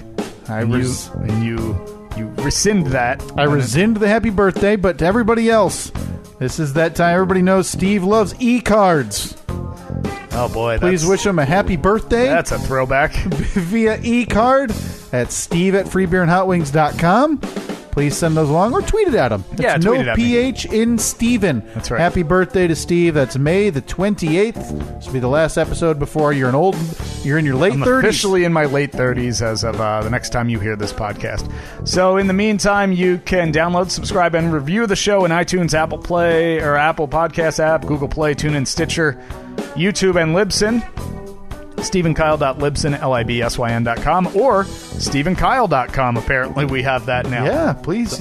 You rescind that. I rescind the happy birthday, but to everybody else, this is that time. Everybody knows Steve loves e-cards. Oh, boy. Please wish him a happy birthday. That's a throwback. Via e-card at steve@freebeerandhotwings.com. Please send those along or tweet it at him. Yeah, it's tweet no it at me. PH in Steven. That's right. Happy birthday to Steve. That's May the 28th. This will be the last episode before you're in your late I'm 30s. officially in my late 30s as of the next time you hear this podcast. So in the meantime, you can download, subscribe, and review the show in iTunes, Apple Play, or Apple Podcast app, Google Play, TuneIn, Stitcher, YouTube, and Libsyn. StephenKyle.Libsyn, LIBSYN.com, or StephenKyle.com. Apparently, we have that now. Yeah, please.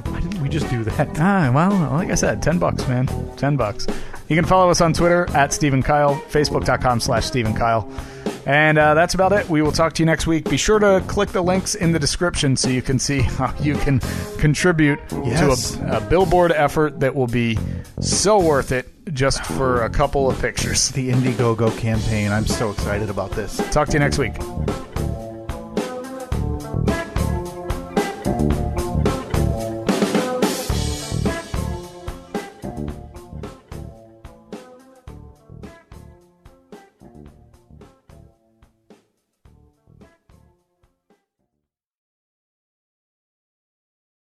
Why didn't we just do that? Well, like I said, $10, man. $10. You can follow us on Twitter at Stephen Kyle, Facebook.com/Stephen Kyle. And that's about it. We will talk to you next week. Be sure to click the links in the description so you can see how you can contribute to a billboard effort that will be so worth it just for a couple of pictures. The Indiegogo campaign. I'm so excited about this. Talk to you next week.